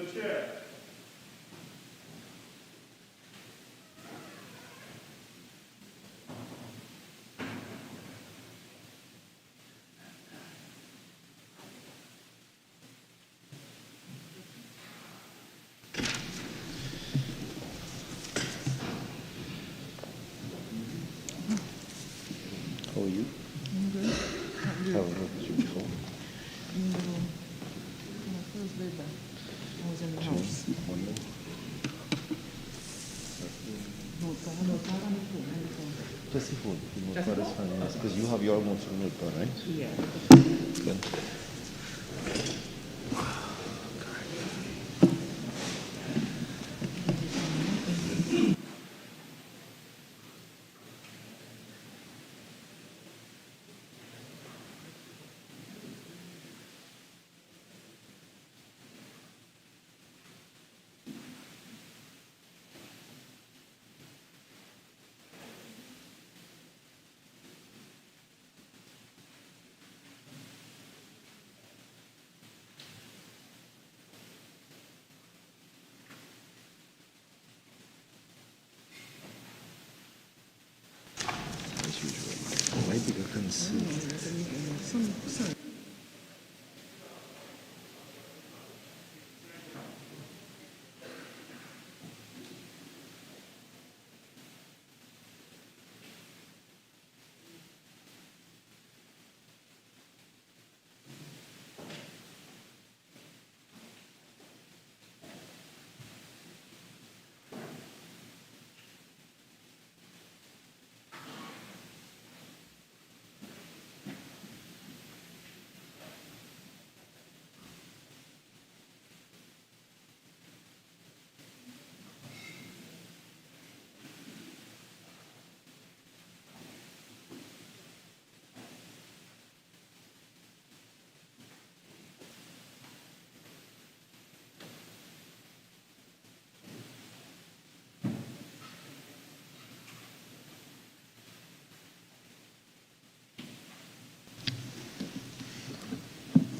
How are you? I'm good. How was you before? My first day back, I was in the house. Notepad on the phone. Just the phone. The notepad is fine, yes, because you have your notes on the notepad, right? Yeah. Good. As usual. My bigger concern.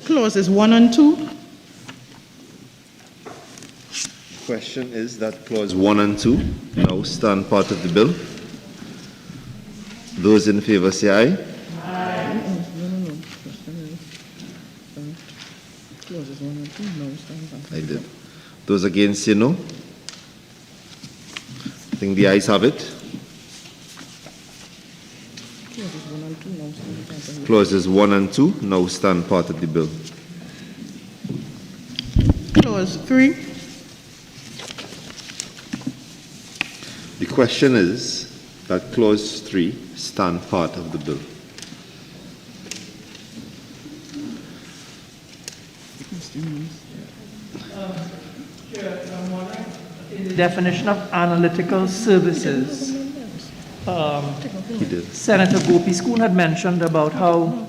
Clauses 1 and 2. Question is that clause 1 and 2 now stand part of the bill. Those in favor say aye. No. Clauses 1 and 2, no, stand back. I did. Those against say no. I think the ayes have it. Clauses 1 and 2, no, stand back. Clauses 1 and 2 now stand part of the bill. Clause 3. The question is that clause 3 stand part of the bill. Definition of analytical services. He did. Senator Gopi Schoon had mentioned about how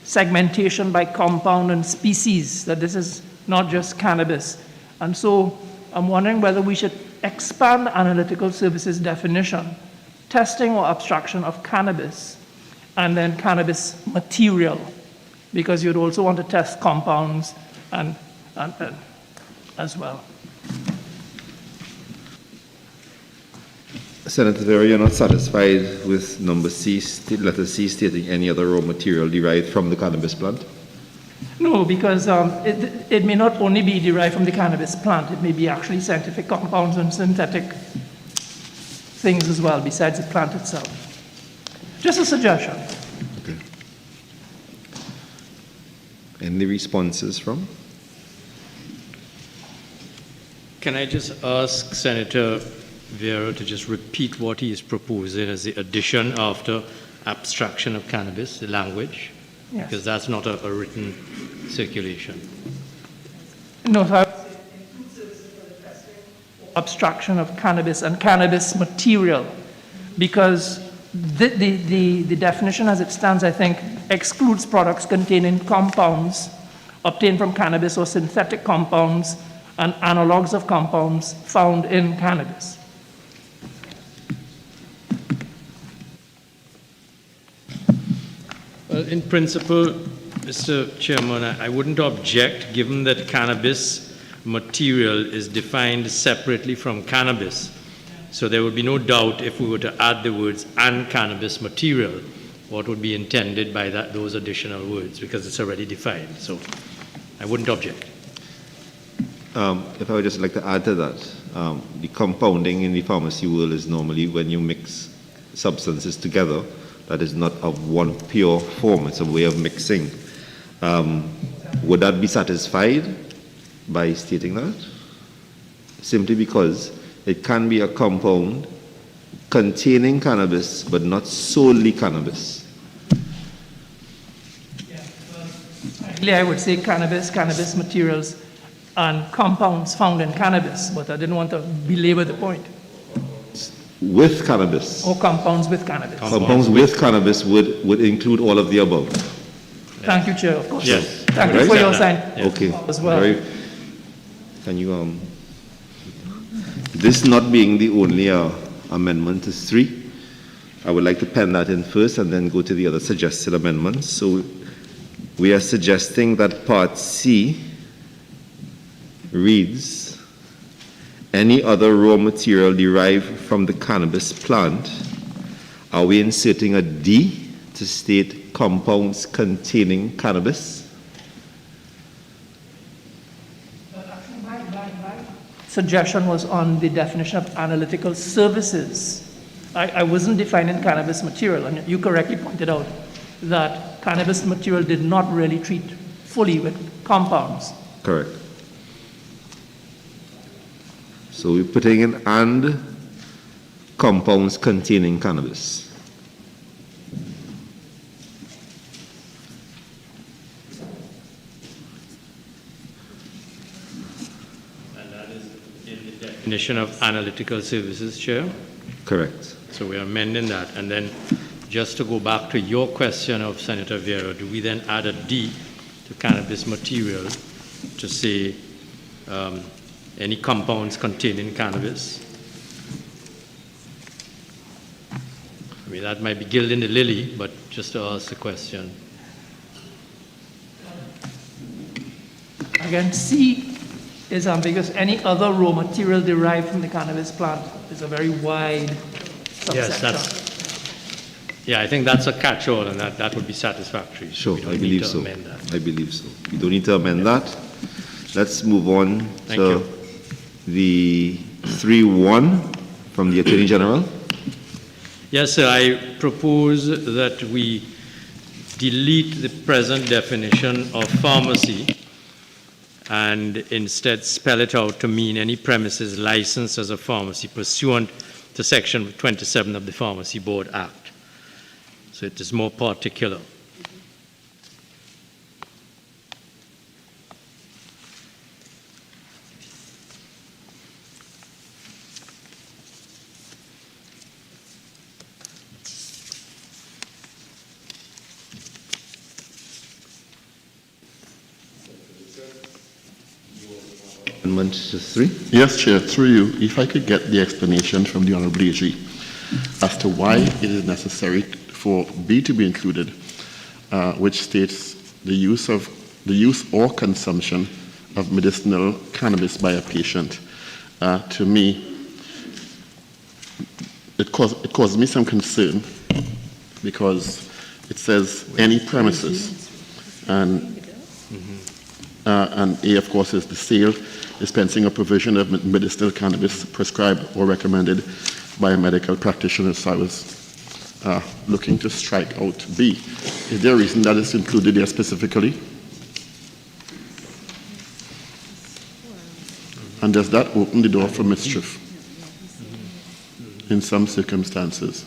segmentation by compound and species, that this is not just cannabis. And so I'm wondering whether we should expand analytical services definition, testing or abstraction of cannabis, and then cannabis material, because you'd also want to test compounds and as well. Senator Vera, you're not satisfied with number C, letter C stating any other raw material derived from the cannabis plant? No, because it may not only be derived from the cannabis plant, it may be actually scientific compounds and synthetic things as well, besides the plant itself. Just a suggestion. Okay. Any responses from? Can I just ask Senator Vera to just repeat what he is proposing as the addition after abstraction of cannabis, the language? Yes. Because that's not a written circulation. No, so I would say include services for the testing or abstraction of cannabis and cannabis material, because the definition as it stands, I think, excludes products containing compounds obtained from cannabis or synthetic compounds and analogs of compounds found in cannabis. Well, in principle, Mr. Chairman, I wouldn't object, given that cannabis material is defined separately from cannabis. So there would be no doubt if we were to add the words "and cannabis material," what would be intended by those additional words, because it's already defined. So I wouldn't object. If I would just like to add to that, the compounding in the pharmacy world is normally when you mix substances together that is not of one pure form. It's a way of mixing. Would that be satisfied by stating that? Simply because it can be a compound containing cannabis, but not solely cannabis. Really, I would say cannabis materials, and compounds found in cannabis, but I didn't want to belabor the point. With cannabis. Or compounds with cannabis. Compounds with cannabis would include all of the above. Thank you, Chair, of course. Yes. Thank you Right. for your sign Okay. as well. Can you, this not being the only amendment to 3, I would like to pen that in first and then go to the other suggested amendments. So we are suggesting that Part C reads, any other raw material derived from the cannabis plant. Are we inserting a D to state compounds containing cannabis? Suggestion was on the definition of analytical services. I wasn't defining cannabis material, and you correctly pointed out that cannabis material did not really treat fully with compounds. Correct. So we're putting in and compounds containing cannabis. And that is in the definition of analytical services, Chair. Correct. So we are amending that. And then just to go back to your question of Senator Vieira, do we then add a D to cannabis material to say any compounds containing cannabis? I mean, that might be gilding the lily, but just to ask the question. Again, C is ambiguous. Any other raw material derived from the cannabis plant is a very wide Yes, subsection. yeah, I think that's a catch-all, and that would be satisfactory. Sure, We don't I need believe to so. amend that. I believe so. We don't need to amend that. Let's move on Thank to you. the 3.1 from the Attorney General. Yes, sir, I propose that we delete the present definition of pharmacy and instead spell it out to mean any premises licensed as a pharmacy pursuant to Section 27 of the Pharmacy Board Act. So it is more particular. Amendment to 3. Yes, Chair, through you, if I could get the explanation from the Honourable AG as to why it is necessary for B to be included, which states the use or consumption of medicinal cannabis by a patient. To me, it caused me some concern because it says any premises, and A, of course, is the sale, dispensing or provision of medicinal cannabis prescribed or recommended by a medical practitioner. So I was looking to strike out B. Is there a reason that is included there specifically? And does that open the door for mischief in some circumstances?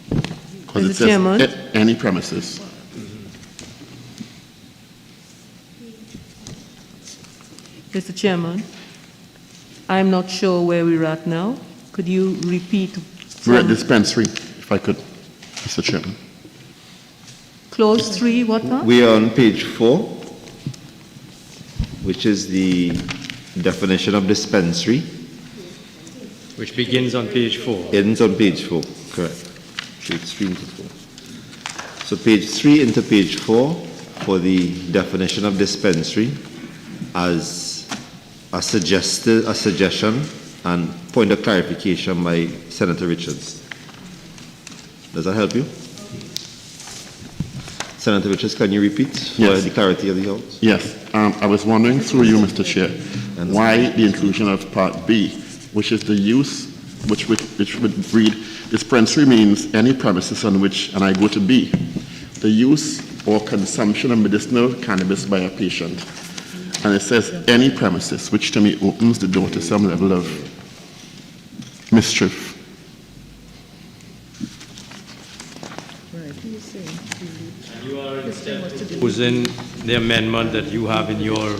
Because it Mr. Chairman? says any premises. Mr. Chairman, I'm not sure where we're at now. Could you repeat? We're at dispensary, if I could, Mr. Chairman. Clause 3, what now? We are on page 4, which is the definition of dispensary. Which begins on page 4. Ends on page 4, correct. Page 3 into 4. So page 3 into page 4, for the definition of dispensary as a suggestion and point of clarification by Senator Richards. Does that help you? Senator Richards, can you repeat for Yes. the clarity of the House? Yes, I was wondering through you, Mr. Chair, why the inclusion of Part B, which is the use, which would read, dispensary means any premises on which, and I go to B, the use or consumption of medicinal cannabis by a patient. And it says any premises, which to me opens the door to some level of mischief. You are instead proposing the amendment that you have in your,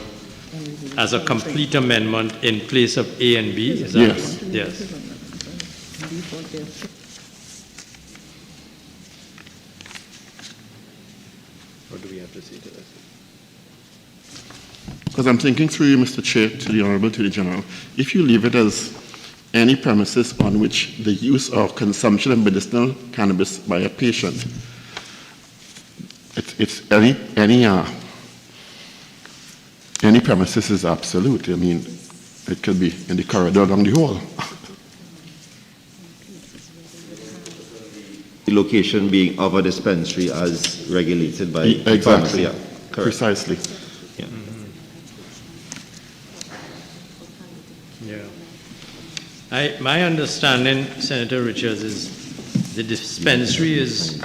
as a complete amendment in place of A and B? Is that Yes. Yes. What do we have to say to that? Because I'm thinking through you, Mr. Chair, to the Honorable Attorney General, if you leave it as any premises on which the use or consumption of medicinal cannabis by a patient, it's any premises is absolute. I mean, it could be in the corridor along the hall. The location being of a dispensary as regulated by the Exactly. Pharmacy Act. Correct. Precisely. Yeah. Yeah. My understanding, Senator Richards, is the dispensary is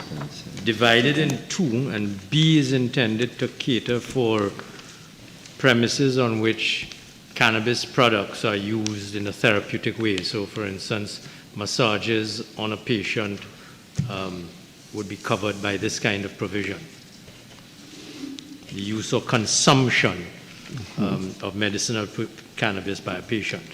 divided in two, and B is intended to cater for premises on which cannabis products are used in a therapeutic way. So, for instance, massages on a patient would be covered by this kind of provision. The use or consumption of medicinal cannabis by a patient.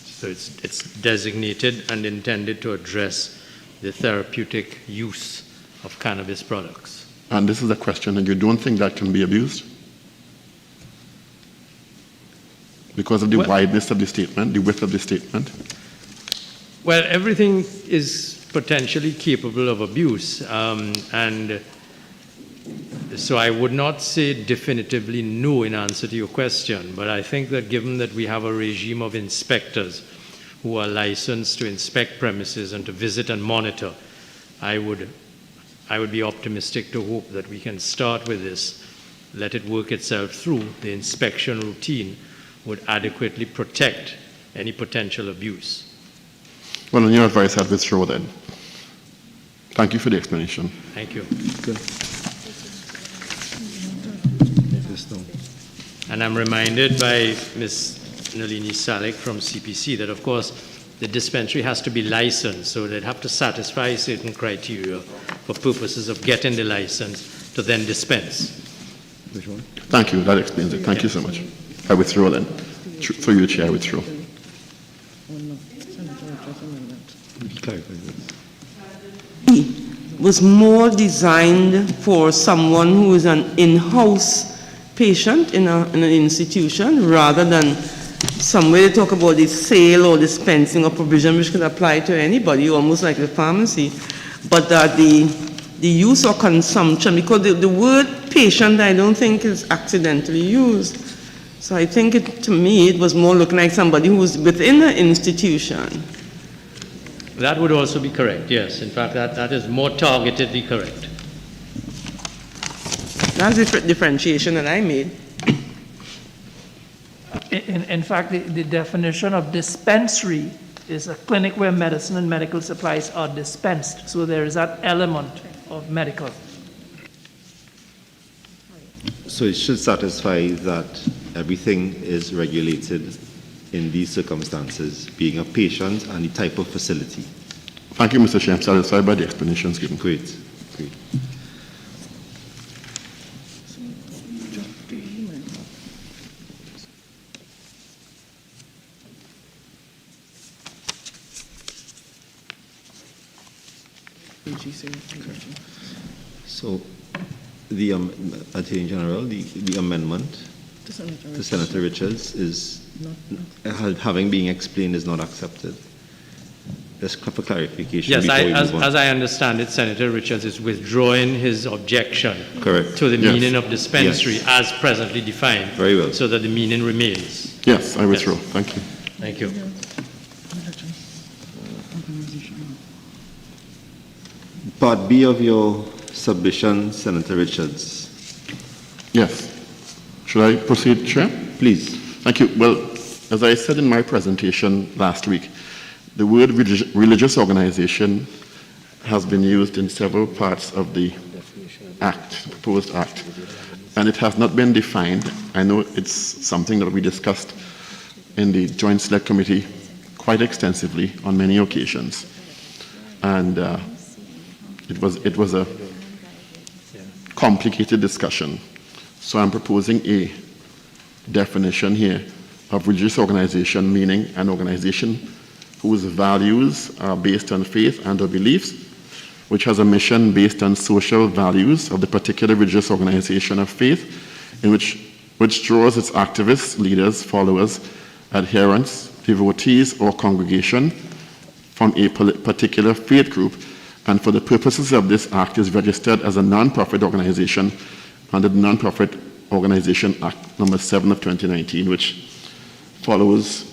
So it's designated and intended to address the therapeutic use of cannabis products. And this is a question, and you don't think that can be abused? Because of the Well- wideness of the statement, the width of the statement? Well, everything is potentially capable of abuse, and so I would not say definitively no in answer to your question, but I think that given that we have a regime of inspectors who are licensed to inspect premises and to visit and monitor, I would be optimistic to hope that we can start with this, let it work itself through. The inspection routine would adequately protect any potential abuse. Well, on your advice, I'd withdraw then. Thank you for the explanation. Thank you. Yes, no. And I'm reminded by Ms. Nalini Salik from CPC that, of course, the dispensary has to be licensed, so they'd have to satisfy certain criteria for purposes of getting the license to then dispense. Which one? Thank you, that explains it. Thank you so much. I withdraw then. Through you, Chair, I withdraw. Clarify this. Was more designed for someone who is an in-house patient in an institution rather than somewhere they talk about the sale or dispensing or provision which can apply to anybody, almost like the pharmacy. But the use or consumption, because the word patient I don't think is accidentally used. So I think to me it was more looking like somebody who was within an institution. That would also be correct, yes. In fact, that is more targetedly correct. That's the differentiation that I made. In fact, the definition of dispensary is a clinic where medicine and medical supplies are dispensed. So there is that element of medical. So it should satisfy that everything is regulated in these circumstances, being a patient and the type of facility. Thank you, Mr. Chair. I'm satisfied by the explanations given. Great, great. So, the Attorney General, the amendment to Senator Richards is, having been explained, is not accepted. Just for clarification Yes, before we move on. as I understand it, Senator Richards is withdrawing his objection Correct. to the Yes. meaning of dispensary Yes. as presently defined. Very well. So that the meaning remains. Yes, I withdraw. Thank you. Thank you. Part B of your submission, Senator Richards. Yes. Should I proceed, Chair? Please. Thank you. Well, as I said in my presentation last week, the word religious organization has been used in several parts of the act, the proposed act, and it has not been defined. I know it's something that we discussed in the Joint Select Committee quite extensively on many occasions, and it was a complicated discussion. So I'm proposing a definition here of religious organization, meaning an organization whose values are based on faith and or beliefs, which has a mission based on social values of the particular religious organization of faith, in which draws its activists, leaders, followers, adherents, devotees, or congregation from a particular faith group, and for the purposes of this act is registered as a non-profit organization under the Non-Profit Organization Act number 7 of 2019, which follows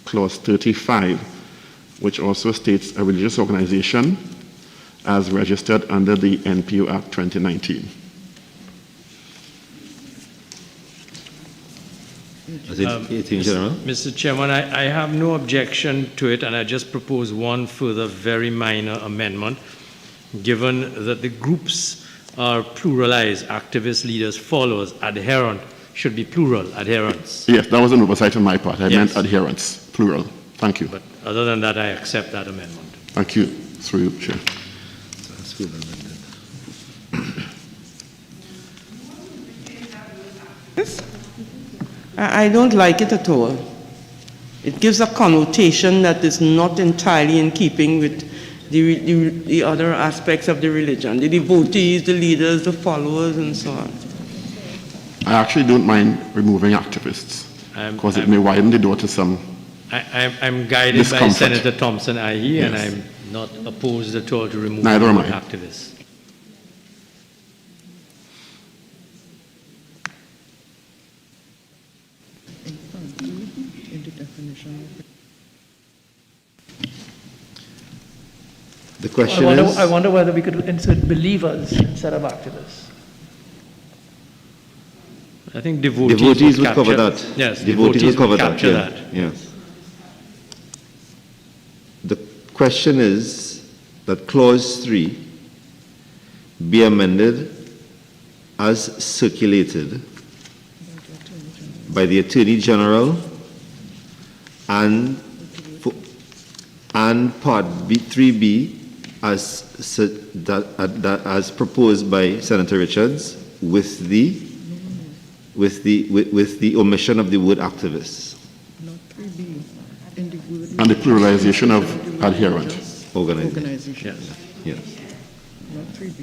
clause 35, which also states a religious organization as registered under the NPO Act 2019. Attorney General? Mr. Chairman, I have no objection to it, and I just propose one further very minor amendment, given that the groups are pluralized, activists, leaders, followers, adherent, should be plural, adherents. Yes, that was an oversight on my part. I Yes. meant adherents, plural. Thank you. But other than that, I accept that amendment. Thank you, through you, Chair. That's good amended. I don't like it at all. It gives a connotation that is not entirely in keeping with the other aspects of the religion, the devotees, the leaders, the followers, and so on. I actually don't mind removing activists, because it may widen the door to some. I'm guided by Discomfort. Senator Thompson IE, and Yes. I'm not opposed at all to removing Neither am I. activists. The question is, I wonder whether we could insert believers instead of activists. I think devotees devotees would capture, cover that. Yes, Devotees would cover that, capture yeah. that. Yes. The question is that clause 3 be amended as circulated by the Attorney General and Part B, 3B as proposed by Senator Richards with the omission of the word activists. And the pluralization of adherent. Organization. Yes. Yes.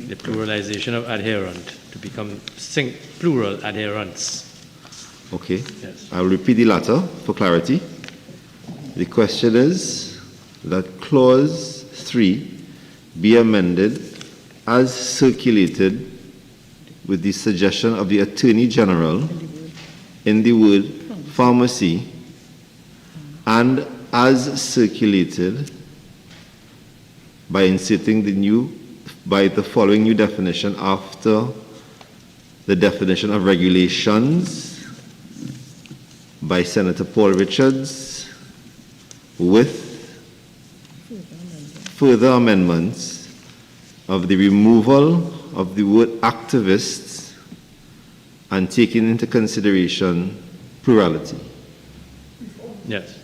The pluralization of adherent to become plural adherents. Okay. Yes. I'll repeat the latter for clarity. The question is that clause 3 be amended as circulated with the suggestion of the Attorney General in the word pharmacy and as circulated by inserting the following new definition after the definition of regulations by Senator Paul Richards with further amendments of the removal of the word activists and taking into consideration plurality. Yes.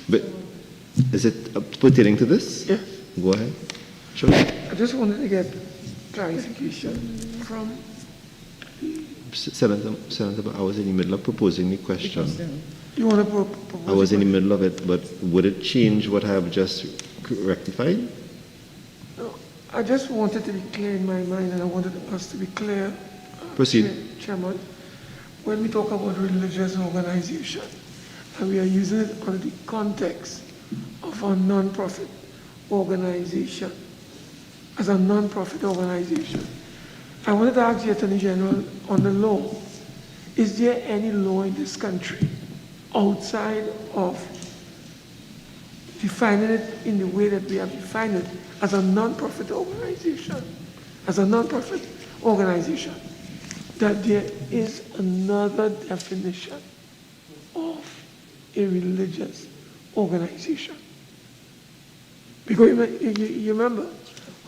But is it pertaining to this? Yes. Go ahead. Sure. I just wanted to get clarification from, Senator, I was in the middle of proposing the question. you want to propose? I was in the middle of it, but would it change what I have just rectified? No, I just wanted to be clear in my mind, and I wanted us to be clear. Proceed. Chairman, when we talk about religious organization, and we are using it under the context of a non-profit organization, as a non-profit organization. I wanted to ask the Attorney General on the law, is there any law in this country outside of defining it in the way that we have defined it as a non-profit organization, that there is another definition of a religious organization? Because you remember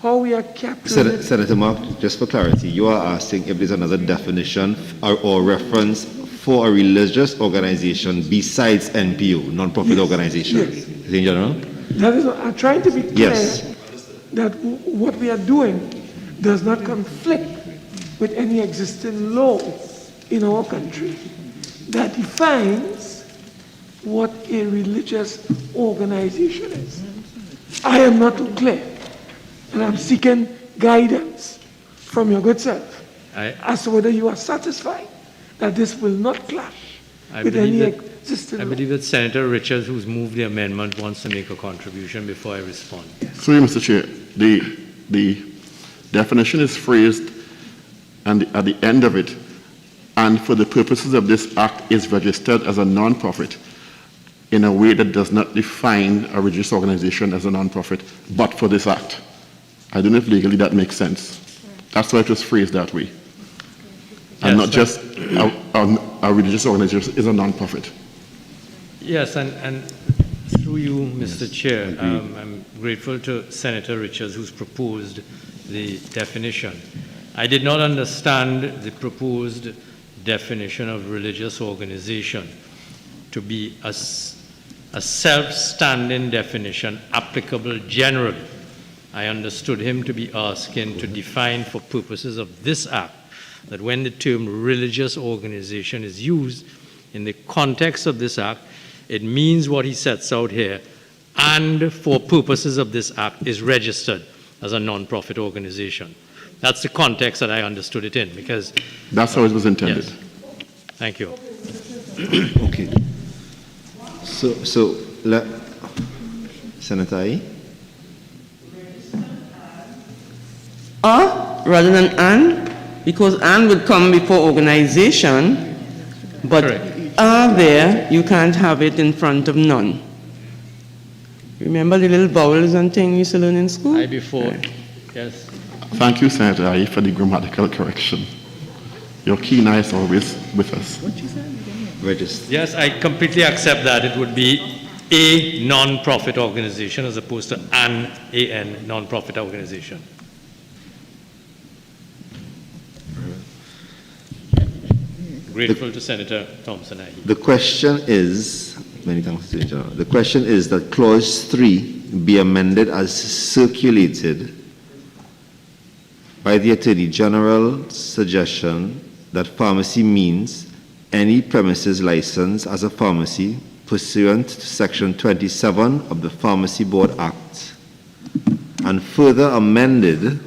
how we are capturing it. Senator Mark, just for clarity, you are asking if there's another definition or reference for a religious organization besides NPO, non-profit organization. Yes. In general? That is, I'm trying to be clear Yes. that what we are doing does not conflict with any existing law in our country that defines what a religious organization is. I am not too clear, and I'm seeking guidance from your good self as to whether you are satisfied that this will not clash with any existing I law. believe that Senator Richards, who's moved the amendment, wants to make a contribution before I respond. Sorry, Mr. Chair, the definition is phrased and at the end of it, and for the purposes of this act is registered as a non-profit in a way that does not define a religious organization as a non-profit, but for this act. I don't know if legally that makes sense. That's why it was phrased that way. And not just a religious organization is a non-profit. Yes, and through you, Mr. Chair, I'm grateful to Senator Richards, who's proposed the definition. I did not understand the proposed definition of religious organization to be a self-standing definition applicable generally. I understood him to be asking to define for purposes of this act that when the term religious organization is used in the context of this act, it means what he sets out here, and for purposes of this act is registered as a non-profit organization. That's the context that I understood it in, because... That's how it was intended. Yes. Thank you. Okay. Senator Ai? Rather than and, because and would come before organization, but Correct. there, you can't have it in front of none. Remember the little vowels and things you used to learn in school? I before, yes. Thank you, Senator Ai, for the grammatical correction. Your keen eye is always with us. Register. Yes, I completely accept that. It would be a non-profit organization as opposed to an non-profit organization. Grateful to Senator Thompson. The question is, many thanks to you, General. The question is that clause 3 be amended as circulated by the Attorney General's suggestion that pharmacy means any premises licensed as a pharmacy pursuant to Section 27 of the Pharmacy Board Act, and further amended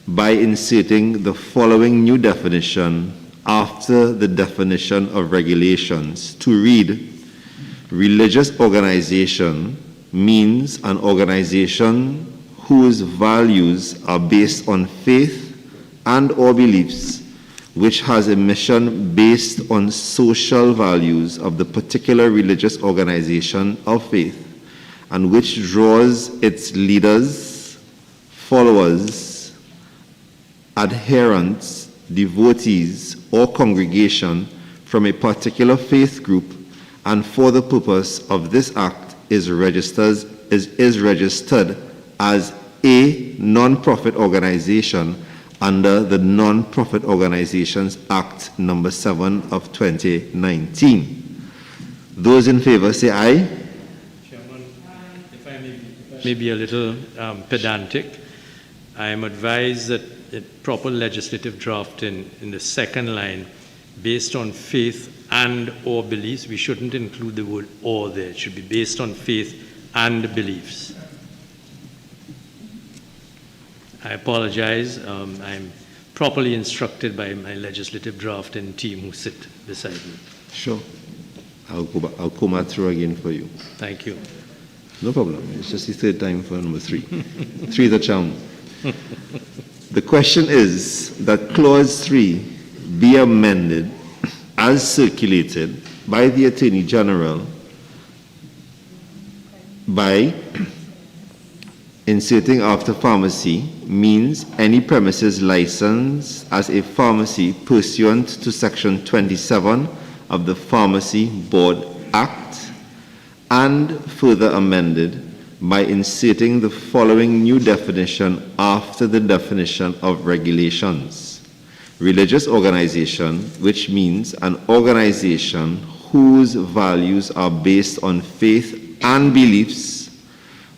by inserting the following new definition after the definition of regulations to read: religious organization means an organization whose values are based on faith and or beliefs, which has a mission based on social values of the particular religious organization of faith, and which draws its leaders, followers, adherents, devotees, or congregation from a particular faith group, and for the purpose of this act is registered as a non-profit organization under the Non-Profit Organizations Act number 7 of 2019. Those in favor say aye. Chairman, if I may be a little pedantic, I am advised that a proper legislative draft in the second line, based on faith and or beliefs, we shouldn't include the word or there. It should be based on faith and beliefs. I apologize. I'm properly instructed by my legislative drafting team who sit beside me. Sure. I'll come out through again for you. Thank you. No problem. It's just the third time for number 3. 3 is a charm. The question is that clause 3 be amended as circulated by the Attorney General by inserting after pharmacy means any premises licensed as a pharmacy pursuant to Section 27 of the Pharmacy Board Act, and further amended by inserting the following new definition after the definition of regulations. Religious organization, which means an organization whose values are based on faith and beliefs,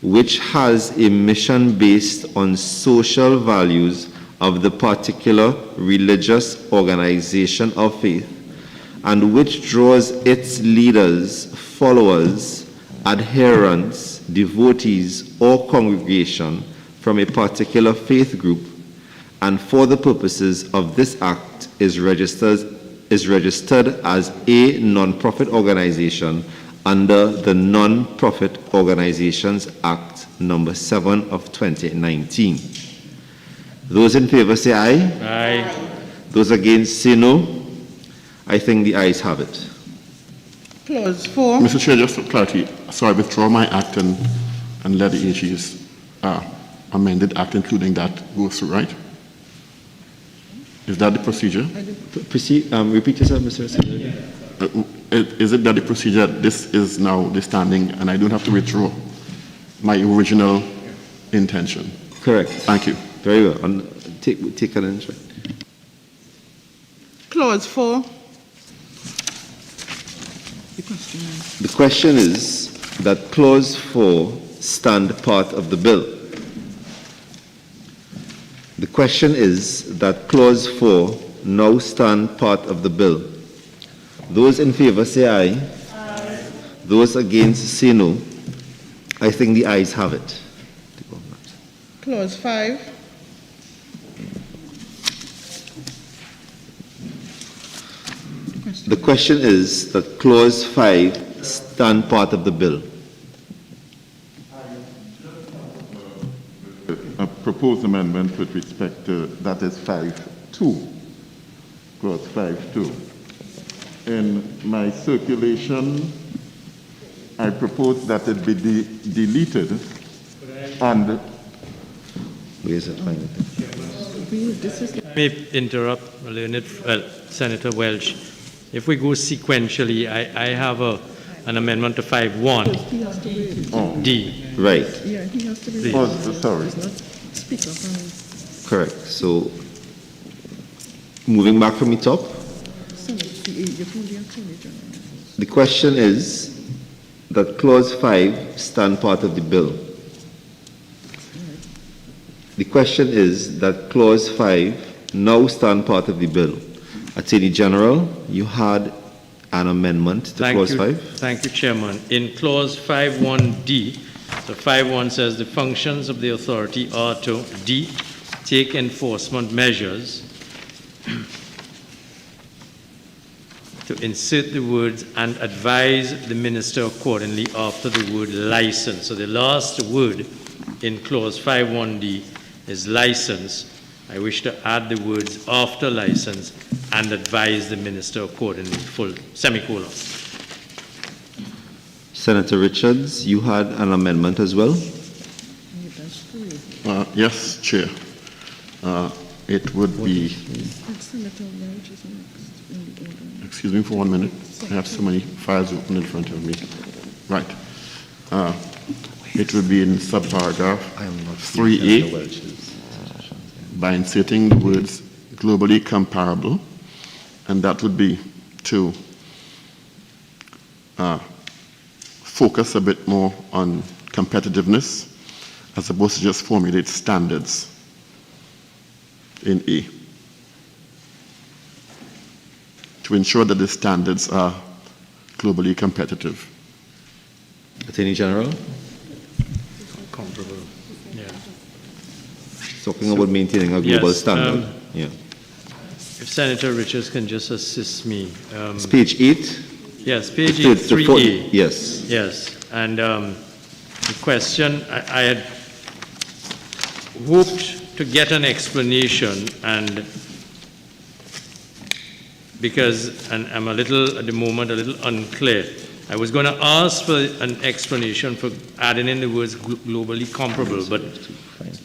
which has a mission based on social values of the particular religious organization of faith, and which draws its leaders, followers, adherents, devotees, or congregation from a particular faith group, and for the purposes of this act is registered as a non-profit organization under the Non-Profit Organizations Act number 7 of 2019. Those in favor say aye. Aye. Those against say no. I think the ayes have it. Clause 4. Mr. Chair, just for clarity, so I withdraw my act and let the AG's amended act, including that, go through, right? Is that the procedure? Proceed, repeat yourself, Mr. Secretary. Is it that the procedure, this is now the standing, and I don't have to withdraw my original intention? Correct. Thank you. Very well. And take an interest. Clause 4. The question is that clause 4 stand part of the bill. The question is that clause 4 now stand part of the bill. Those in favor say aye. Aye. Those against say no. I think the ayes have it. Clause 5. The question is that clause 5 stand part of the bill. A proposed amendment with respect to, that is 5.2, clause 5.2. In my circulation, I propose that it be deleted and... Where is it? Find it. Let me interrupt, Senator Welch. If we go sequentially, I have an amendment to 5.1 D. Right. Yeah, he has to be. Oh, sorry. Speak up. Correct. So, moving back from the top, the question is that clause 5 stand part of the bill. The question is that clause 5 now stand part of the bill. Attorney General, you had an amendment to clause 5. Thank you, Chairman. In clause 5.1D, so 5.1 says the functions of the authority are to D, take enforcement measures, to insert the words and advise the minister accordingly after the word license. So the last word in clause 5.1D is license. I wish to add the words after license and advise the minister accordingly, full semicolon. Senator Richards, you had an amendment as well? Yes, Chair. It would be... Excuse me for 1 minute. I have so many files open in front of me. Right. It would be in subparagraph 3A by inserting the words globally comparable, and that would be to focus a bit more on competitiveness as opposed to just formulate standards in A, to ensure that the standards are globally competitive. Attorney General? Comparable. Yeah. Talking about maintaining a global Yes, standard. Yeah. If Senator Richards can just assist me. It's page 8. Yes, page It's the 3A. Yes. Yes, and the question, I had hoped to get an explanation, and because I'm a little, at the moment, a little unclear. I was going to ask for an explanation for adding in the words globally comparable, but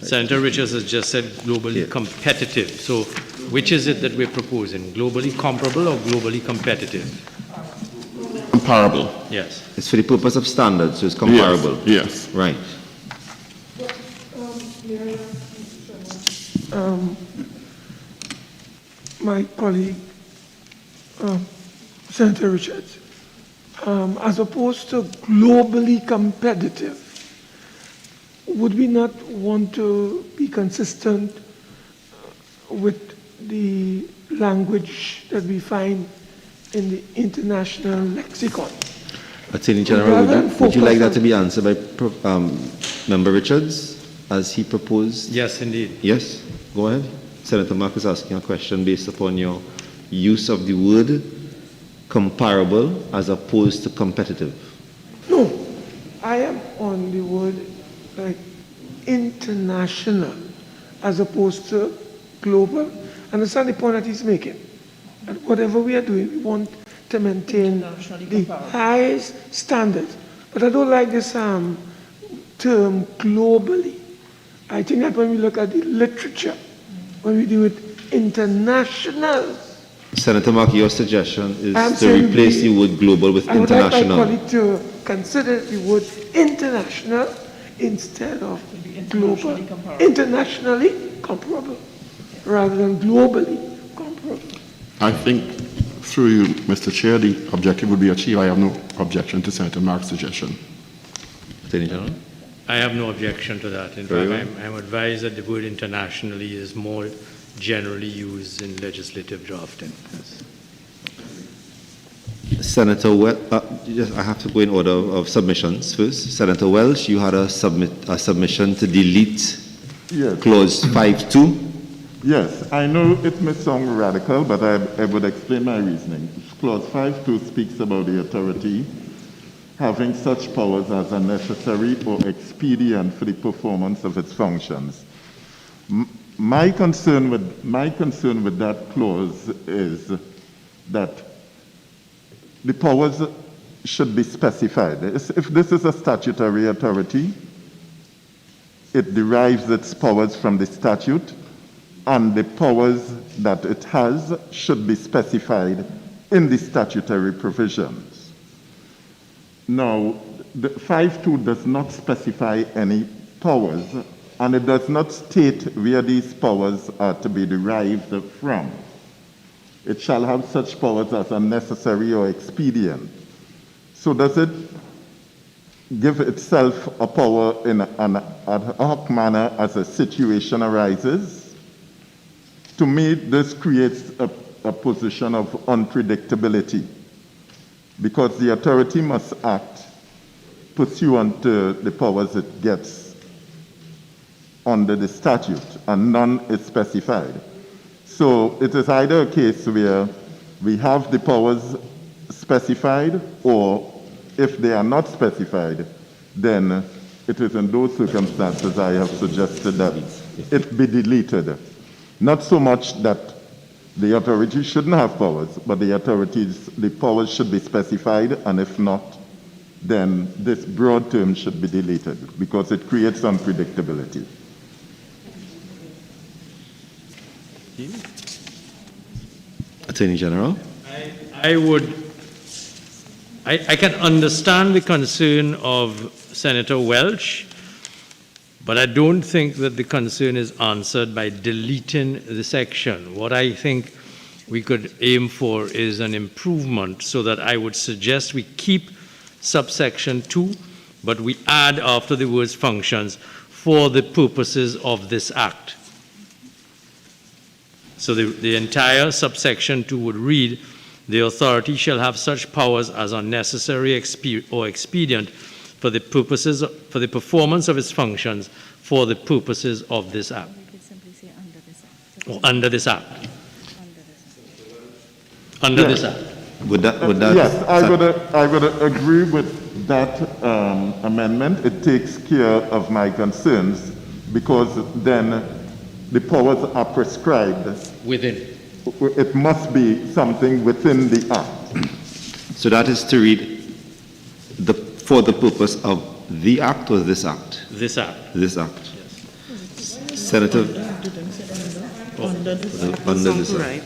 Senator Richards has just said globally competitive. So which is it that we're proposing, globally comparable or globally competitive? Comparable. Yes. It's for the purpose of standards, so it's comparable. Yes. Right. My colleague, Senator Richards, as opposed to globally competitive, would we not want to be consistent with the language that we find in the international lexicon? Attorney General, would you like that to be answered by Member Richards, as he proposed? Yes, indeed. Yes, go ahead. Senator Mark is asking a question based upon your use of the word comparable as opposed to competitive. No, I am on the word like international as opposed to global. Understand the point that he's making? And whatever we are doing, we want to maintain the highest standards. But I don't like this term globally. I think that when we look at the literature, when we do it international. Senator Mark, your suggestion is I'm to saying replace the word global with I would like my international. colleague to consider the word international instead of global. Internationally comparable rather than globally comparable. I think through you, Mr. Chair, the objective would be achieved. I have no objection to Senator Mark's suggestion. Attorney General? I have no objection to that. In Very fact, well. I'm advised that the word internationally is more generally used in legislative drafting. Senator I have to go in order of submissions first. Senator Welsh, you had a submission to delete Yes. clause 5.2. Yes, I know it may sound radical, but I would explain my reasoning. Clause 5.2 speaks about the authority having such powers as are necessary or expedient for the performance of its functions. My concern with that clause is that the powers should be specified. If this is a statutory authority, it derives its powers from the statute, and the powers that it has should be specified in the statutory provisions. Now, the 5.2 does not specify any powers, and it does not state where these powers are to be derived from. It shall have such powers as are necessary or expedient. So does it give itself a power in an ad hoc manner as a situation arises? To me, this creates a position of unpredictability, because the authority must act pursuant to the powers it gets under the statute, and none is specified. So it is either a case where we have the powers specified, or if they are not specified, then it is in those circumstances I have suggested that it be deleted. Not so much that the authority shouldn't have powers, but the powers should be specified, and if not, then this broad term should be deleted because it creates unpredictability. Attorney General? I can understand the concern of Senator Welch, but I don't think that the concern is answered by deleting the section. What I think we could aim for is an improvement, so that I would suggest we keep subsection 2, but we add after the words functions for the purposes of this act. So the entire subsection 2 would read, the authority shall have such powers as are necessary or expedient for the performance of its functions for the purposes of this act. We could simply say under this act. Or under this act. Under this act. Would that? Yes, I would agree with that amendment. It takes care of my concerns because then the powers are prescribed. Within. It must be something within the Act. So that is to read for the purpose of the Act or this Act? This Act. This Act. Senator, Under this Act. Right.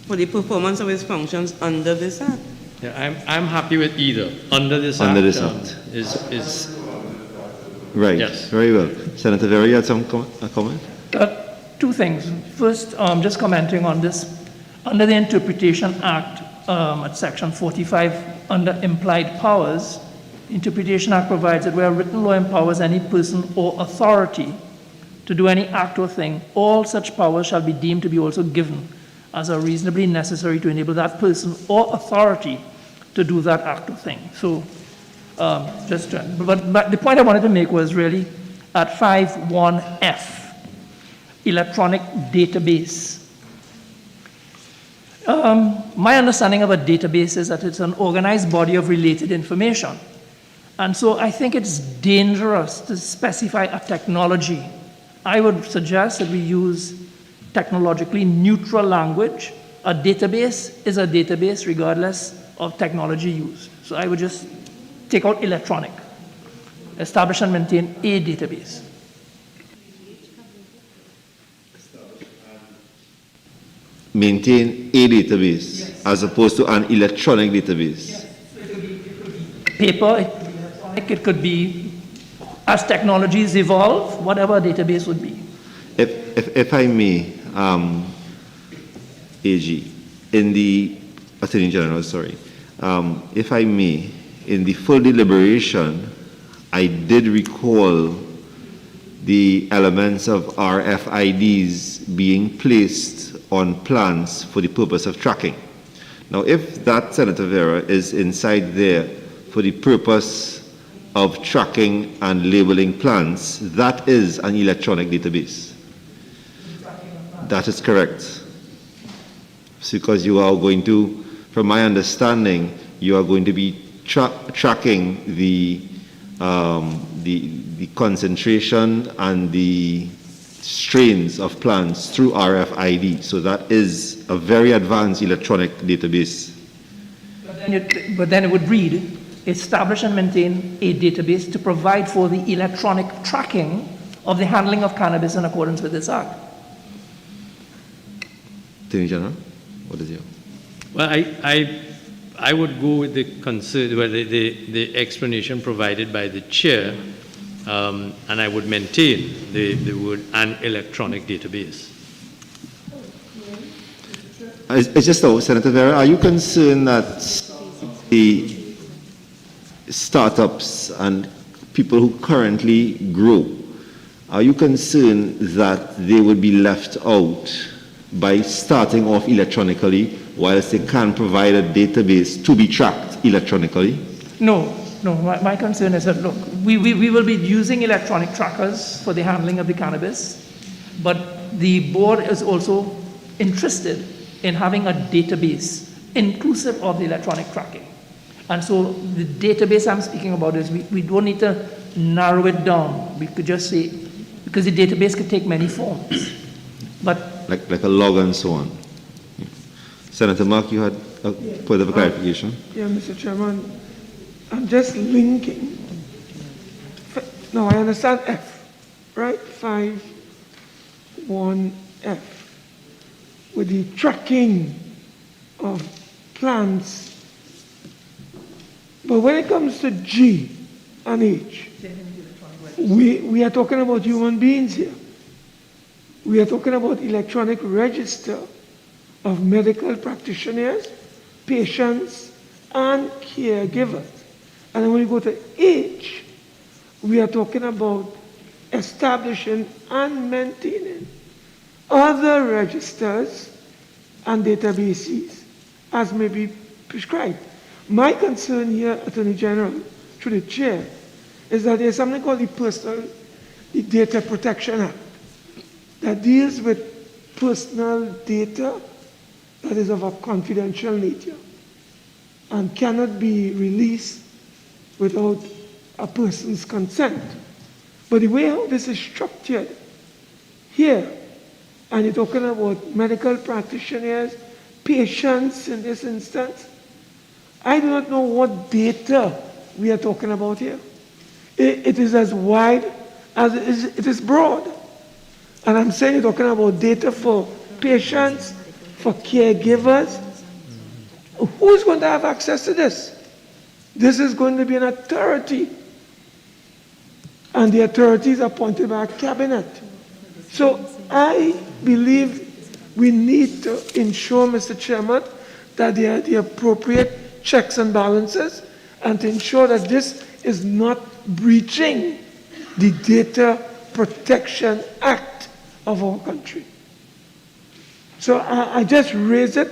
For the performance of its functions under this Act. Yeah, I'm happy with either. Under this Act. Under this Act. Is Right. Yes. Very well. Senator Vera, you had some a comment? Two things. First, just commenting on this. Under the Interpretation Act, at section 45, under implied powers, the Interpretation Act provides that where written law empowers any person or authority to do any act or thing, all such powers shall be deemed to be also given as are reasonably necessary to enable that person or authority to do that act or thing. So, but the point I wanted to make was really at 5.1f, electronic database. My understanding of a database is that it's an organized body of related information. And so I think it's dangerous to specify a technology. I would suggest that we use technologically neutral language. A database is a database regardless of technology used. So I would just take out electronic. Establish and maintain a database. Maintain a database as opposed to an electronic database. Paper, it could be, as technologies evolve, whatever a database would be. If I may, AG, in the Attorney General, sorry, if I may, in the full deliberation, I did recall the elements of RFIDs being placed on plans for the purpose of tracking. Now, if that, Senator Vera, is inside there for the purpose of tracking and labeling plans, that is an electronic database. That is correct. It's because you are going to, from my understanding, you are going to be tracking the concentration and the strains of plants through RFID. So that is a very advanced electronic database. But then it would read, establish and maintain a database to provide for the electronic tracking of the handling of cannabis in accordance with this Act. Attorney General, what is your? Well, I would go with the concern, well, the explanation provided by the chair, and I would maintain the word an electronic database. It's just though, Senator Vera, are you concerned that the startups and people who currently grow, are you concerned that they would be left out by starting off electronically whilst they can provide a database to be tracked electronically? No, my concern is that, look, we will be using electronic trackers for the handling of the cannabis, but the board is also interested in having a database inclusive of the electronic tracking. And so the database I'm speaking about is we don't need to narrow it down. We could just say, because the database could take many forms. But like a log and so on. Yeah. Senator Mark, you had a further clarification? Yeah, Mr. Chairman, I'm just linking. No, I understand F, right? 5.1F, with the tracking of plants. But when it comes to G and H, we are talking about human beings here. We are talking about electronic register of medical practitioners, patients, and caregivers. And when we go to H, we are talking about establishing and maintaining other registers and databases as may be prescribed. My concern here, Attorney General, through the chair, is that there's something called the Data Protection Act that deals with personal data that is of a confidential nature. and cannot be released without a person's consent. But the way how this is structured here, and you're talking about medical practitioners, patients in this instance, I do not know what data we are talking about here. It is as wide as it is broad. And I'm saying you're talking about data for patients, for caregivers. Who's going to have access to this? This is going to be an authority. And the authority is appointed by a cabinet. So I believe we need to ensure, Mr. Chairman, that there are the appropriate checks and balances, and to ensure that this is not breaching the Data Protection Act of our country. So I just raise it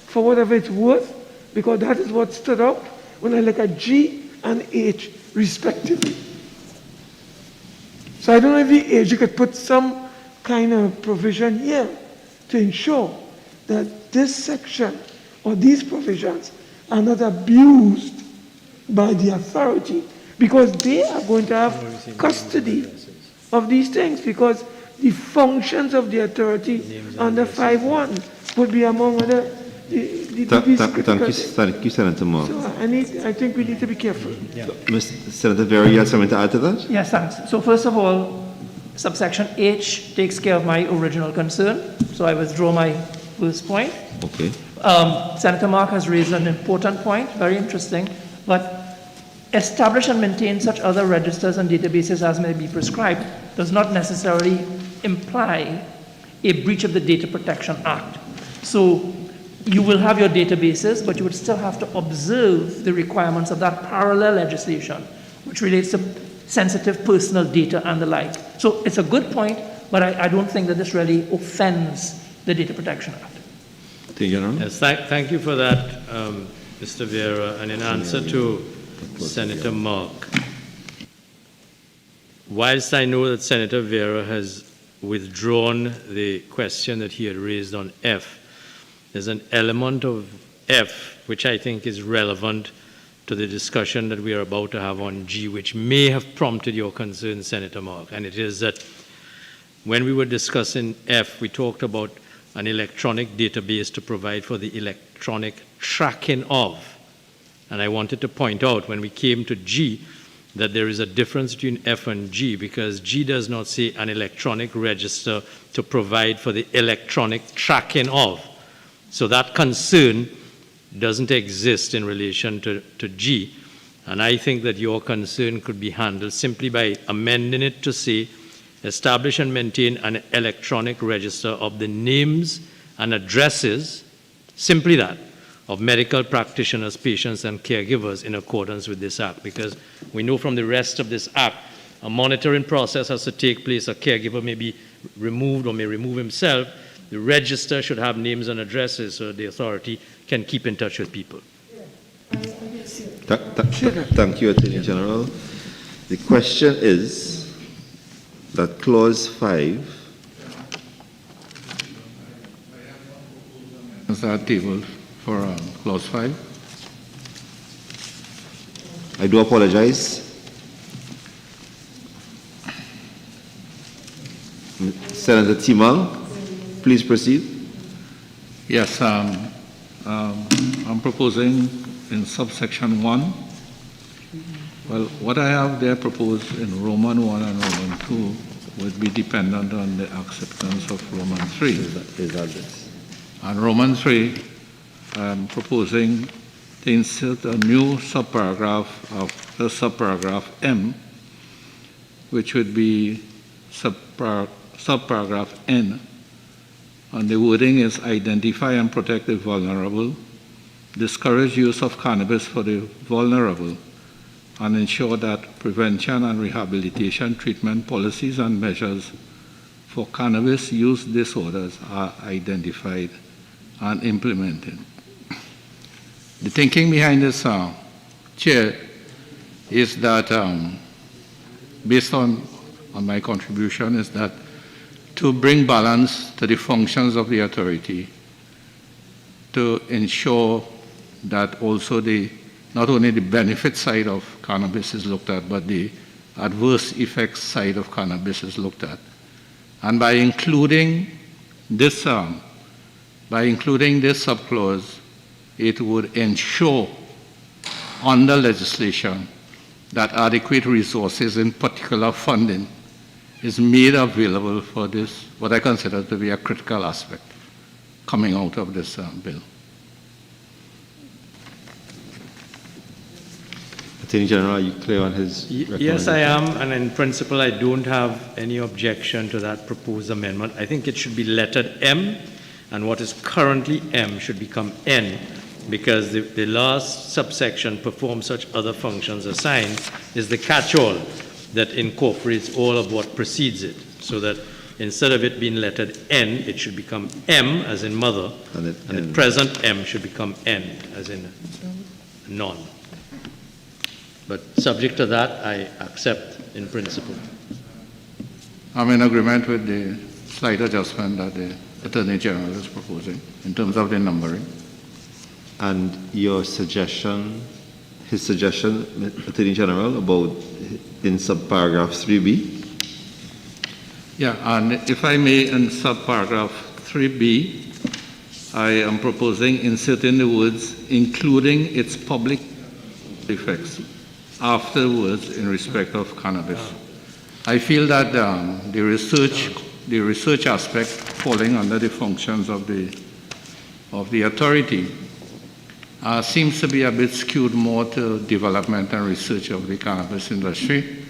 for whatever it's worth, because that is what stood out when I look at G and H respectively. So I don't know if the H, you could put some kind of provision here to ensure that this section or these provisions are not abused by the authority, because they are going to have custody of these things, because the functions of the authority under 5.1 would be among other Thank you, Senator Moore. So I think we need to be careful. Senator Vera, you have something to add to that? Yes, thanks. So first of all, subsection H takes care of my original concern, so I withdraw my first point. Okay. Senator Mark has raised an important point, very interesting, but establish and maintain such other registers and databases as may be prescribed does not necessarily imply a breach of the Data Protection Act. So you will have your databases, but you would still have to observe the requirements of that parallel legislation, which relates to sensitive personal data and the like. So it's a good point, but I don't think that this really offends the Data Protection Act. Yes, thank you for that, Mr. Vera. And in answer to Senator Mark, whilst I know that Senator Vera has withdrawn the question that he had raised on F, there's an element of F which I think is relevant to the discussion that we are about to have on G, which may have prompted your concern, Senator Mark. And it is that when we were discussing F, we talked about an electronic database to provide for the electronic tracking of. And I wanted to point out when we came to G that there is a difference between F and G, because G does not say an electronic register to provide for the electronic tracking of. So that concern doesn't exist in relation to G. And I think that your concern could be handled simply by amending it to say, establish and maintain an electronic register of the names and addresses, simply that, of medical practitioners, patients, and caregivers in accordance with this Act. Because we know from the rest of this Act, a monitoring process has to take place, a caregiver may be removed or may remove himself. The register should have names and addresses so the authority can keep in touch with people. Thank you, Attorney General. The question is that Clause 5 is that table for Clause 5. I do apologize. Senator Timal, please proceed. Yes, I'm proposing in subsection 1. Well, what I have there proposed in Roman 1 and Roman 2 would be dependent on the acceptance of Roman 3. Is that this? And Roman 3, I'm proposing to insert a new subparagraph of the subparagraph M, which would be subparagraph N. And the wording is identify and protect the vulnerable, discourage use of cannabis for the vulnerable, and ensure that prevention and rehabilitation treatment policies and measures for cannabis use disorders are identified and implemented. The thinking behind this, Chair, is that, based on my contribution, is that to bring balance to the functions of the authority, to ensure that also not only the benefit side of cannabis is looked at, but the adverse effects side of cannabis is looked at. And by including this subclause, it would ensure under legislation that adequate resources, in particular funding, is made available for this, what I consider to be a critical aspect coming out of this bill. Attorney General, are you clear on his Yes, I am, and in principle, I don't have any objection to that proposed amendment. I think it should be lettered M, and what is currently M should become N, because the last subsection, perform such other functions assigned, is the catch-all that incorporates all of what precedes it, so that instead of it being lettered N, it should become M, as in mother, and the present M should become N, as in none. But subject to that, I accept in principle. I'm in agreement with the slight adjustment that the Attorney General is proposing in terms of the numbering. And your suggestion, his suggestion, Attorney General, about in subparagraph 3B? Yeah, and if I may, in subparagraph 3B, I am proposing inserting the words, including its public effects, after the words in respect of cannabis. I feel that the research aspect falling under the functions of the authority seems to be a bit skewed more to development and research of the cannabis industry.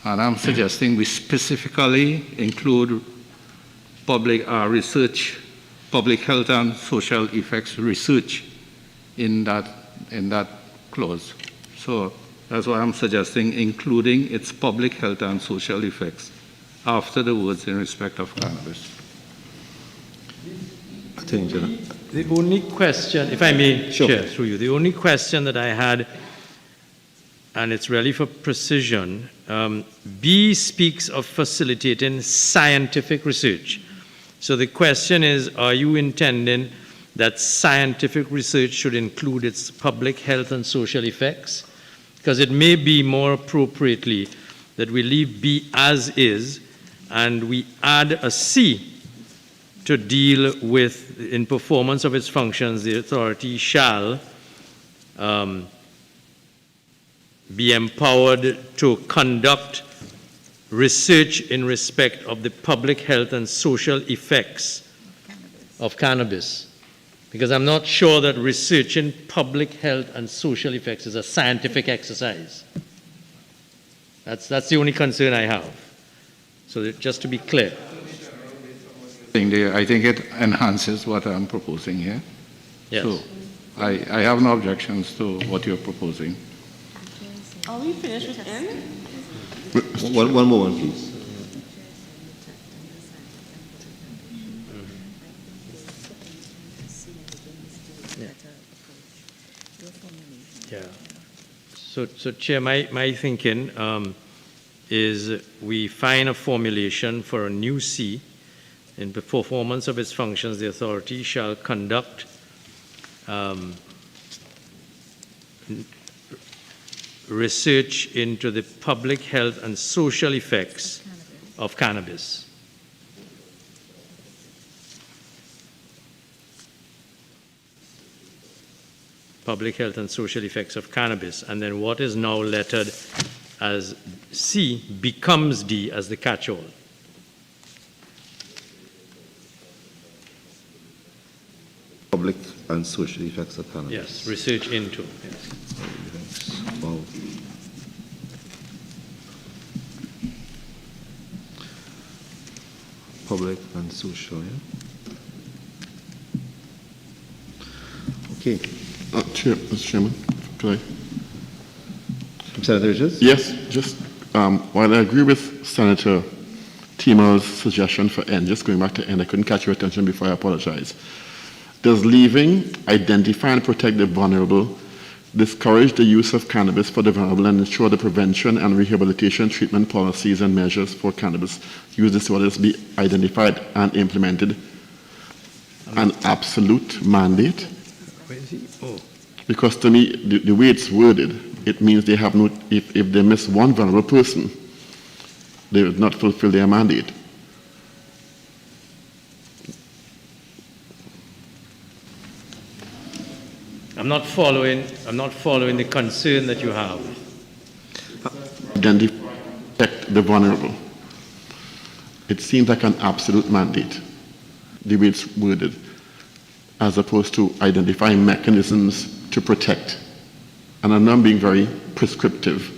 And I'm suggesting we specifically include public research, public health and social effects research in that clause. So that's why I'm suggesting including its public health and social effects after the words in respect of cannabis. Attorney General. The only question, if I may, Sure. Chair, through you, the only question that I had, and it's really for precision, B speaks of facilitating scientific research. So the question is, are you intending that scientific research should include its public health and social effects? Because it may be more appropriately that we leave B as is and we add a C to deal with, in performance of its functions, the authority shall be empowered to conduct research in respect of the public health and social effects of cannabis. Because I'm not sure that researching public health and social effects is a scientific exercise. That's the only concern I have. So that, just to be clear. I think it enhances what I'm proposing here. Yes. So I have no objections to what you're proposing. Are we finished with N? One moment, please. Yeah. So Chair, my thinking is we find a formulation for a new C. In the performance of its functions, the authority shall conduct research into the public health and social effects of cannabis. Public health and social effects of cannabis. And then what is now lettered as C becomes D as the catch-all. Public and social effects of cannabis. Yes, research into. Yes. Wow. Public and social, yeah? Okay. Mr. Chairman, could I? Senator Richards? Yes, just while I agree with Senator Tima's suggestion for N, just going back to N, I couldn't catch your attention before, I apologize. Does leaving identify and protect the vulnerable discourage the use of cannabis for the vulnerable and ensure the prevention and rehabilitation treatment policies and measures for cannabis use disorders be identified and implemented? An absolute mandate? Where is he? Oh. Because to me, the way it's worded, it means they have no, if they miss one vulnerable person, they will not fulfill their mandate. I'm not following the concern that you have. Identify, protect the vulnerable. It seems like an absolute mandate, the way it's worded, as opposed to identifying mechanisms to protect. And I'm not being very prescriptive,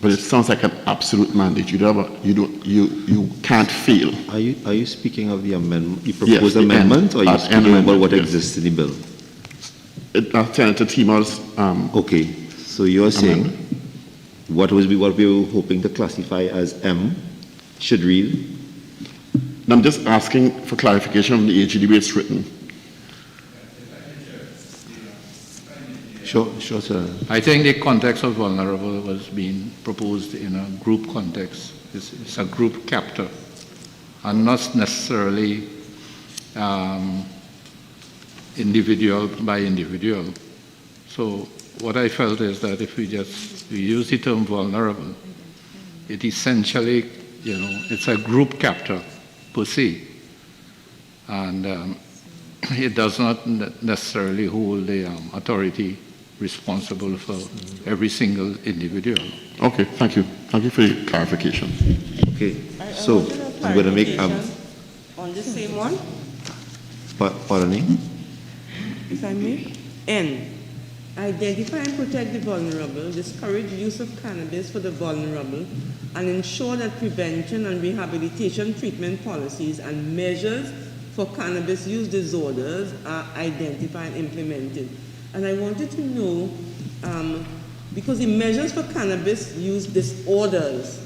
but it sounds like an absolute mandate. You can't fail. Are you speaking of the amendment, you Yes, proposed the amendment, or are you speaking about amendment, what yes. exists in the bill? Senator Tima's Okay, so you're saying amendment. what we were hoping to classify as M should read? I'm just asking for clarification from the AG, the way it's written. Sure, sir. I think the context of vulnerable was being proposed in a group context. It's a group captor, and not necessarily individual by individual. So what I felt is that if we use the term vulnerable, it essentially, it's a group captor per se, and it does not necessarily hold the authority responsible for every single individual. Okay, thank you. Thank you for the clarification. Okay, so I'm going to make, On the same one, pardon me? if I may. N, identify and protect the vulnerable, discourage use of cannabis for the vulnerable, and ensure that prevention and rehabilitation treatment policies and measures for cannabis use disorders are identified and implemented. And I wanted to know, because the measures for cannabis use disorders,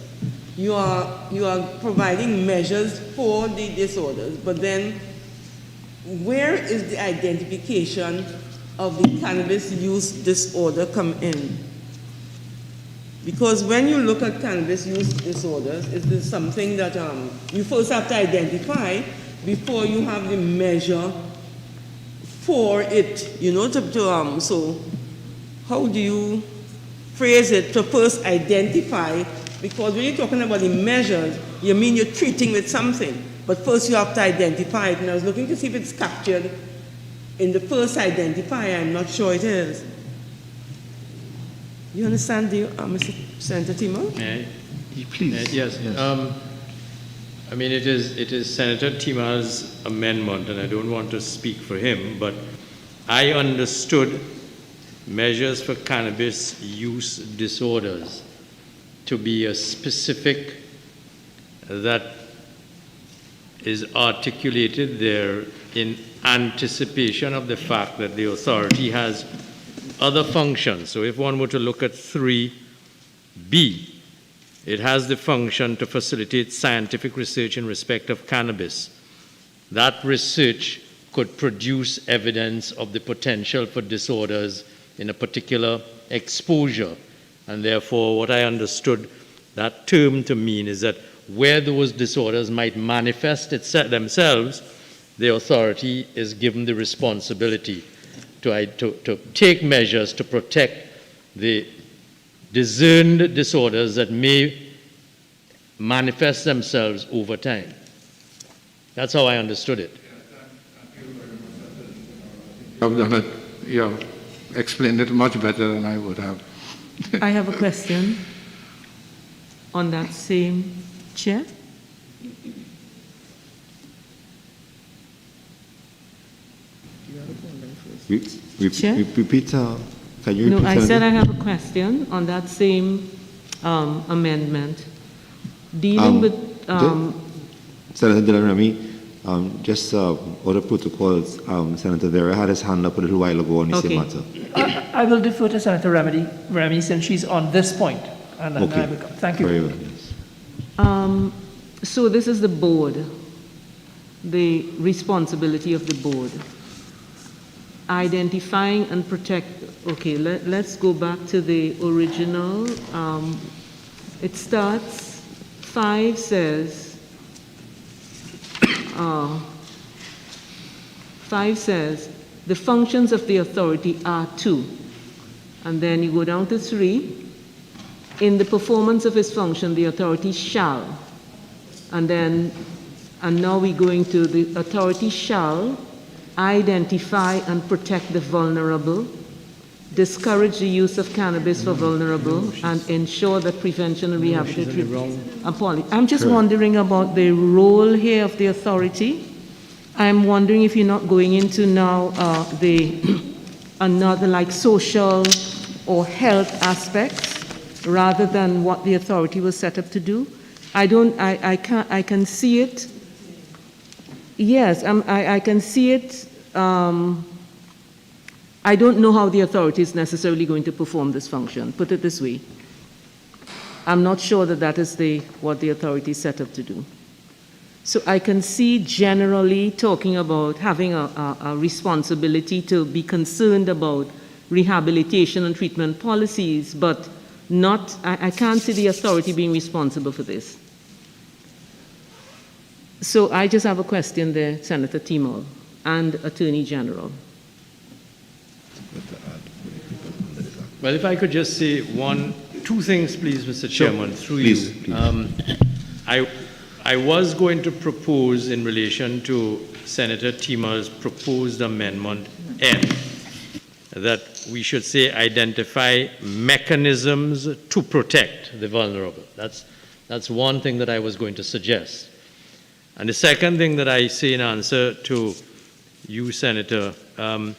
you are providing measures for the disorders, but then where is the identification of the cannabis use disorder come in? Because when you look at cannabis use disorders, it is something that you first have to identify before you have the measure for it, so how do you phrase it to first identify? Because when you're talking about the measures, you mean you're treating with something, but first you have to identify it, and I was looking to see if it's captured in the first identifier. I'm not sure it is. You understand, Mr. Senator Timo? Please. Yes. I mean, it is Senator Tima's amendment, and I don't want to speak for him, but I understood measures for cannabis use disorders to be a specific that is articulated there in anticipation of the fact that the authority has other functions. So if one were to look at 3B, it has the function to facilitate scientific research in respect of cannabis. That research could produce evidence of the potential for disorders in a particular exposure. And therefore, what I understood that term to mean is that where those disorders might manifest themselves, the authority is given the responsibility to take measures to protect the discerned disorders that may manifest themselves over time. That's how I understood it. You've done it, you have explained it much better than I would have. I have a question on that same chair. Chair? Repeat, can you repeat? No, I said Senator? I have a question on that same amendment. Dealing with, Senator Delarami, just other protocols, Senator Vera had his hand up a little while ago on the same matter. I will defer to Senator Remy since she's on this point, and then I will come. Thank you. Very well, yes. so this is the board, the responsibility of the board. Identifying and protect, okay, let's go back to the original. It starts, 5 says, 5 says, The functions of the authority are 2. And then you go down to 3. In the performance of his function, the authority shall. And now we're going to the authority shall identify and protect the vulnerable, discourage the use of cannabis for vulnerable, and ensure that prevention and rehabilitation. I'm just wondering about the role here of the authority. I'm wondering if you're not going into now another like social or health aspects rather than what the authority was set up to do. I can see it. Yes, I can see it. I don't know how the authority is necessarily going to perform this function, put it this way. I'm not sure that is what the authority is set up to do. So I can see generally talking about having a responsibility to be concerned about rehabilitation and treatment policies, but I can't see the authority being responsible for this. So I just have a question there, Senator Timol and Attorney General. Well, if I could just say two things, please, Mr. Chairman, through you. I was going to propose in relation to Senator Timol's proposed amendment N that we should say identify mechanisms to protect the vulnerable. That's one thing that I was going to suggest. And the second thing that I say in answer to you, Senator, N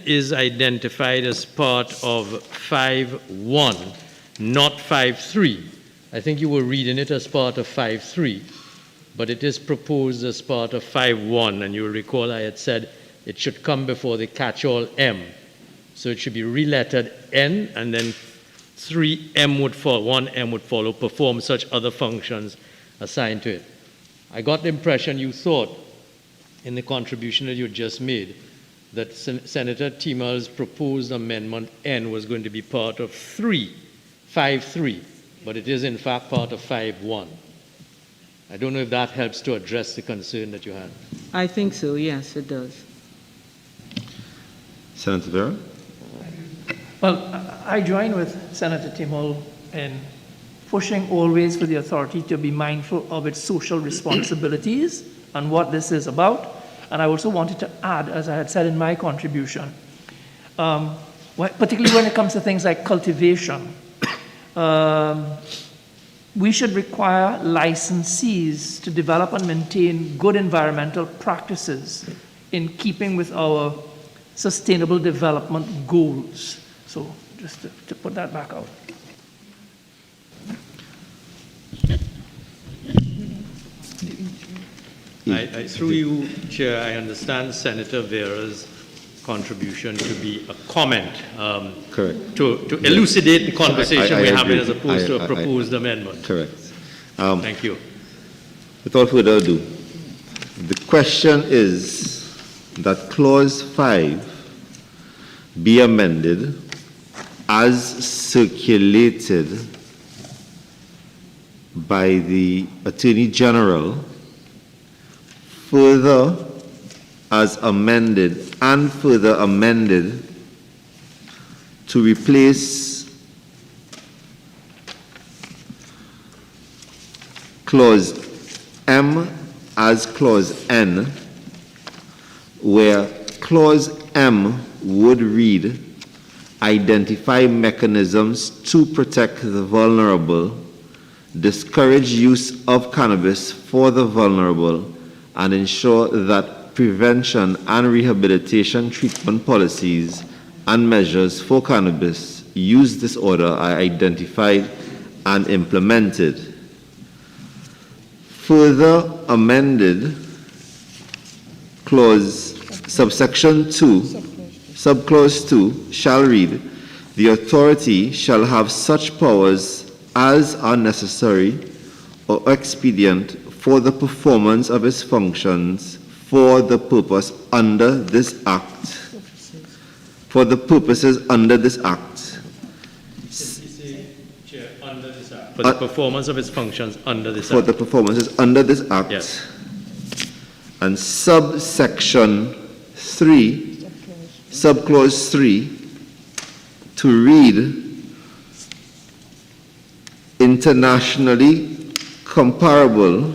is identified as part of 5.1, not 5.3. I think you were reading it as part of 5.3, but it is proposed as part of 5.1, and you'll recall I had said it should come before the catch-all M. So it should be relettered N, and then 3M would follow, 1M would follow, perform such other functions assigned to it. I got the impression you thought, in the contribution that you just made, that Senator Timol's proposed amendment N was going to be part of 5.3, but it is in fact part of 5.1. I don't know if that helps to address the concern that you had. I think so, yes, it does. Senator Vera? Well, I join with Senator Timol in pushing always for the authority to be mindful of its social responsibilities and what this is about. And I also wanted to add, as I had said in my contribution, particularly when it comes to things like cultivation, we should require licensees to develop and maintain good environmental practices in keeping with our sustainable development goals. So just to put that back out. Through you, Chair, I understand Senator Vera's contribution to be a comment. Correct. To elucidate the conversation we're having as opposed to a proposed amendment. Correct. Thank you. Without further ado, the question is that Clause 5 be amended as circulated by the Attorney General, further as amended and further amended to replace Clause M as Clause N, where Clause M would read, identify mechanisms to protect the vulnerable, discourage use of cannabis for the vulnerable, and ensure that prevention and rehabilitation treatment policies and measures for cannabis use disorder are identified and implemented. Further amended subsection 2, subclause 2 shall read, the authority shall have such powers as are necessary or expedient for the performance of its functions for the purpose under this Act. For the purposes under this Act. Chair, under this Act. For the performance of its functions under this Act. For the performances under this Act. Yes. And subsection 3, subclause 3, to read internationally comparable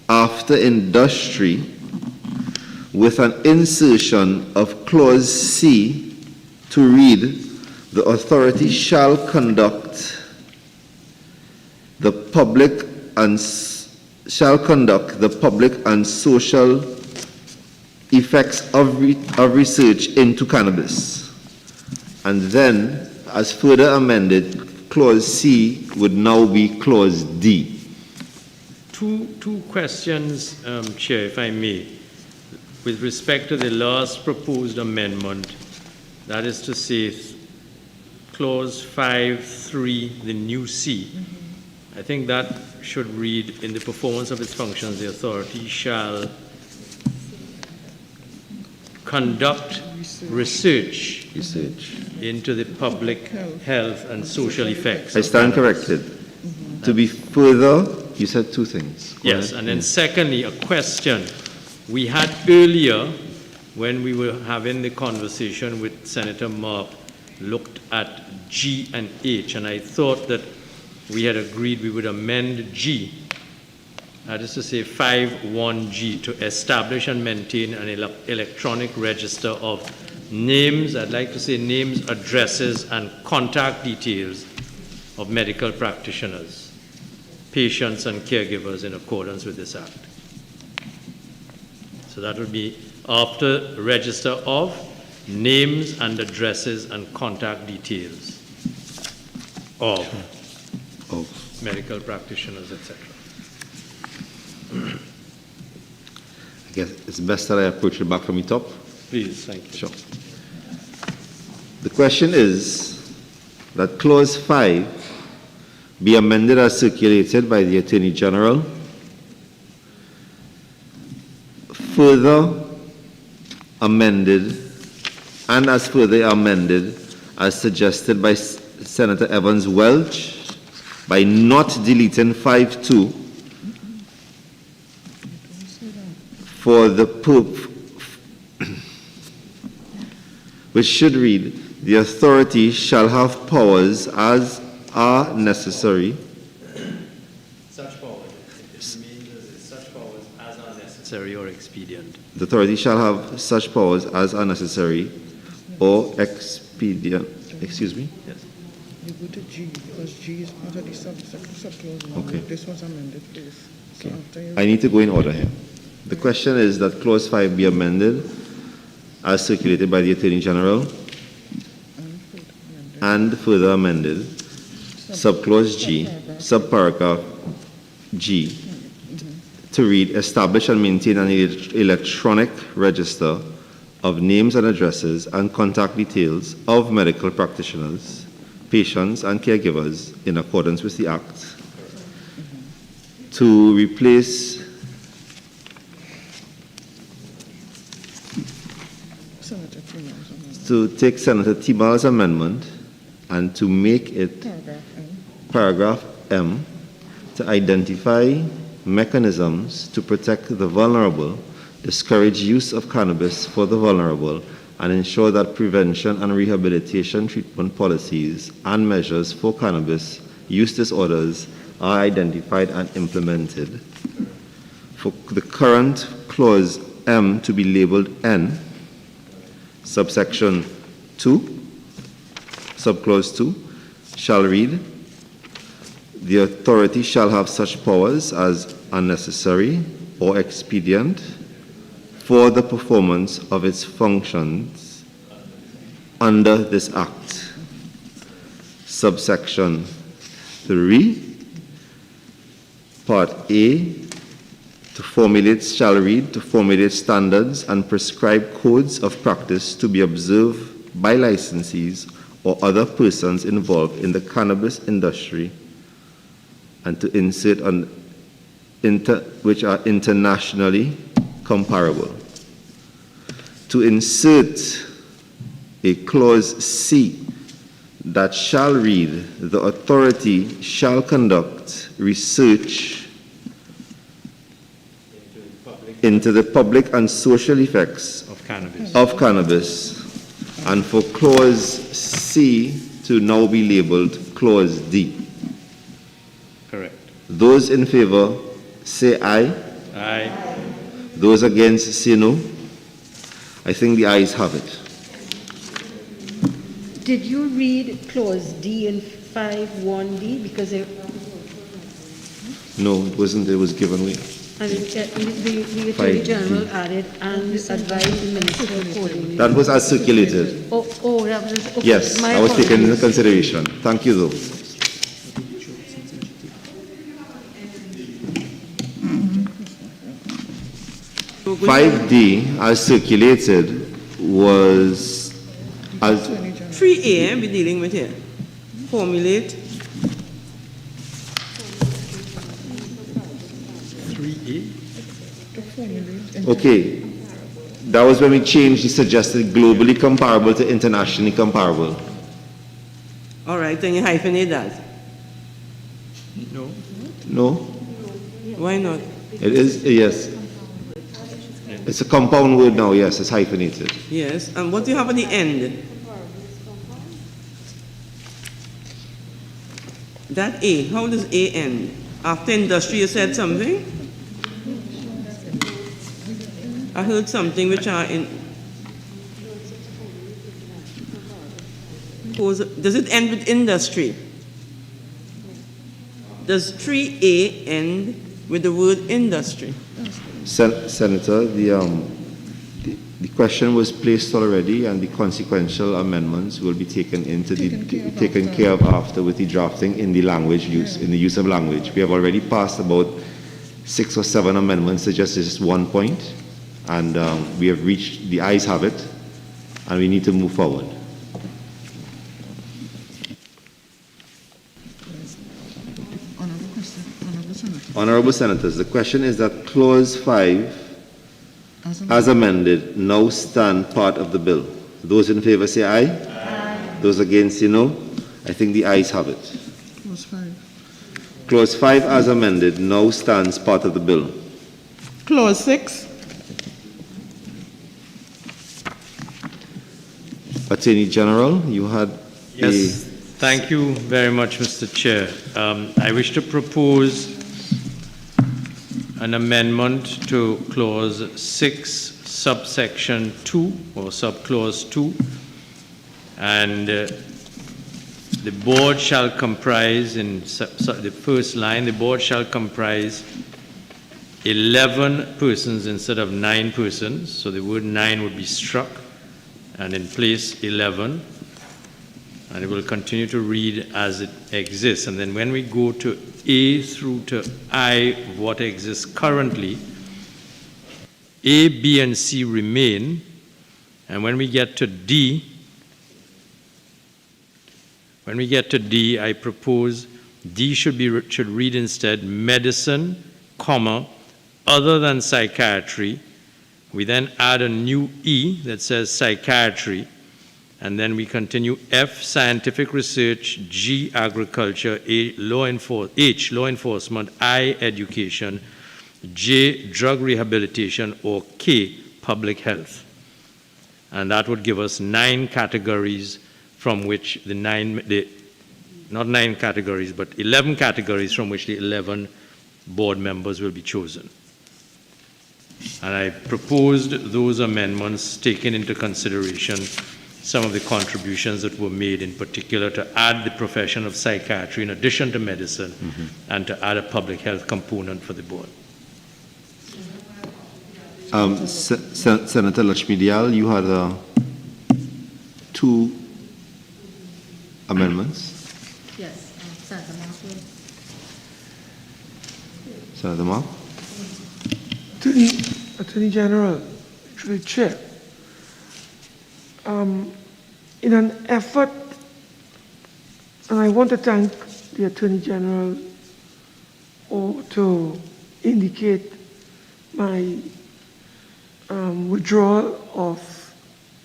after industry with an insertion of clause C to read the authority shall conduct the public and social effects of research into cannabis. And then, as further amended, clause C would now be clause D. Two questions, Chair, if I may. With respect to the last proposed amendment, that is to say, clause 5.3, the new C, I think that should read, in the performance of its functions, the authority shall conduct research into the public health and social effects. I stand corrected. To be further, you said two things. Go Yes, ahead. and then secondly, a question. We had earlier, when we were having the conversation with Senator Mark, looked at G and H, and I thought that we had agreed we would amend G, that is to say 5.1G, to establish and maintain an electronic register of names, I'd like to say names, addresses, and contact details of medical practitioners, patients, and caregivers in accordance with this Act. So that would be after register of names and addresses and contact details of medical practitioners, etc. I guess it's best that I approach it back from the top. Please, thank you. Sure. The question is that clause 5 be amended as circulated by the Attorney General, further amended, and as further amended as suggested by Senator Evans Welch, by not deleting 5.2 for the which should read, the authority shall have powers as are necessary. Such powers, it means such powers as are necessary or expedient. The authority shall have such powers as are necessary or expedient. Excuse me? Yes. You go to G, because G is part of the subclause. Okay. This was amended, please. So after you I need to go in order here. The question is that clause 5 be amended as circulated by the Attorney General and further amended, subclause G, subparagraph G, to read, establish and maintain an electronic register of names and addresses and contact details of medical practitioners, patients, and caregivers in accordance with the Act, to replace Senator Freeman's amendment. to take Senator Tibal's amendment and to make it paragraph M, to identify mechanisms to protect the vulnerable, discourage use of cannabis for the vulnerable, and ensure that prevention and rehabilitation treatment policies and measures for cannabis use disorders are identified and implemented. For the current clause M to be labeled N, subsection 2, subclause 2, shall read, the authority shall have such powers as are necessary or expedient for the performance of its functions under this Act. Subsection 3, Part A, shall read, to formulate standards and prescribe codes of practice to be observed by licensees or other persons involved in the cannabis industry, and to insert which are internationally comparable. To insert a clause C that shall read, the authority shall conduct research into the public and social effects cannabis. of cannabis, and for clause C to now be labeled clause D. Correct. Those in favor say aye. Aye. Those against say no. I think the ayes have it. Did you read clause D in 5(1)D? Because No, it wasn't. It was given way. the Attorney General added and advised the Minister accordingly. That was as circulated. Oh, that was, okay. Yes, My I was taken into apologies. consideration. Thank you, though. Five D, as circulated, was as 3A, we're dealing with here. Formulate. 3A? okay. That was when we changed the suggested globally comparable to internationally comparable. All right, then you hyphenate that. No. No, Why not? it is yes. It's a compound word now. Yes, it's hyphenated. Yes, and what do you have at the end? That A, how does A end? After industry, you said something? I heard something which are in... Does it end with industry? Does 3A end with the word industry? Senator, the question was placed already, and the consequential amendments will be taken care of after with the drafting in the language use, in the use of language. We have already passed about 6 or 7 amendments to just this one point, and we have reached, the ayes have it, and we need to move forward. Honorable Senators, the question is that clause 5 as amended now stand part of the bill. Those in favor say aye. Aye. Those against say no. I think the ayes have it. Clause 5. Clause 5 as amended now stands part of the bill. Clause 6. Attorney General, you had Yes, thank you very much, Mr. Chair. I wish to propose an amendment to clause 6, subsection 2, or subclause 2, and the board shall comprise, in the first line, the board shall comprise 11 persons instead of 9 persons, so the word 9 would be struck, and in place 11, and it will continue to read as it exists. And then when we go to A through to I, what exists currently, A, B, and C remain, and when we get to D, I propose D should read instead medicine, comma, other than psychiatry. We then add a new E that says psychiatry, and then we continue F, scientific research, G, agriculture, H, law enforcement, I, education, J, drug rehabilitation, or K, public health. And that would give us 9 categories from which not 9 categories, but 11 categories from which the 11 board members will be chosen. And I proposed those amendments taking into consideration some of the contributions that were made, in particular to add the profession of psychiatry in addition to medicine, and to add a public health component for the board. Senator Lakshmi Dayal, you had 2 amendments. Yes, Senator Mark. Senator Mark? Attorney General, through the chair, in an effort, and I want to thank the Attorney General or to indicate my withdrawal of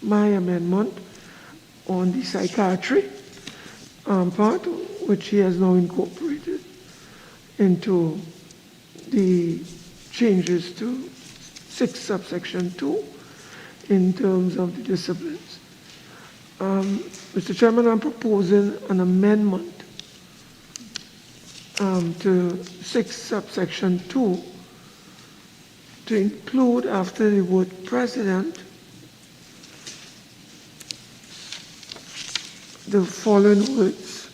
my amendment on the psychiatry part, which he has now incorporated into the changes to 6 subsection 2. in terms of the disciplines. Mr. Chairman, I'm proposing an amendment to 6 subsection 2 to include after the word president the following words.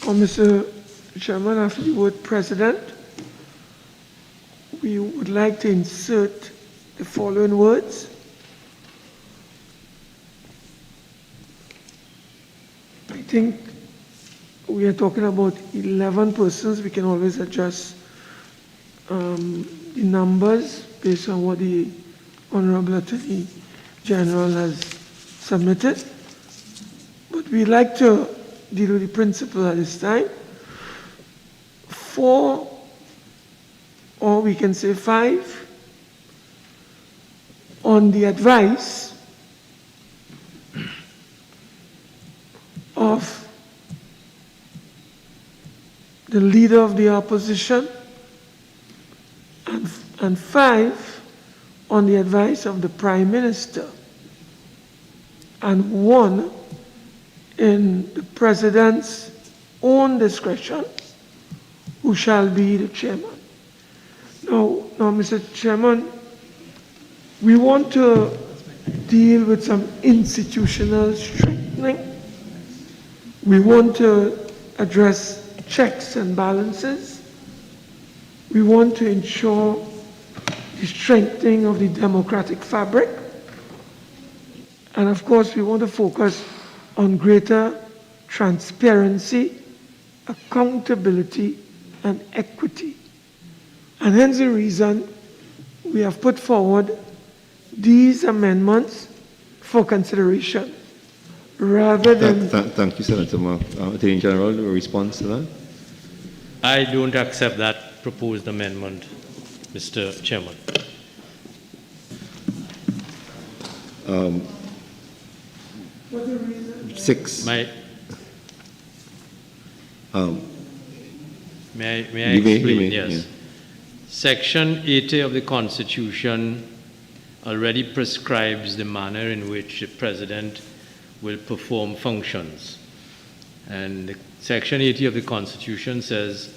Mr. Chairman, after the word president, we would like to insert the following words. I think we are talking about 11 persons. We can always adjust the numbers based on what the Honorable Attorney General has submitted. But we like to deal with the principle at this time. 4, or we can say 5, on the advice of the leader of the opposition, and 5 on the advice of the Prime Minister, and 1 in the President's own discretion, who shall be the chairman. Now, Mr. Chairman, we want to deal with some institutional strengthening. We want to address checks and balances. We want to ensure the strengthening of the democratic fabric. And of course, we want to focus on greater transparency, accountability, and equity. And hence the reason we have put forward these amendments for consideration, rather than... Thank you, Senator Mark. Attorney General, a response to that? I don't accept that proposed amendment, Mr. Chairman. What's the reason? 6. May I You may, explain? yeah. Yes. Section 80 of the Constitution already prescribes the manner in which the President will perform functions. And Section 80 of the Constitution says,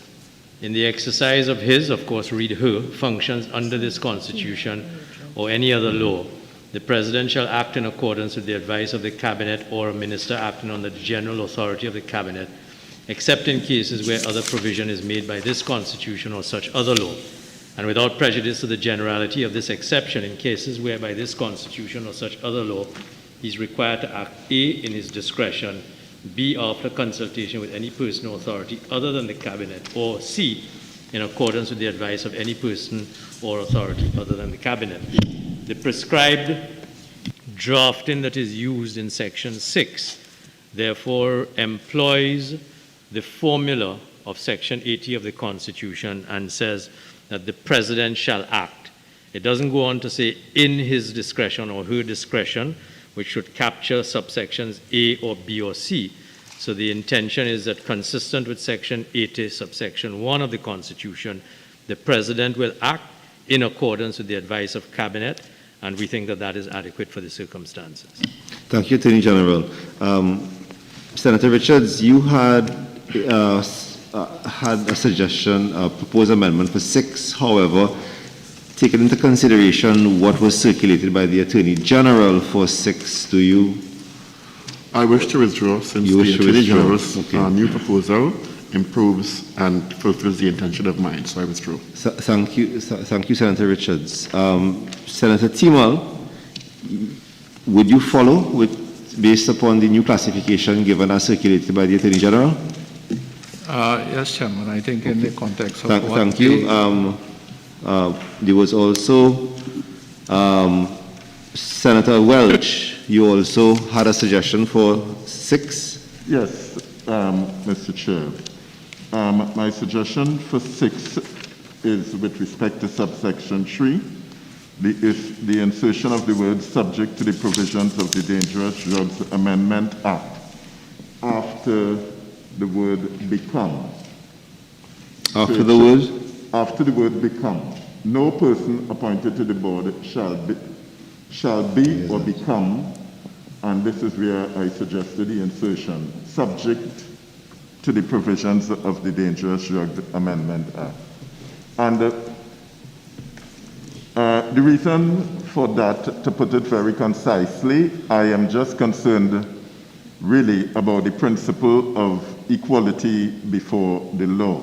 in the exercise of his, of course, read her, functions under this Constitution or any other law, the President shall act in accordance with the advice of the Cabinet or a minister acting under the general authority of the Cabinet, except in cases where other provision is made by this Constitution or such other law, and without prejudice to the generality of this exception in cases where by this Constitution or such other law he is required to act A, in his discretion, B, after consultation with any person or authority other than the Cabinet, or C, in accordance with the advice of any person or authority other than the Cabinet. The prescribed drafting that is used in Section 6 therefore employs the formula of Section 80 of the Constitution and says that the President shall act. It doesn't go on to say in his discretion or her discretion, which should capture subsections A or B or C. So the intention is that consistent with Section 80, subsection 1 of the Constitution, the President will act in accordance with the advice of Cabinet, and we think that that is adequate for the circumstances. Thank you, Attorney General. Senator Richards, you had a suggestion, a proposed amendment for 6. However, taking into consideration what was circulated by the Attorney General for 6, do you? I wish to withdraw since You wish the to Attorney withdraw, General's okay. new proposal improves and fulfills the intention of mine, so I withdraw. Thank you, Senator Richards. Senator Timal, would you follow based upon the new classification given as circulated by the Attorney General? Yes, Chairman. I think in the context of Thank you. There was also Senator Welch. You also had a suggestion for 6. Yes, Mr. Chair. My suggestion for 6 is with respect to subsection 3, the insertion of the word subject to the provisions of the Dangerous Drugs Amendment Act after the word become. After the word? After the word become. no person appointed to the board shall be or become, and this is where I suggested the insertion, subject to the provisions of the Dangerous Drugs Amendment Act. And the reason for that, to put it very concisely, I am just concerned really about the principle of equality before the law.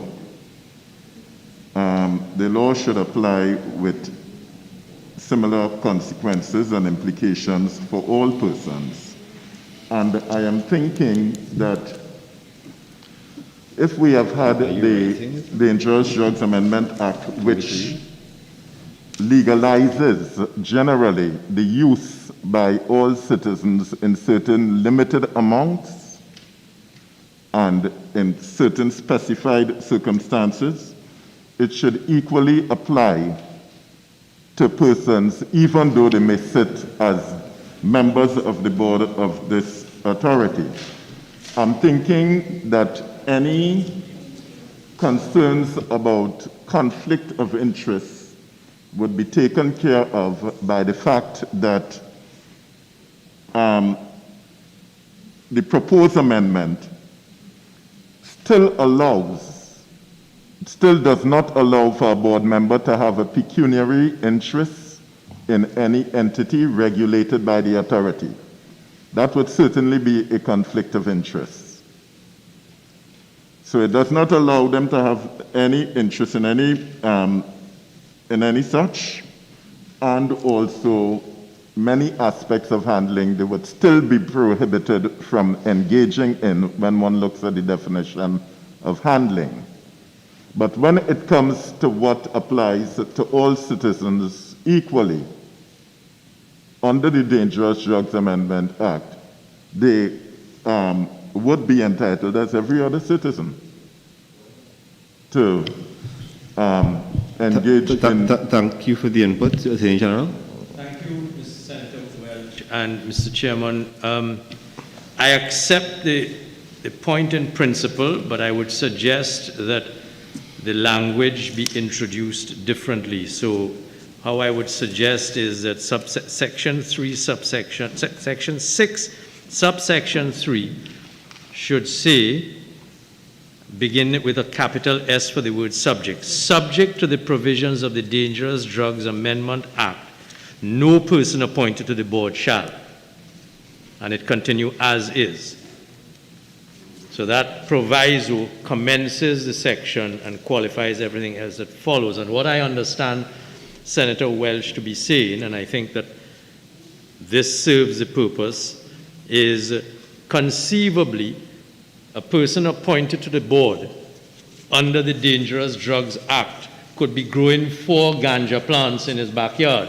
The law should apply with similar consequences and implications for all persons. And I am thinking that if we have had the Dangerous Drugs Amendment Act, which legalizes generally the use by all citizens in certain limited amounts and in certain specified circumstances, it should equally apply to persons, even though they may sit as members of the board of this authority. I'm thinking that any concerns about conflict of interest would be taken care of by the fact that the proposed amendment still does not allow for a board member to have a pecuniary interest in any entity regulated by the authority. That would certainly be a conflict of interest. So it does not allow them to have any interest in any such, and also many aspects of handling they would still be prohibited from engaging in when one looks at the definition of handling. But when it comes to what applies to all citizens equally, under the Dangerous Drugs Amendment Act, they would be entitled, as every other citizen, to engage in... Thank you for the input, Attorney General. Thank you, Mr. Senator Welch and Mr. Chairman. I accept the point in principle, but I would suggest that the language be introduced differently. So how I would suggest is that section 6, subsection 3 should say, begin with a capital S for the word subject. Subject to the provisions of the Dangerous Drugs Amendment Act, no person appointed to the board shall. And it continue as is. So that proviso commences the section and qualifies everything else that follows. And what I understand Senator Welch to be saying, and I think that this serves the purpose, is conceivably a person appointed to the board under the Dangerous Drugs Act could be growing 4 ganja plants in his backyard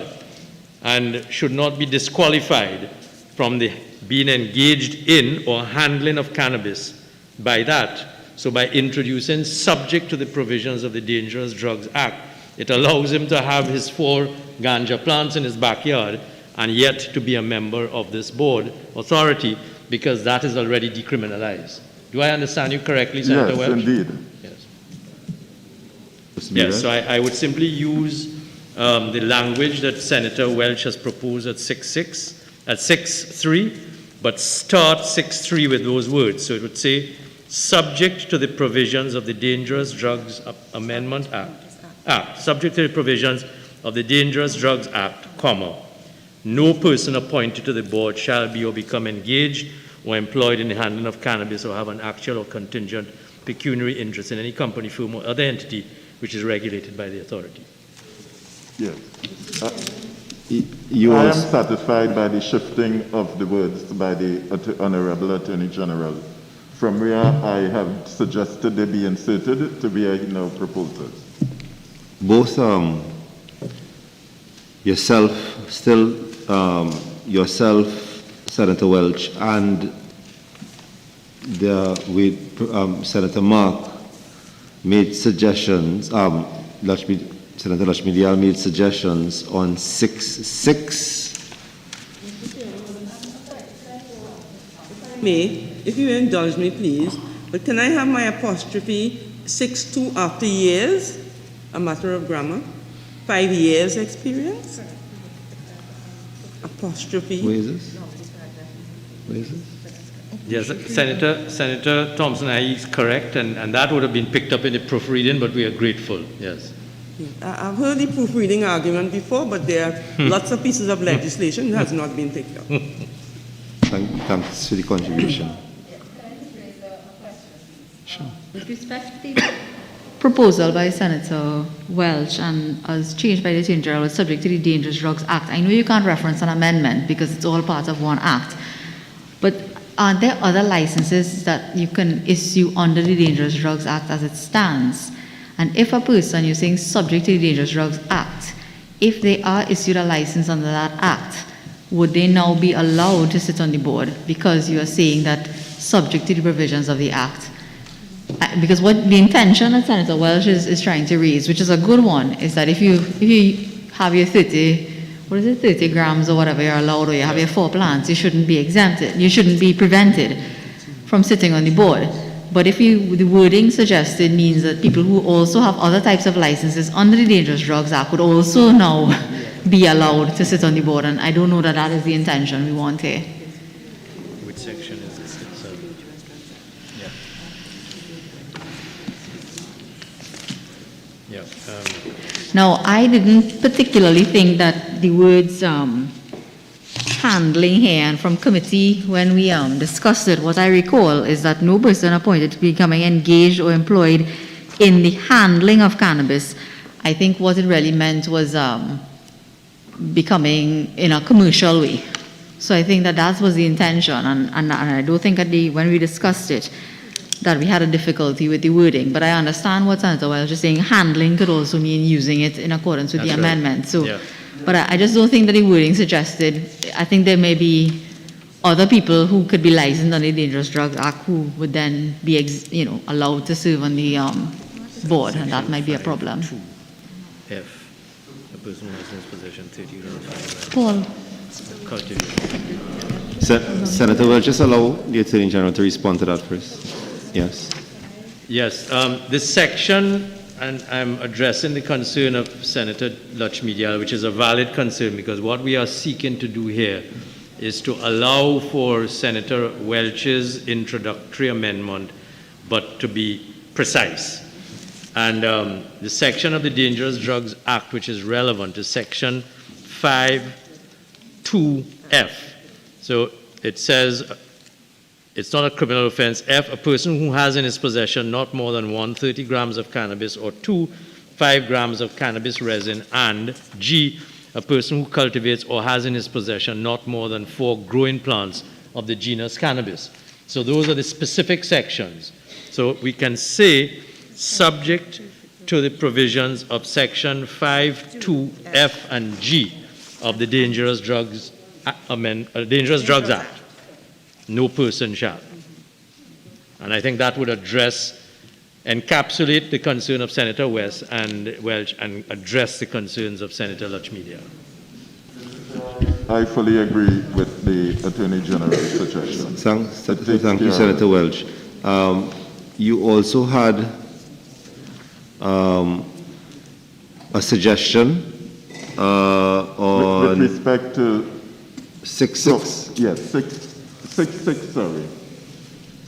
and should not be disqualified from being engaged in or handling of cannabis by that. So by introducing subject to the provisions of the Dangerous Drugs Act, it allows him to have his 4 ganja plants in his backyard and yet to be a member of this board authority, because that is already decriminalized. Do I understand you correctly, Senator Welch? Yes, indeed. Yes. Yes, so I would simply use the language that Senator Welch has proposed at 6.3, but start 6.3 with those words. So it would say, subject to the provisions of the Dangerous Drugs Amendment Act, subject to the provisions of the Dangerous Drugs Act, comma, no person appointed to the board shall be or become engaged or employed in the handling of cannabis or have an actual or contingent pecuniary interest in any company, firm, or other entity which is regulated by the authority. Yes. I am satisfied by the shifting of the words by the Honorable Attorney General from where I have suggested they be inserted to where he now proposes. Both yourself, Senator Welch, and Senator Mark made suggestions, Senator Lakshmi Dayal made suggestions on 6.6. If you indulge me, please, but can I have my apostrophe 6.2 after years? A matter of grammar. 5 years experience? Apostrophe. Where is this? Where is this? Yes, Senator Thompson is correct, and that would have been picked up in the proofreading, but we are grateful, yes. I've heard the proofreading argument before, but there are lots of pieces of legislation that has not been picked up. Thanks for the contribution. With respect to the proposal by Senator Welch and as changed by the Attorney General was subject to the Dangerous Drugs Act, I know you can't reference an amendment because it's all part of one act, but are there other licenses that you can issue under the Dangerous Drugs Act as it stands? And if a person, you're saying subject to the Dangerous Drugs Act, if they are issued a license under that act, would they now be allowed to sit on the board because you are saying that subject to the provisions of the act? Because what the intention that Senator Welch is trying to raise, which is a good one, is that if you have your 30 grams or whatever you're allowed, or you have your 4 plants, you shouldn't be exempted. You shouldn't be prevented from sitting on the board. But if the wording suggested means that people who also have other types of licenses under the Dangerous Drugs Act would also now be allowed to sit on the board, and I don't know that that is the intention we want here. Which section is this? Now, I didn't particularly think that the words handling here, and from committee when we discussed it, what I recall is that no person appointed to becoming engaged or employed in the handling of cannabis. I think what it really meant was becoming in a commercial way. So I think that was the intention, and I don't think when we discussed it that we had a difficulty with the wording, but I understand what Senator Welch is saying. Handling could also mean using it in accordance with the amendment. So, yeah. But I just don't think that the wording suggested. I think there may be other people who could be licensed under the Dangerous Drugs Act who would then be allowed to serve on the board, and that might be a problem. F. A person who has in his possession 30 grams. Paul. Senator Welch, just allow the Attorney General to respond to that first. Yes. Yes. This section, and I'm addressing the concern of Senator Lachmidial, which is a valid concern, because what we are seeking to do here is to allow for Senator Welch's introductory amendment, but to be precise. And the section of the Dangerous Drugs Act which is relevant is section 5(2)(f). So it says, it's not a criminal offense. F, a person who has in his possession not more than 130 grams of cannabis, or 5 grams of cannabis resin, and G, a person who cultivates or has in his possession not more than 4 growing plants of the genus Cannabis. So those are the specific sections. So we can say, subject to the provisions of section 5(2)(f) and G of the Dangerous Drugs Act. No person shall. And I think that would encapsulate the concern of Senator Welch and address the concerns of Senator Lachmidial. I fully agree with the Attorney General's suggestion. Thank you, Senator Welch. You also had a suggestion on... With respect to... 6.6. Yes, 6.6, sorry.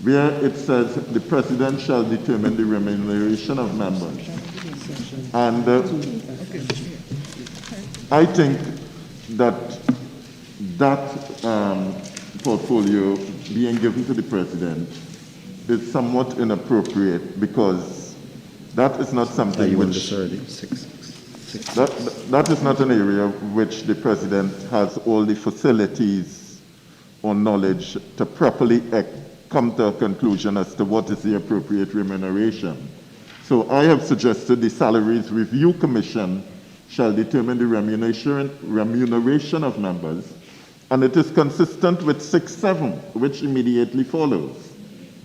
Where it says the President shall determine the remuneration of members. And I think that portfolio being given to the President is somewhat inappropriate, because that is not something which... That is not an area which the President has all the facilities or knowledge to properly come to a conclusion as to what is the appropriate remuneration. So I have suggested the Salaries Review Commission shall determine the remuneration of members, and it is consistent with 6.7, which immediately follows,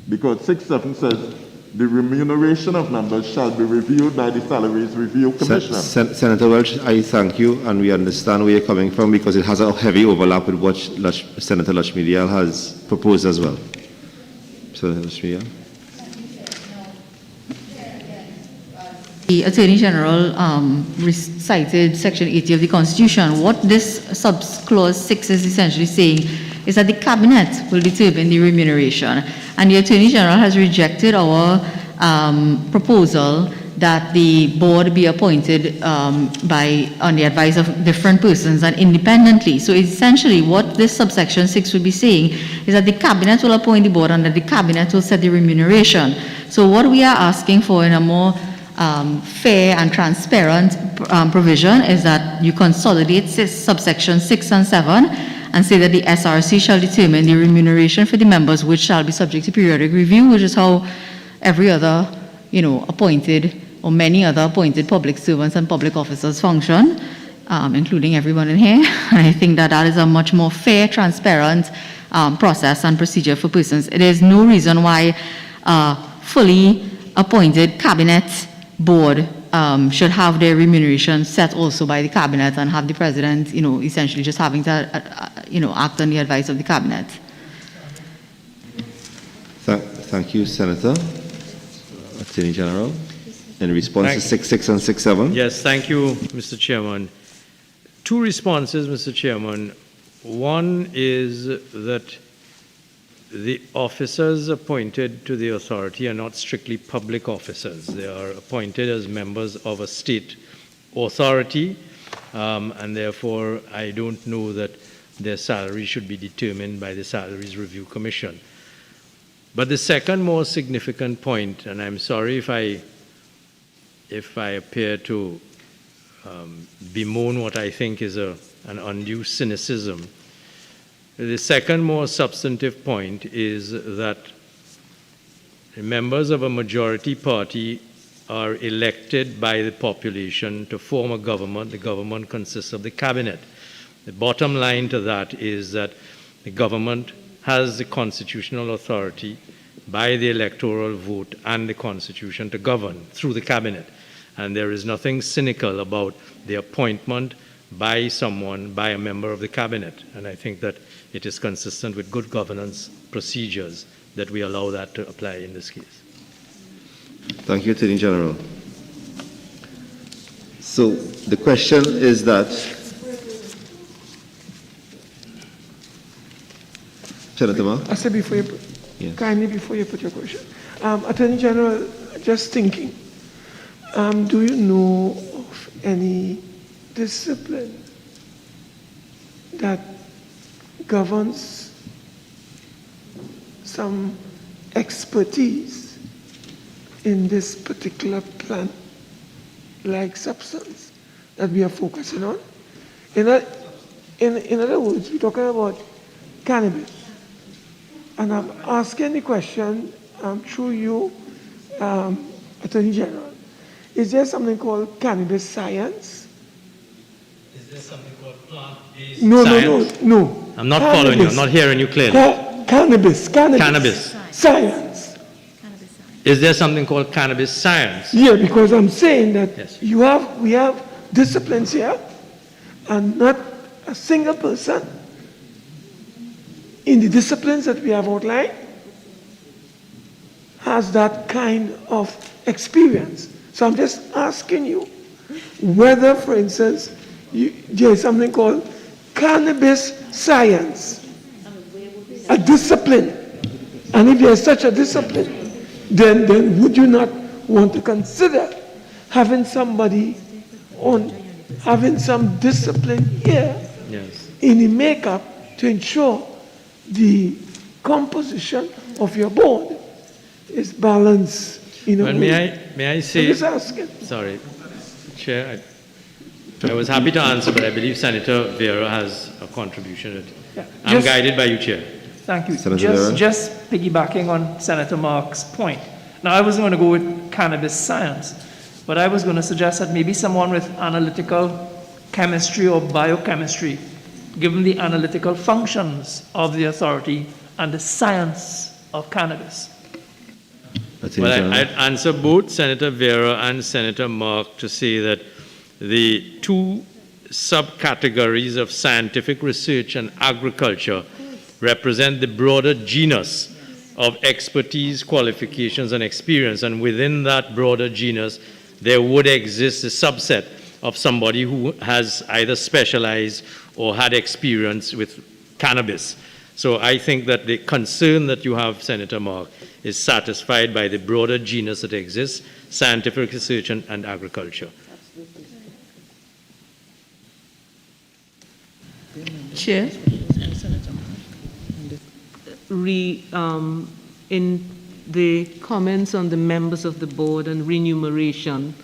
because 6.7 says the remuneration of members shall be reviewed by the Salaries Review Commission. Senator Welch, I thank you, and we understand where you're coming from, because it has a heavy overlap with what Senator Lachmidial has proposed as well. Senator Lachmidial. The Attorney General recited Section 80 of the Constitution. What this Clause 6 is essentially saying is that the Cabinet will determine the remuneration. And the Attorney General has rejected our proposal that the board be appointed on the advice of different persons and independently. So essentially what this subsection 6 would be saying is that the Cabinet will appoint the board and that the Cabinet will set the remuneration. So what we are asking for in a more fair and transparent provision is that you consolidate subsection 6 and 7 and say that the SRC shall determine the remuneration for the members, which shall be subject to periodic review, which is how every other, appointed or many other appointed public servants and public officers function, including everyone in here. And I think that that is a much more fair, transparent process and procedure for persons. There is no reason why fully appointed cabinet board should have their remuneration set also by the cabinet and have the president, essentially just having to, act on the advice of the cabinet. Thank you, Senator. Attorney General. In response to 6.6 and 6.7. Yes, thank you, Mr. Chairman. Two responses, Mr. Chairman. One is that the officers appointed to the authority are not strictly public officers. They are appointed as members of a state authority, and therefore I don't know that their salary should be determined by the Salaries Review Commission. But the second more significant point, and I'm sorry if I appear to bemoan what I think is an undue cynicism, the second more substantive point is that members of a majority party are elected by the population to form a government. The government consists of the cabinet. The bottom line to that is that the government has the constitutional authority by the electoral vote and the constitution to govern through the cabinet. And there is nothing cynical about the appointment by someone, by a member of the cabinet. And I think that it is consistent with good governance procedures that we allow that to apply in this case. Thank you, Attorney General. So the question is that, Senator Ma? I said before you kindly before you put your question. Attorney General, just thinking, do you know of any discipline that governs some expertise in this particular plant-like substance that we are focusing on? In other words, we're talking about cannabis. And I'm asking the question through you, Attorney General. Is there something called cannabis science? Is there something called plant-based science? No. I'm not following you. I'm not hearing you clearly. Cannabis. Science. Is there something called cannabis science? Yeah, because I'm saying that we have disciplines here, and not a single person in the disciplines that we have outlined has that kind of experience. So I'm just asking you whether, for instance, there is something called cannabis science, a discipline. And if there is such a discipline, then would you not want to consider having somebody having some discipline here in the makeup to ensure the composition of your board is balanced in a way? May I say? I'm just asking. Sorry, Chair. I was happy to answer, but I believe Senator Vera has a contribution. I'm guided by you, Chair. Thank you. Just piggybacking on Senator Mark's point. Now, I was going to go with cannabis science, but I was going to suggest that maybe someone with analytical chemistry or biochemistry, given the analytical functions of the authority and the science of cannabis. Well, I'd answer both Senator Vera and Senator Mark to say that the two subcategories of scientific research and agriculture represent the broader genus of expertise, qualifications, and experience. And within that broader genus, there would exist a subset of somebody who has either specialized or had experience with cannabis. So I think that the concern that you have, Senator Mark, is satisfied by the broader genus that exists, scientific research and agriculture. Chair, in the comments on the members of the board and remuneration,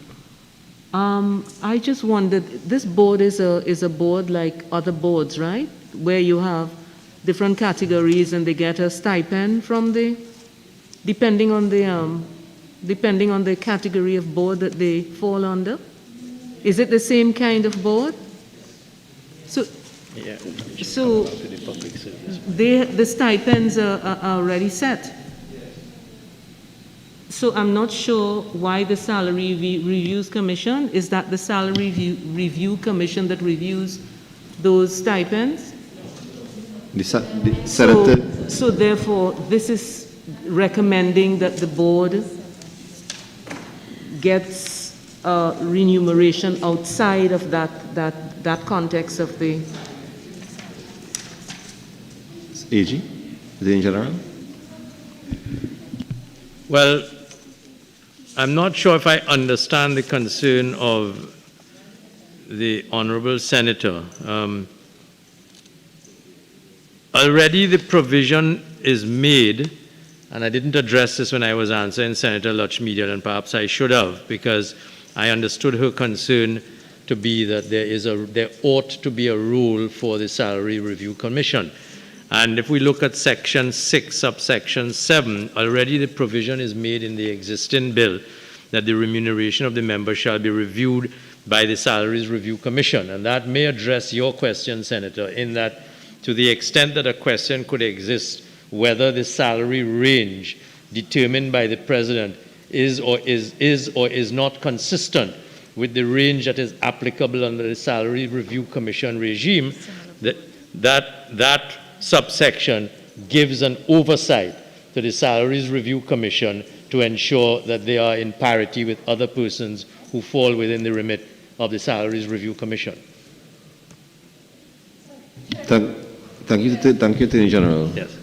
I just wondered, this board is a board like other boards, right? Where you have different categories and they get a stipend from depending on the category of board that they fall under? Is it the same kind of board? So the stipends are already set. So I'm not sure why the Salary Reviews Commission, is that the Salary Review Commission that reviews those stipends? So therefore, this is recommending that the board gets remuneration outside of that context of the... AG, the in general? Well, I'm not sure if I understand the concern of the Honorable Senator. Already the provision is made, and I didn't address this when I was answering Senator Lutchmedial, and perhaps I should have, because I understood her concern to be that there ought to be a rule for the Salary Review Commission. And if we look at Section 6, subsection 7, already the provision is made in the existing bill that the remuneration of the member shall be reviewed by the Salaries Review Commission. And that may address your question, Senator, in that to the extent that a question could exist whether the salary range determined by the President is or is not consistent with the range that is applicable under the Salary Review Commission regime, that subsection gives an oversight to the Salaries Review Commission to ensure that they are in parity with other persons who fall within the remit of the Salaries Review Commission. Thank you, Attorney General. Yes.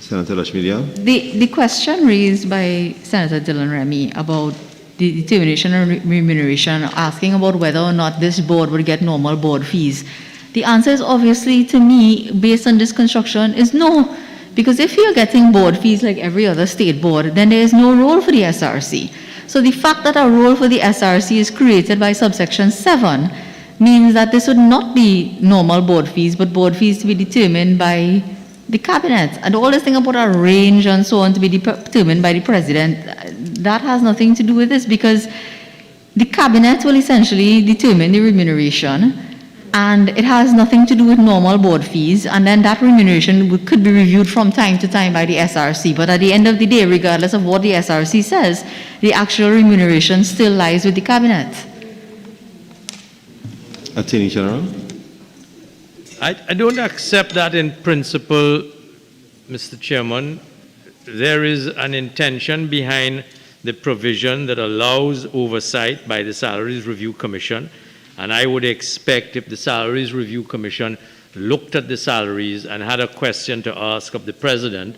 Senator Lutchmedial. The question raised by Senator Dylan Remy about the determination of remuneration, asking about whether or not this board would get normal board fees. The answer is obviously, to me, based on this construction, is no. Because if you're getting board fees like every other state board, then there is no role for the SRC. So the fact that a role for the SRC is created by subsection 7 means that this would not be normal board fees, but board fees to be determined by the cabinet. And all this thing about a range and so on to be determined by the president, that has nothing to do with this, because the cabinet will essentially determine the remuneration, and it has nothing to do with normal board fees, and then that remuneration could be reviewed from time to time by the SRC. But at the end of the day, regardless of what the SRC says, the actual remuneration still lies with the cabinet. Attorney General. I don't accept that in principle, Mr. Chairman. There is an intention behind the provision that allows oversight by the Salaries Review Commission, and I would expect if the Salaries Review Commission looked at the salaries and had a question to ask of the President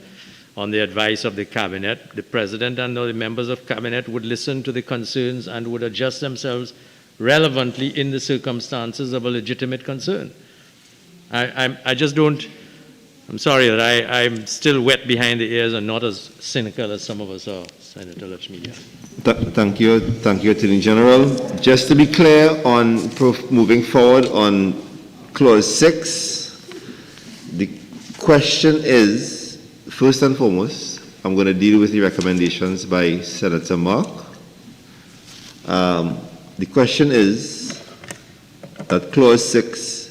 on the advice of the Cabinet, the President and the members of Cabinet would listen to the concerns and would adjust themselves relevantly in the circumstances of a legitimate concern. I just don't, I'm sorry that I'm still wet behind the ears and not as cynical as some of us are, Senator Lutchmedial. Thank you, Attorney General. Just to be clear on moving forward on Clause 6, the question is, first and foremost, I'm going to deal with the recommendations by Senator Mark. The question is that Clause 6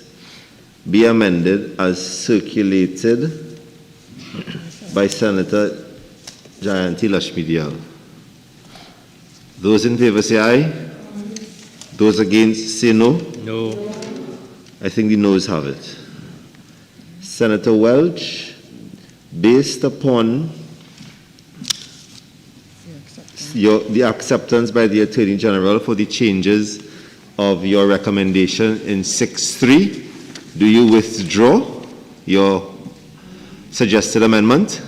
be amended as circulated by Senator Jayanti Lutchmedial. Those in favor say aye. Those against say no. No. I think the noes have it. Senator Welch, based upon the acceptance by the Attorney General for the changes of your recommendation in 6.3. Do you withdraw your suggested amendment?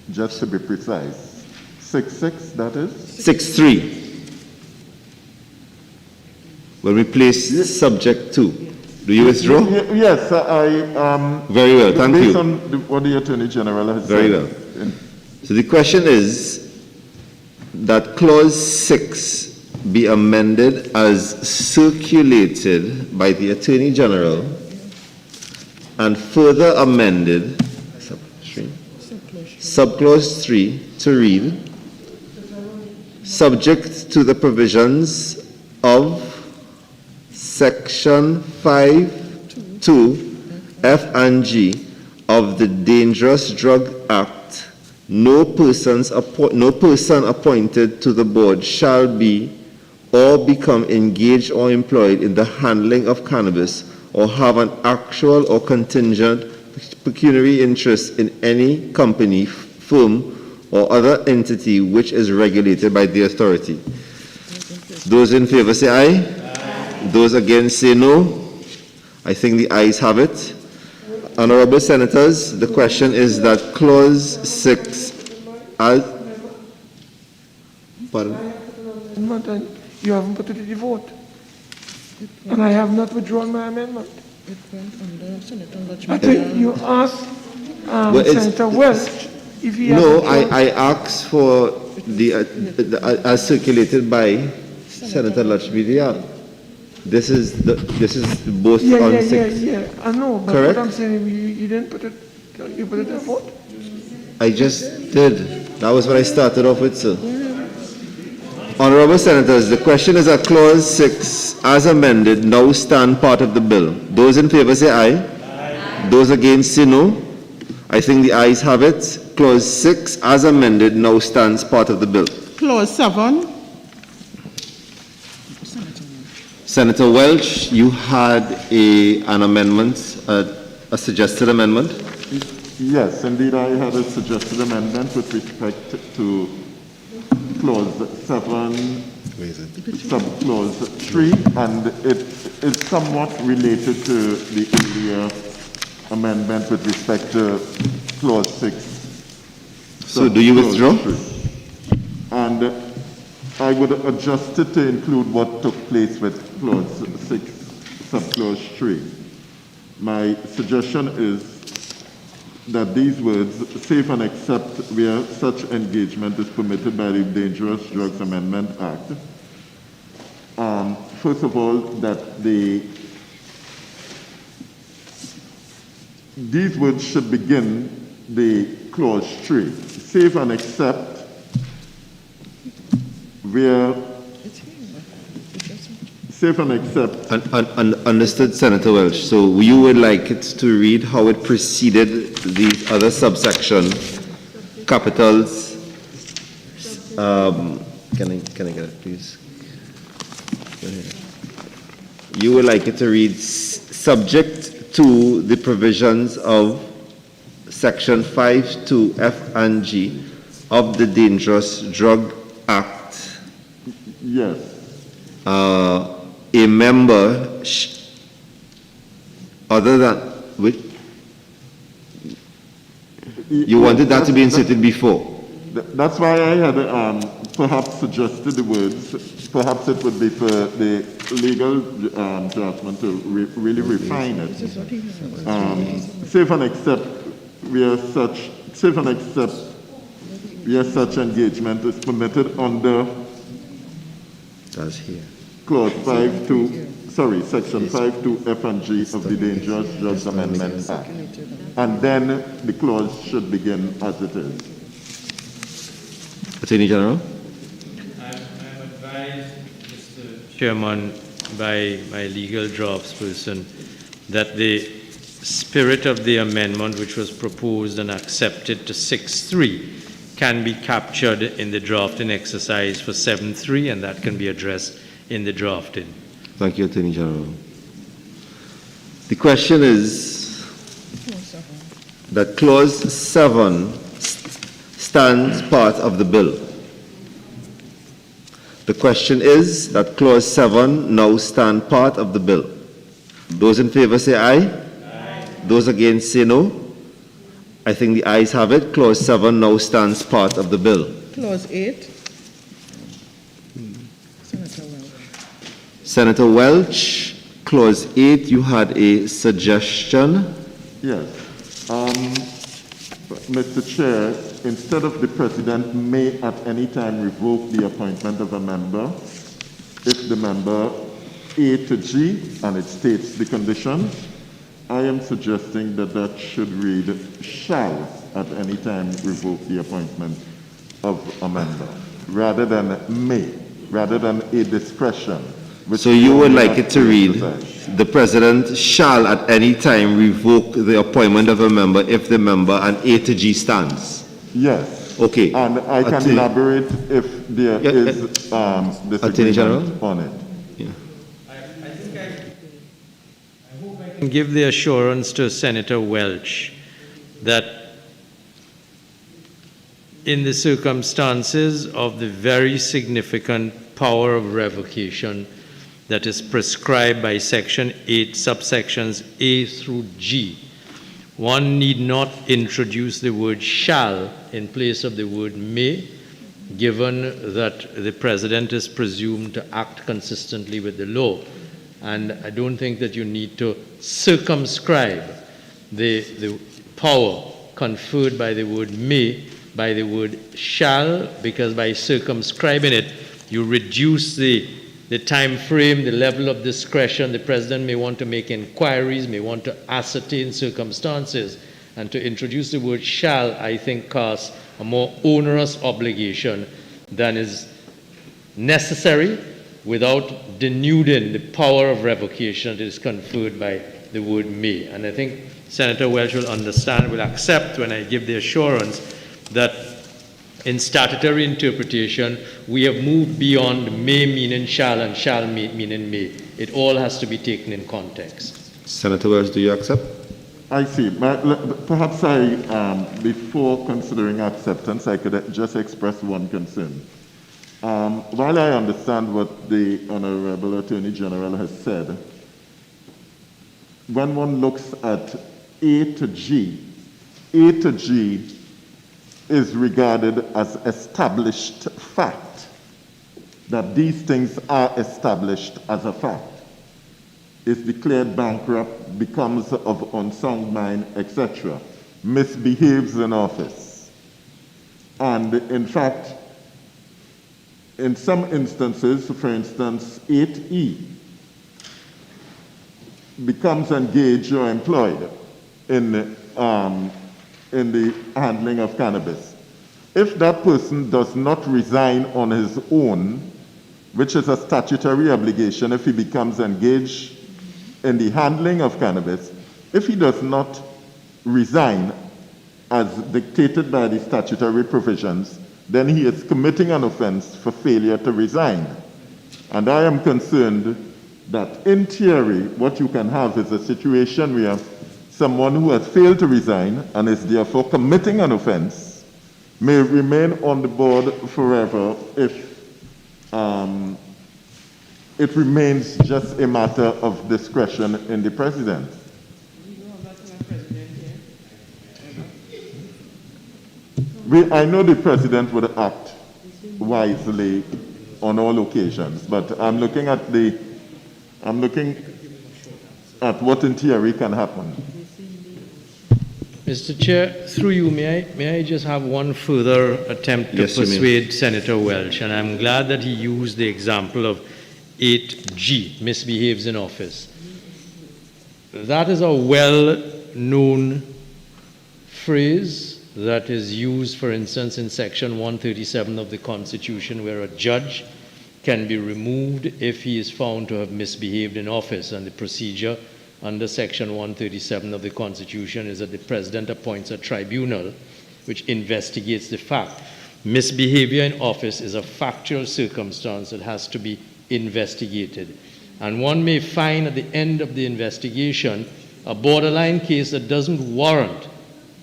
Just to be precise, 6.6, that is? 6.3. When we place subject to, do you withdraw? Yes, Very well, thank you. Based on what the Attorney General has Very said. well. So the question is that clause 6 be amended as circulated by the Attorney General and further amended, subclause 3 to read, subject to the provisions of section 5(2) F and G of the Dangerous Drug Act, no person appointed to the board shall be or become engaged or employed in the handling of cannabis or have an actual or contingent pecuniary interest in any company, firm, or other entity which is regulated by the authority. Those in favor say aye. Those against say no. I think the ayes have it. Honorable Senators, the question is that clause 6 as... Pardon? And you haven't put it to the vote. And I have not withdrawn my amendment. I think you asked Senator Welch if he has... No, I asked for the as circulated by Senator Lachmidia. This is both on 6. Yeah. I know, but Correct? what I'm saying, you didn't put it, you put it to vote? I just did. That was what I started off with, sir. Honorable Senators, the question is that clause 6 as amended now stand part of the bill. Those in favor say aye. Those against say no. I think the ayes have it. Clause 6 as amended now stands part of the bill. Clause 7. Senator Welch, you had an amendment, a suggested amendment? Yes, indeed, I had a suggested amendment with respect to clause 7, subclause 3, and it is somewhat related to the earlier amendment with respect to clause 6. So do you withdraw? And I would adjust it to include what took place with clause 6, subclause 3. My suggestion is that these words, safe and accept where such engagement is permitted by the Dangerous Drugs Amendment Act. First of all, that these words should begin the clause 3. Safe and accept where safe and accept. Understood, Senator Welch. So you would like it to read how it preceded the other subsection, capitals. Can I get it, please? Go ahead. You would like it to read subject to the provisions of section 5(2) F and G of the Dangerous Drug Act. Yes. A member other than which you wanted that to be inserted before. That's why I had perhaps suggested the words. Perhaps it would be for the legal draftsman to really refine it. Safe and accept where such engagement is permitted under. That's here. Clause section 5(2) F and G of the Dangerous Drugs Amendment Act. And then the clause should begin as it is. Attorney General? I'm advised, Mr. Chairman, by my legal draftsperson that the spirit of the amendment which was proposed and accepted to 6.3 can be captured in the drafting exercise for 7.3, and that can be addressed in the drafting. Thank you, Attorney General. The question is that clause 7 stands part of the bill. The question is that clause 7 now stand part of the bill. Those in favor say aye. Aye. Those against say no. I think the ayes have it. Clause 7 now stands part of the bill. Clause 8. Senator Welch. Senator Welch, clause 8, you had a suggestion. Yes. Mr. Chair, instead of the president may at any time revoke the appointment of a member, if the member A to G, and it states the conditions, I am suggesting that that should read shall at any time revoke the appointment of a member, rather than may, rather than a discretion. So you would like it to read, the president shall at any time revoke the appointment of a member if the member and A to G stands? Yes. Okay. And I can elaborate if there is disagreement on it. I hope I can give the assurance to Senator Welch that in the circumstances of the very significant power of revocation that is prescribed by Section 8, subsections A through G, one need not introduce the word shall in place of the word may, given that the president is presumed to act consistently with the law. And I don't think that you need to circumscribe the power conferred by the word may by the word shall, because by circumscribing it, you reduce the time frame, the level of discretion. The president may want to make inquiries, may want to ascertain circumstances, and to introduce the word shall, I think, casts a more onerous obligation than is necessary without denuding the power of revocation that is conferred by the word may. And I think Senator Welch will understand, will accept when I give the assurance that in statutory interpretation, we have moved beyond may meaning shall and shall meaning may. It all has to be taken in context. Senator Welch, do you accept? I see. Perhaps before considering acceptance, I could just express one concern. While I understand what the Honorable Attorney General has said, when one looks at A to G is regarded as established fact, that these things are established as a fact. Is declared bankrupt, becomes of unsound mind, etc., misbehaves in office. And in fact, in some instances, for instance, 8E, becomes engaged or employed in the handling of cannabis. If that person does not resign on his own, which is a statutory obligation if he becomes engaged in the handling of cannabis, if he does not resign as dictated by the statutory provisions, then he is committing an offense for failure to resign. And I am concerned that in theory, what you can have is a situation where someone who has failed to resign and is therefore committing an offense may remain on the board forever if it remains just a matter of discretion in the president. I know the president would act wisely on all occasions, but I'm looking at what in theory can happen. Mr. Chair, through you, may I just have one further attempt to persuade Senator Welch? And I'm glad that he used the example of 8G, misbehaves in office. That is a well-known phrase that is used, for instance, in Section 137 of the Constitution, where a judge can be removed if he is found to have misbehaved in office. And the procedure under Section 137 of the Constitution is that the President appoints a tribunal which investigates the fact. Misbehavior in office is a factual circumstance that has to be investigated. And one may find at the end of the investigation a borderline case that doesn't warrant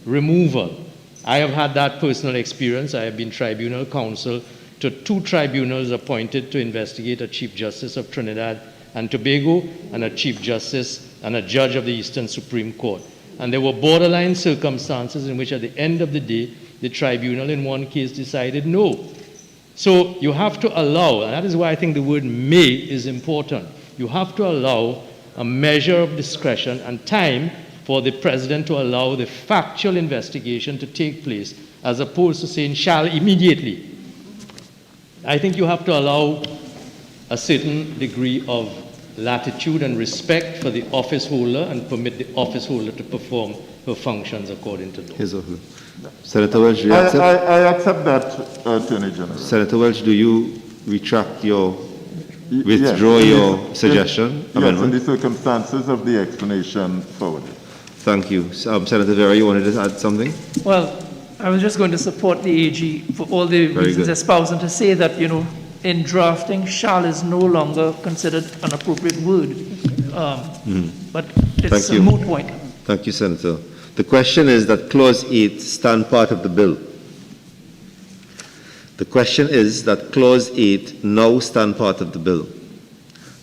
removal. I have had that personal experience. I have been tribunal counsel to 2 tribunals appointed to investigate a Chief Justice of Trinidad and Tobago and a Chief Justice and a judge of the Eastern Supreme Court. And there were borderline circumstances in which at the end of the day, the tribunal in one case decided no. So you have to allow, and that is why I think the word may is important. You have to allow a measure of discretion and time for the president to allow the factual investigation to take place, as opposed to saying shall immediately. I think you have to allow a certain degree of latitude and respect for the office holder and permit the office holder to perform her functions according to law. His or her. Senator Welch, do you accept? I accept that, Attorney General. Senator Welch, do you retract your, withdraw your suggestion, yes, amendment? in the circumstances of the explanation forwarded. Thank you. Senator Vera, you wanted to add something? Well, I was just going to support the AG for all the reasons espoused, and to say that, you know, in drafting, shall is no longer considered an appropriate word. But it's a moot point. Thank you, Senator. The question is that Clause 8 stand part of the bill. The question is that Clause 8 now stand part of the bill.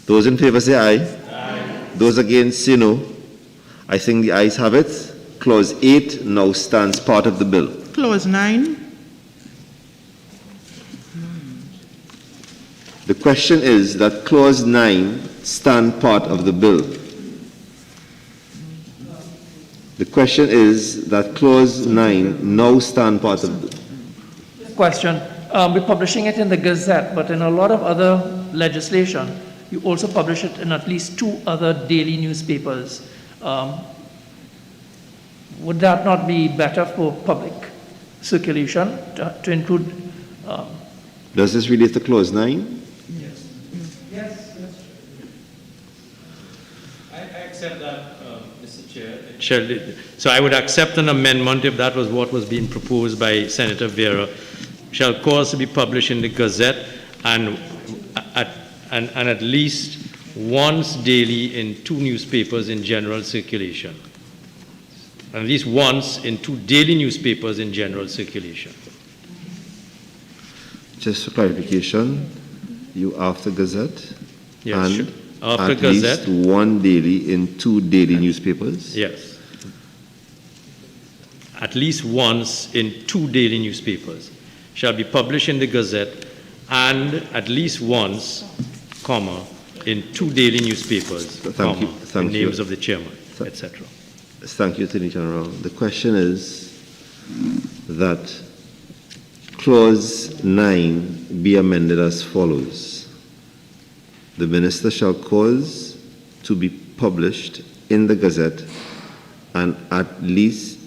Those in favor say aye. Aye. Those against say no. I think the ayes have it. Clause 8 now stands part of the bill. Clause 9. The question is that Clause 9 stand part of the bill. The question is that Clause 9 now stand part of the Question. We're publishing it in the Gazette, but in a lot of other legislation, you also publish it in at least 2 other daily newspapers. Would that not be better for public circulation to include? Does this relate to Clause 9? Yes. I accept that, Mr. Chair. So I would accept an amendment if that was what was being proposed by Senator Vera. Shall cause to be published in the Gazette and at least once daily in 2 newspapers in general circulation. At least once in 2 daily newspapers in general circulation. Just for clarification, you after Gazette? Yes, and sure. After at Gazette, least 1 daily in 2 daily newspapers? yes. At least once in 2 daily newspapers shall be published in the Gazette, and at least once, comma, in 2 daily newspapers, comma, the names of the chairman, etc. Thank you, Attorney General. The question is that Clause 9 be amended as follows. The minister shall cause to be published in the Gazette and at least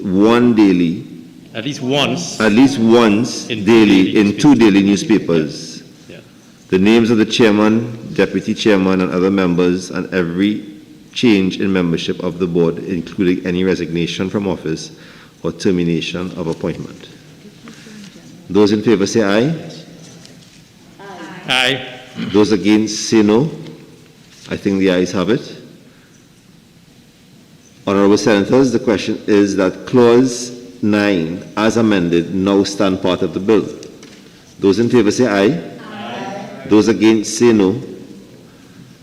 one daily. At least once. At least once daily in 2 daily newspapers. Yeah. The names of the chairman, deputy chairman, and other members, and every change in membership of the board, including any resignation from office or termination of appointment. Those in favor say aye. Aye. Those against say no. I think the ayes have it. Honorable Senators, the question is that Clause 9, as amended, now stand part of the bill. Those in favor say aye. Aye. Those against say no.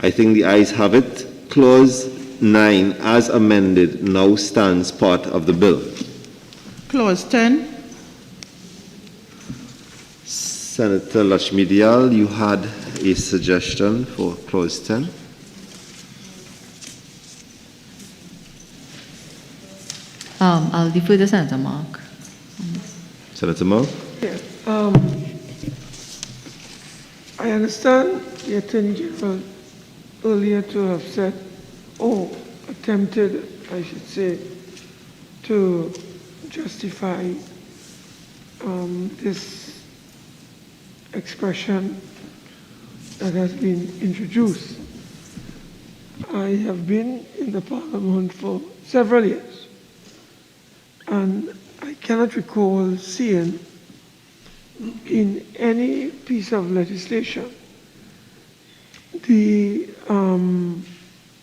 I think the ayes have it. Clause 9, as amended, now stands part of the bill. Clause 10. Senator Lakshmi Dayal, you had a suggestion for Clause 10. I'll defer to Senator Mark. Senator Mark? Yeah, I understand the Attorney General earlier to have said, attempted, I should say, to justify this expression that has been introduced. I have been in the Parliament for several years, and I cannot recall seeing in any piece of legislation the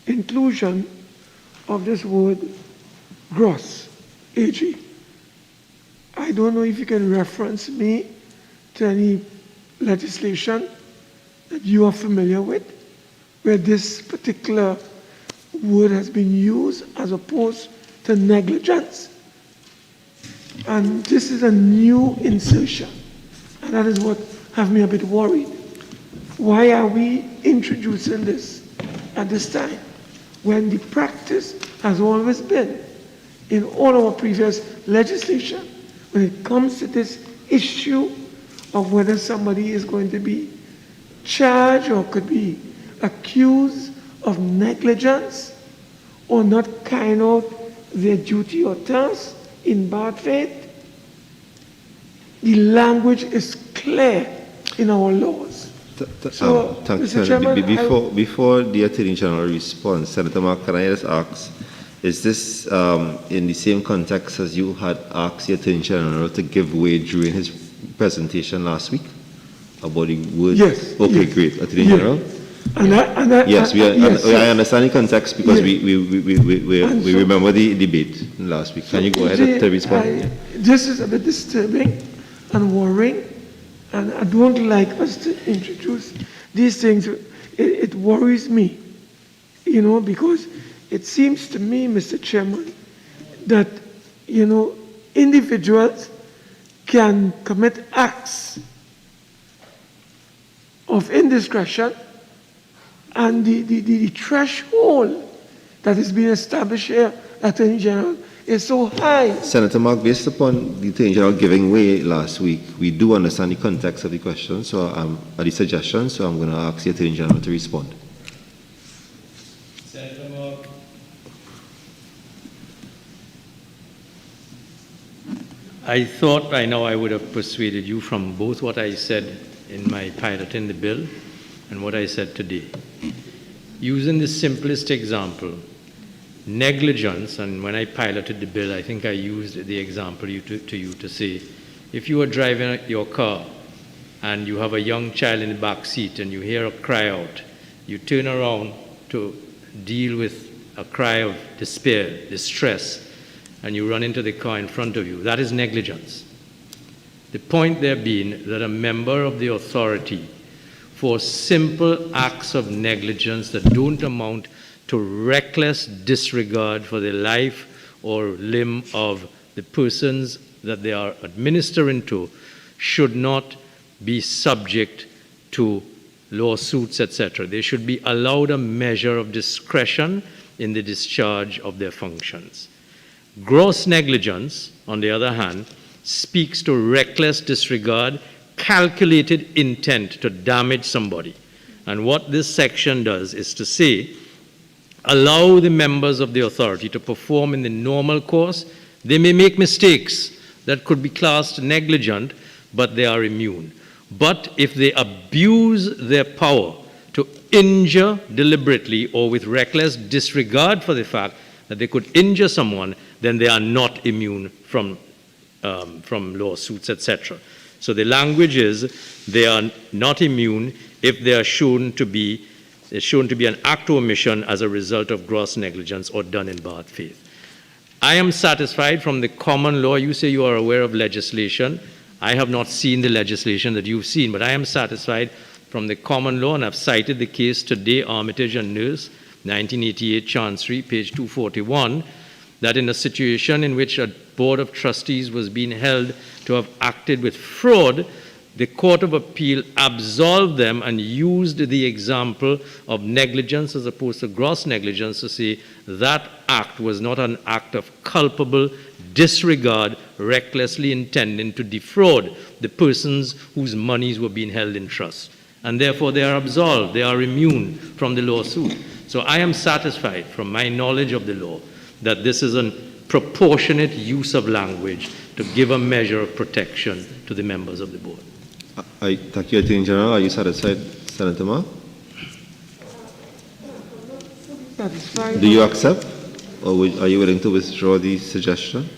inclusion of this word gross, AG. I don't know if you can reference me to any legislation that you are familiar with, where this particular word has been used as opposed to negligence. And this is a new insertion, and that is what have me a bit worried. Why are we introducing this at this time, when the practice has always been in all our previous legislation, when it comes to this issue of whether somebody is going to be charged or could be accused of negligence or not carrying out their duty or task in bad faith, the language is clear in our laws. So, Mr. Chairman, before the Attorney General responds, Senator Mark, can I just ask, is this in the same context as you had asked the Attorney General to give way during his presentation last week about the word? Yes. Okay, yes, great. Attorney yes. General? Yes, I understand the context because yes. we remember the debate last week. Can you go ahead to respond? This is a bit disturbing and worrying, and I don't like us to introduce these things. It worries me, because it seems to me, Mr. Chairman, that, individuals can commit acts of indiscretion, and the threshold that is being established here, Attorney General, is so high. Senator Mark, based upon the Attorney General giving way last week, we do understand the context of the question, or the suggestion, so I'm going to ask the Attorney General to respond. Senator Mark. I thought by now I would have persuaded you from both what I said in my piloting the bill and what I said today. Using the simplest example, negligence, and when I piloted the bill, I think I used the example to you to say, if you are driving your car and you have a young child in the back seat and you hear a cry out, you turn around to deal with a cry of despair, distress, and you run into the car in front of you. That is negligence. The point there being that a member of the authority, for simple acts of negligence that don't amount to reckless disregard for the life or limb of the persons that they are administering to, should not be subject to lawsuits, etc. They should be allowed a measure of discretion in the discharge of their functions. Gross negligence, on the other hand, speaks to reckless disregard, calculated intent to damage somebody. And what this section does is to say, allow the members of the authority to perform in the normal course. They may make mistakes that could be classed negligent, but they are immune. But if they abuse their power to injure deliberately or with reckless disregard for the fact that they could injure someone, then they are not immune from lawsuits, etc. So the language is they are not immune if they are shown to be an act of omission as a result of gross negligence or done in bad faith. I am satisfied from the common law. You say you are aware of legislation. I have not seen the legislation that you've seen, but I am satisfied from the common law, and I've cited the case today, Armitage and Nurse, 1988 Chancery, page 241, that in a situation in which a board of trustees was being held to have acted with fraud, the Court of Appeal absolved them and used the example of negligence as opposed to gross negligence to say that act was not an act of culpable disregard, recklessly intending to defraud the persons whose monies were being held in trust. And therefore they are absolved, they are immune from the lawsuit. So I am satisfied from my knowledge of the law that this is a proportionate use of language to give a measure of protection to the members of the board. Thank you, Attorney General. Are you satisfied, Senator Ma? Satisfied. Do you accept, or are you willing to withdraw the suggestion?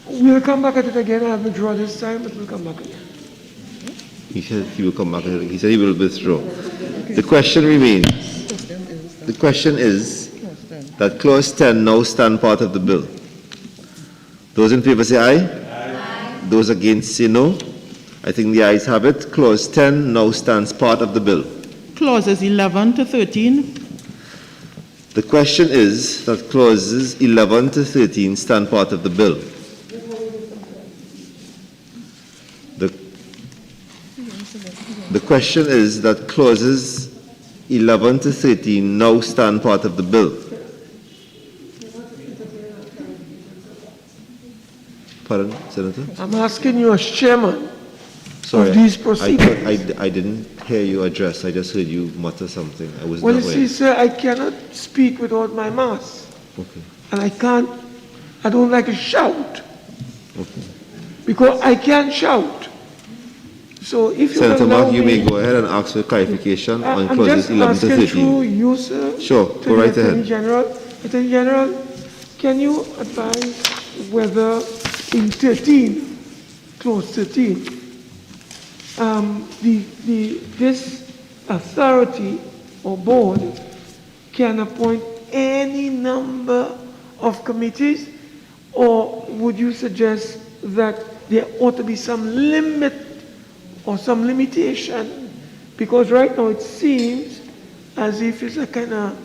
We'll come back at it again. I'll withdraw this time, but we'll come back again. He said he will come back. He said he will withdraw. The question remains. The question is that clause 10 now stand part of the bill. Those in favor say aye. Aye. Those against say no. I think the ayes have it. Clause 10 now stands part of the bill. Clauses 11 to 13. The question is that clauses 11 to 13 stand part of the bill. The question is that clauses 11 to 13 now stand part of the bill. Pardon, Senator? I'm asking you as chairman Sorry, of these proceedings. I didn't hear you address. I just heard you mutter something. I was Well, not you aware. see, sir, I cannot speak without my mask. Okay. And I don't like to shout. Okay. Because I can't shout. So if you Senator allow Mark, you me, may go ahead and ask for clarification on I'm clauses just 11 to asking 13. through you, sir. Sure, to go the right Attorney ahead. General. Attorney General, can you advise whether in 13, clause 13, this authority or board can appoint any number of committees, or would you suggest that there ought to be some limit or some limitation? Because right now it seems as if it's a kind of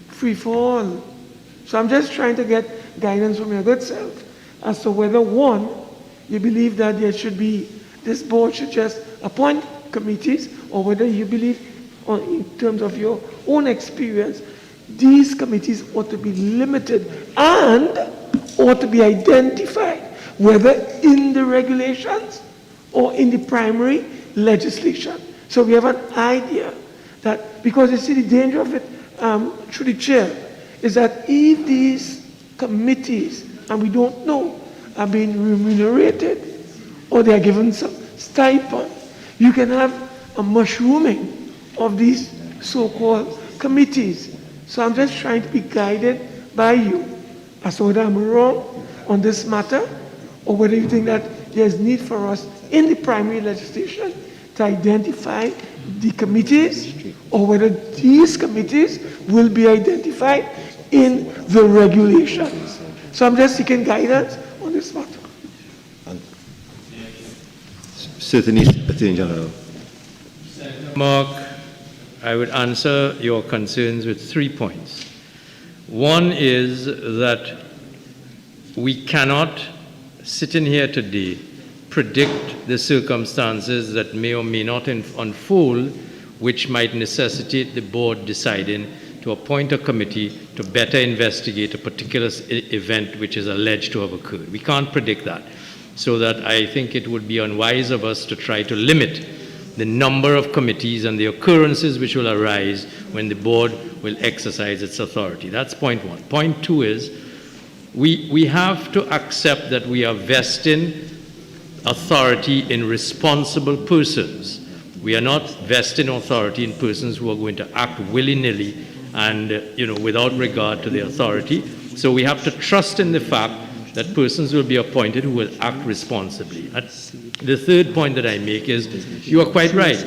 free-for-all. So I'm just trying to get guidance from your good self as to whether, one, you believe that there should be, this board should just appoint committees, or whether you believe, in terms of your own experience, these committees ought to be limited and ought to be identified, whether in the regulations or in the primary legislation. So we have an idea that, because you see the danger of it, through the chair, is that if these committees, and we don't know, are being remunerated or they are given some stipend, you can have a mushrooming of these so-called committees. So I'm just trying to be guided by you as to whether I'm wrong on this matter, or whether you think that there's need for us in the primary legislation to identify the committees, or whether these committees will be identified in the regulations. So I'm just seeking guidance on this matter. Certainly, Attorney General. Mark, I would answer your concerns with 3 points. One is that we cannot, sitting here today, predict the circumstances that may or may not unfold, which might necessitate the board deciding to appoint a committee to better investigate a particular event which is alleged to have occurred. We can't predict that. So that I think it would be unwise of us to try to limit the number of committees and the occurrences which will arise when the board will exercise its authority. That's point one. Point two is we have to accept that we are vesting authority in responsible persons. We are not vesting authority in persons who are going to act willy-nilly and without regard to the authority. So we have to trust in the fact that persons will be appointed who will act responsibly. The third point that I make is, you are quite right.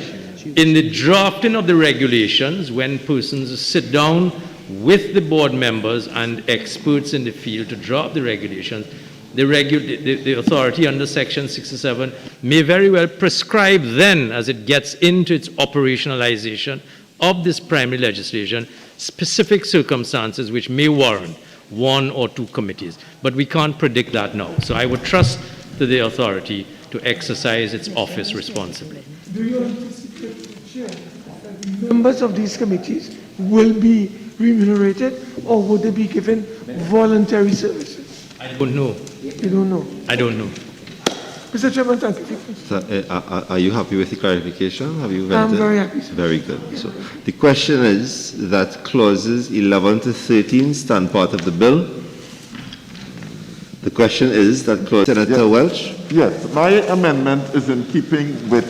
In the drafting of the regulations, when persons sit down with the board members and experts in the field to draft the regulations, the authority under Section 67 may very well prescribe then, as it gets into its operationalization of this primary legislation, specific circumstances which may warrant one or two committees. But we can't predict that now. So I would trust to the authority to exercise its office responsibly. Do you anticipate, Chair, that members of these committees will be remunerated, or would they be given voluntary services? I don't know. You don't know? I don't know. Mr. Chairman, thank you. So, are you happy with the clarification? Have you read I'm it? very happy, sir. Very good. So the question is that clauses 11 to 13 stand part of the bill. The question is that clause, Senator Welch? Yes, my amendment is in keeping with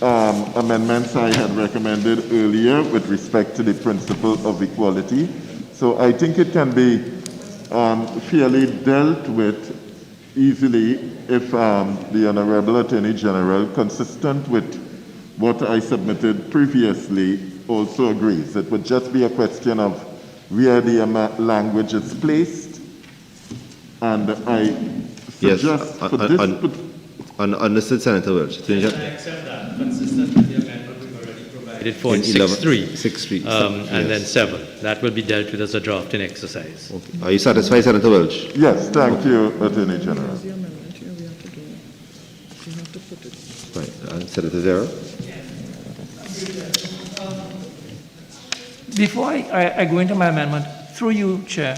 amendments I had recommended earlier with respect to the principle of equality. So I think it can be fairly dealt with easily if the Honorable Attorney General, consistent with what I submitted previously also agrees. It would just be a question of where the language is placed. And I Yes, suggest for this... understood, Senator Welch. I accept that, consistent with the amendment we've already provided for in 6.3. 6.3. And then 7. That will be dealt with as a drafting exercise. Okay. Are you satisfied, Senator Welch? Yes, thank you, Attorney General. The amendment here we have to do. You have to put it. Right. Senator Zera? Before I go into my amendment, through you, Chair,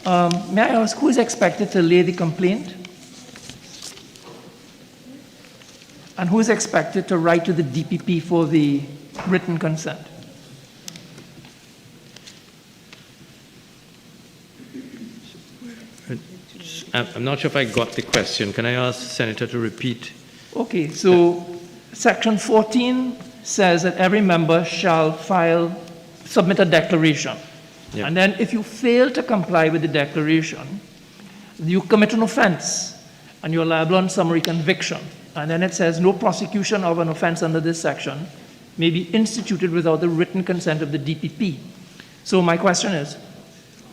may I ask who is expected to lay the complaint? And who is expected to write to the DPP for the written consent? I'm not sure if I got the question. Can I ask the Senator to repeat? Okay, so Section 14 says that every member shall submit a declaration. Yeah. And then if you fail to comply with the declaration, you commit an offense and you're liable on summary conviction. And then it says no prosecution of an offense under this section may be instituted without the written consent of the DPP. So my question is,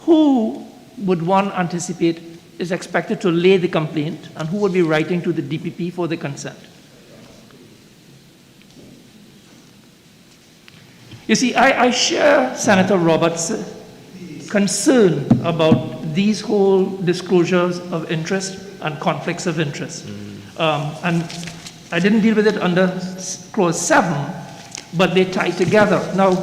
who would one anticipate is expected to lay the complaint, and who would be writing to the DPP for the consent? You see, I share Senator Roberts' concern about these whole disclosures of interest and conflicts of interest. And I didn't deal with it under Clause 7, but they tie together. Now,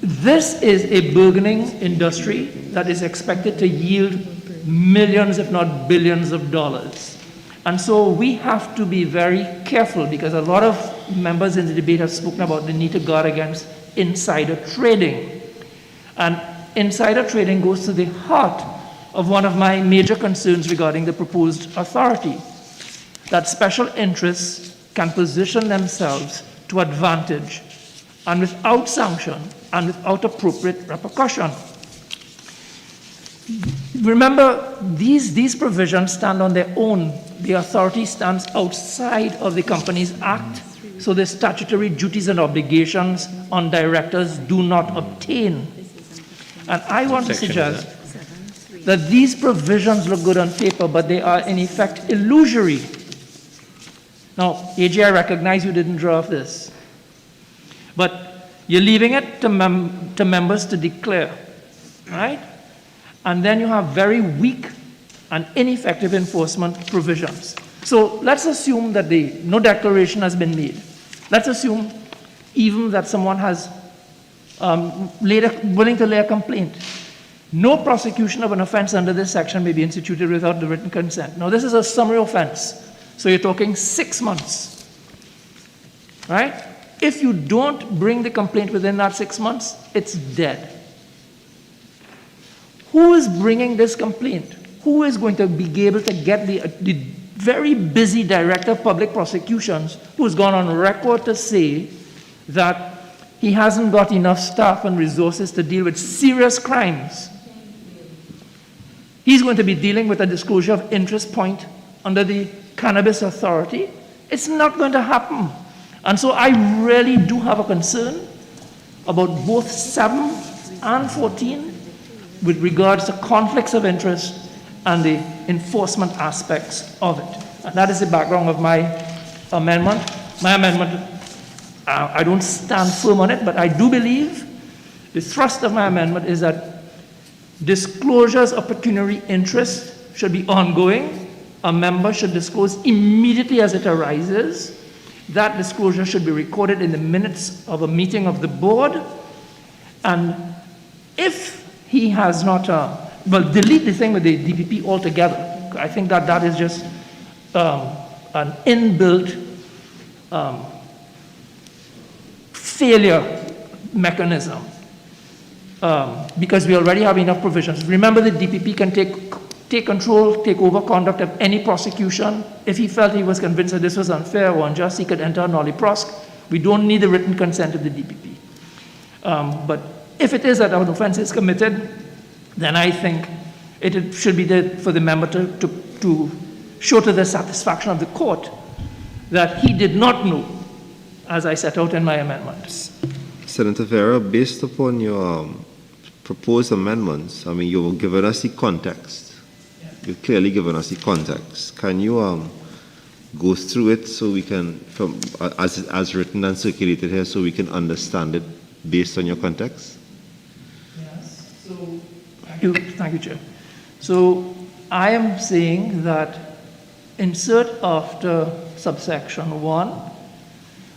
this is a burgeoning industry that is expected to yield millions, if not billions of dollars. And so we have to be very careful, because a lot of members in the debate have spoken about the need to guard against insider trading. And insider trading goes to the heart of one of my major concerns regarding the proposed authority, that special interests can position themselves to advantage and without sanction and without appropriate repercussion. Remember, these provisions stand on their own. The authority stands outside of the Companies Act, so the statutory duties and obligations on directors do not obtain. And I want to suggest that these provisions look good on paper, but they are in effect illusory. Now, AG, I recognize you didn't draft this, but you're leaving it to members to declare, right? And then you have very weak and ineffective enforcement provisions. So let's assume that no declaration has been made. Let's assume even that someone has willing to lay a complaint. No prosecution of an offense under this section may be instituted without the written consent. Now, this is a summary offense, so you're talking 6 months, right? If you don't bring the complaint within that 6 months, it's dead. Who is bringing this complaint? Who is going to be able to get the very busy Director of Public Prosecutions, who's gone on record to say that he hasn't got enough staff and resources to deal with serious crimes? He's going to be dealing with a disclosure of interest point under the Cannabis Authority. It's not going to happen. And so I really do have a concern about both 7 and 14 with regards to conflicts of interest and the enforcement aspects of it. And that is the background of my amendment. My amendment, I don't stand firm on it, but I do believe the thrust of my amendment is that disclosures of pecuniary interest should be ongoing. A member should disclose immediately as it arises. That disclosure should be recorded in the minutes of a meeting of the board. And if he has not, delete the thing with the DPP altogether. I think that is just an inbuilt failure mechanism, because we already have enough provisions. Remember, the DPP can take control, take over conduct of any prosecution. If he felt he was convinced that this was unfair or unjust, he could enter a nolle prosk. We don't need the written consent of the DPP. But if it is that an offense is committed, then I think it should be there for the member to show to the satisfaction of the court that he did not know, as I set out in my amendment. Senator Vera, based upon your proposed amendments, I mean, you've given us the context. You've clearly given us the context. Can you go through it so we can, as written and circulated here, so we can understand it based on your context? Yes. So, thank you, Chair. So, I am saying that insert after subsection 1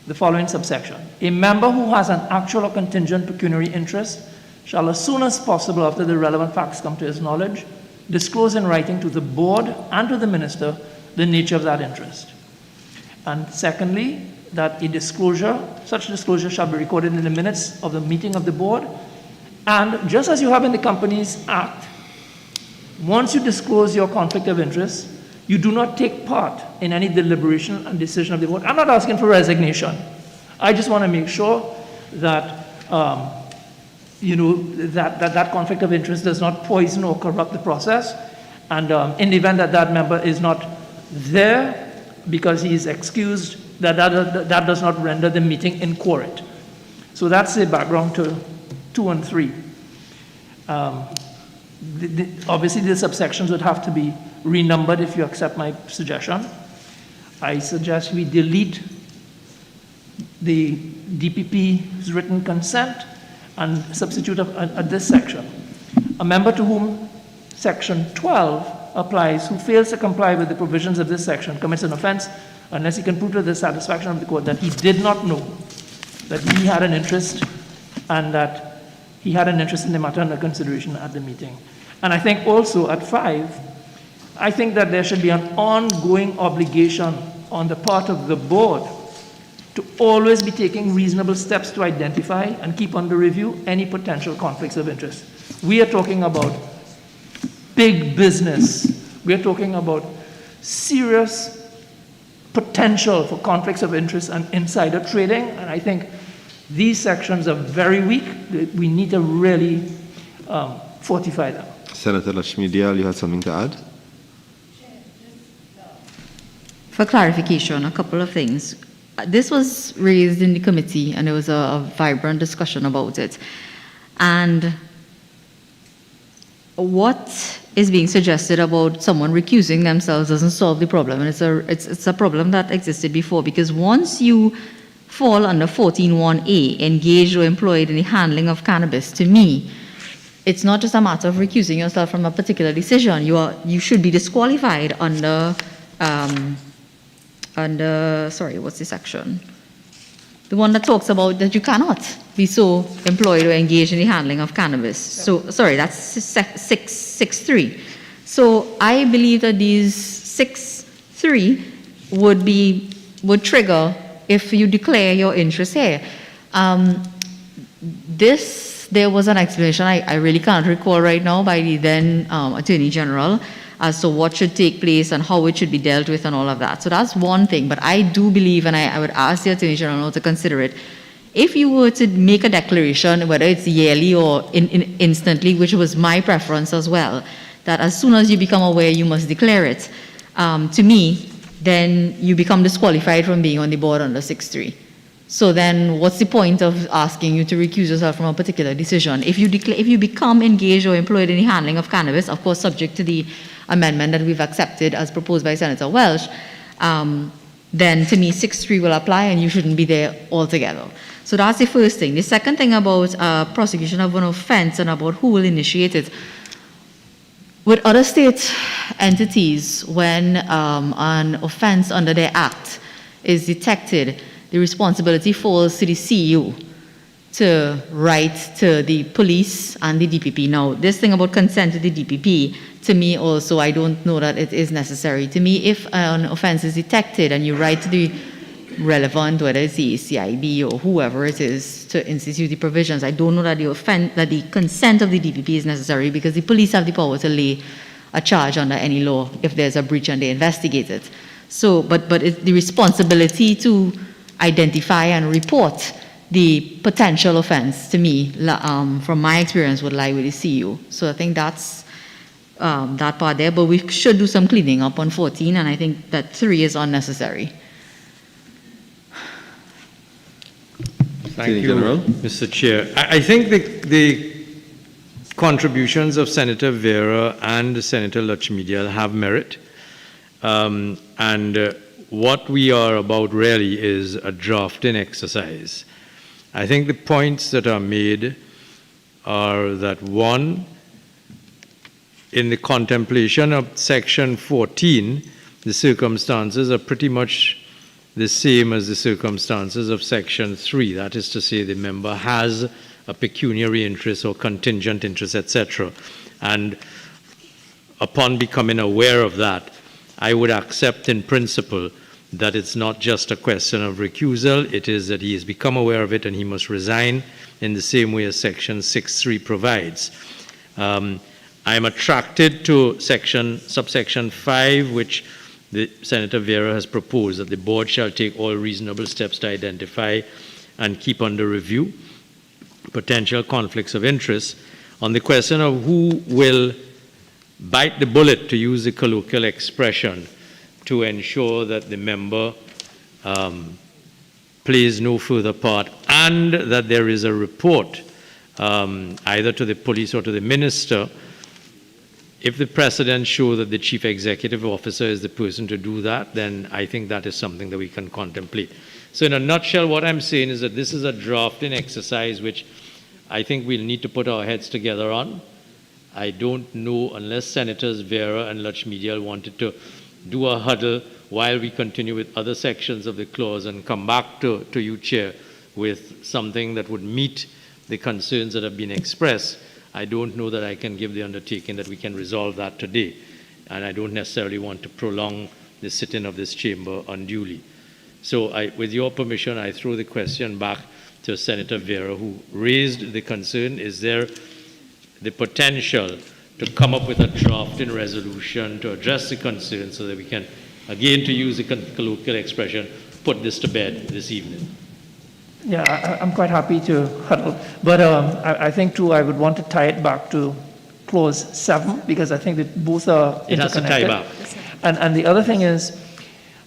the following subsection. A member who has an actual or contingent pecuniary interest shall, as soon as possible after the relevant facts come to his knowledge, disclose in writing to the board and to the minister the nature of that interest. And secondly, that such disclosure shall be recorded in the minutes of the meeting of the board. And just as you have in the Companies Act, once you disclose your conflict of interest, you do not take part in any deliberation and decision of the board. I'm not asking for resignation. I just want to make sure that that conflict of interest does not poison or corrupt the process. And in the event that that member is not there because he is excused, that does not render the meeting inchoate. So that's the background to 2 and 3. Obviously, the subsections would have to be renumbered if you accept my suggestion. I suggest we delete the DPP's written consent and substitute at this section. A member to whom section 12 applies who fails to comply with the provisions of this section commits an offense unless he can prove to the satisfaction of the court that he did not know that he had an interest and that he had an interest in the matter under consideration at the meeting. And I think also at 5, I think that there should be an ongoing obligation on the part of the board to always be taking reasonable steps to identify and keep under review any potential conflicts of interest. We are talking about big business. We are talking about serious potential for conflicts of interest and insider trading, and I think these sections are very weak. We need to really fortify them. Senator Lakshmi Dayal, you had something to add? For clarification, a couple of things. This was raised in the committee and there was a vibrant discussion about it. And what is being suggested about someone recusing themselves doesn't solve the problem. And it's a problem that existed before, because once you fall under 14(1)(a), engaged or employed in the handling of cannabis, to me, it's not just a matter of recusing yourself from a particular decision. You should be disqualified under sorry, what's the section? The one that talks about that you cannot be so employed or engaged in the handling of cannabis. So, sorry, that's 6.3. So I believe that these 6.3 would trigger if you declare your interest here. There was an explanation, I really can't recall right now, by the then Attorney General as to what should take place and how it should be dealt with and all of that. So that's one thing, but I do believe, and I would ask the Attorney General to consider it, if you were to make a declaration, whether it's yearly or instantly, which was my preference as well, that as soon as you become aware, you must declare it, to me, then you become disqualified from being on the board under 6.3. So then what's the point of asking you to recuse yourself from a particular decision? If you become engaged or employed in the handling of cannabis, of course subject to the amendment that we've accepted as proposed by Senator Welch, then to me 6.3 will apply and you shouldn't be there altogether. So that's the first thing. The second thing about prosecution of an offense and about who will initiate it. With other state entities, when an offense under their act is detected, the responsibility falls to the CEO to write to the police and the DPP. Now, this thing about consent to the DPP, to me also, I don't know that it is necessary. To me, if an offense is detected and you write to the relevant, whether it's the CIB or whoever it is, to institute the provisions, I don't know that the consent of the DPP is necessary, because the police have the power to lay a charge under any law if there's a breach and they investigate it. So, but it's the responsibility to identify and report the potential offense, to me, from my experience, would lie with the CEO. So I think that's that part there, but we should do some cleaning up on 14, and I think that 3 is unnecessary. Thank Attorney you, General. Mr. Chair. I think the contributions of Senator Vera and Senator Lachmidial have merit. What we are about really is a drafting exercise. I think the points that are made are that, one, in the contemplation of Section 14, the circumstances are pretty much the same as the circumstances of Section 3. That is to say, the member has a pecuniary interest or contingent interest, etc. And upon becoming aware of that, I would accept in principle that it's not just a question of recusal, it is that he has become aware of it and he must resign in the same way as Section 6.3 provides. I'm attracted to subsection 5, which Senator Vera has proposed, that the board shall take all reasonable steps to identify and keep under review potential conflicts of interest. On the question of who will bite the bullet, to use the colloquial expression, to ensure that the member plays no further part, and that there is a report either to the police or to the minister, if the precedents show that the chief executive officer is the person to do that, then I think that is something that we can contemplate. So in a nutshell, what I'm saying is that this is a drafting exercise which I think we'll need to put our heads together on. I don't know, unless Senators Vera and Lachmidial wanted to do a huddle while we continue with other sections of the clause and come back to you, Chair, with something that would meet the concerns that have been expressed. I don't know that I can give the undertaking that we can resolve that today, and I don't necessarily want to prolong the sitting of this chamber unduly. So with your permission, I throw the question back to Senator Vera, who raised the concern. Is there the potential to come up with a drafting resolution to address the concern so that we can, again, to use the colloquial expression, put this to bed this evening? Yeah, I'm quite happy to huddle, but I think too I would want to tie it back to clause 7, because I think that both are interconnected. It has to tie back. And the other thing is,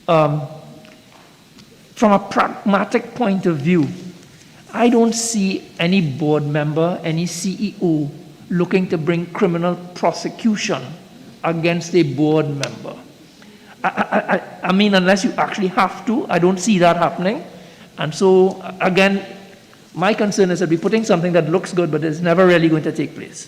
from a pragmatic point of view, I don't see any board member, any CEO looking to bring criminal prosecution against a board member. I mean, unless you actually have to, I don't see that happening. And so, again, my concern is that we're putting something that looks good, but is never really going to take place.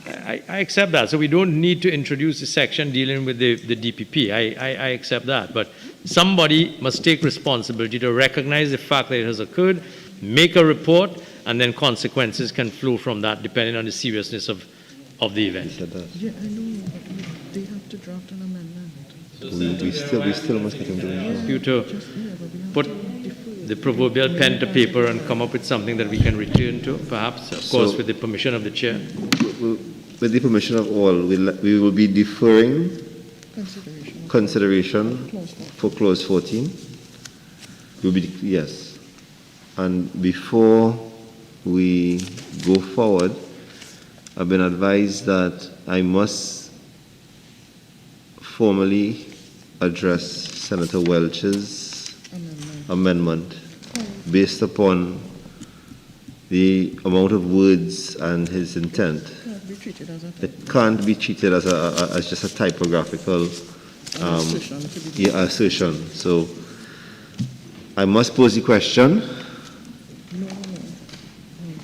I accept that. So we don't need to introduce a section dealing with the DPP. I accept that. But somebody must take responsibility to recognize the fact that it has occurred, make a report, and then consequences can flow from that depending on the seriousness of the event. Yeah, I know, but they have to draft an amendment. We still must get him doing that. You to put the proverbial pen to paper and come up with something that we can return to, perhaps, of course, with the permission of the chair. With the permission of all, we will be deferring consideration for clause 14. Yes. And before we go forward, I've been advised that I must formally address Senator Welch's amendment based upon the amount of words and his intent. It can't be treated as just a typographical assertion. So I must pose the question. No,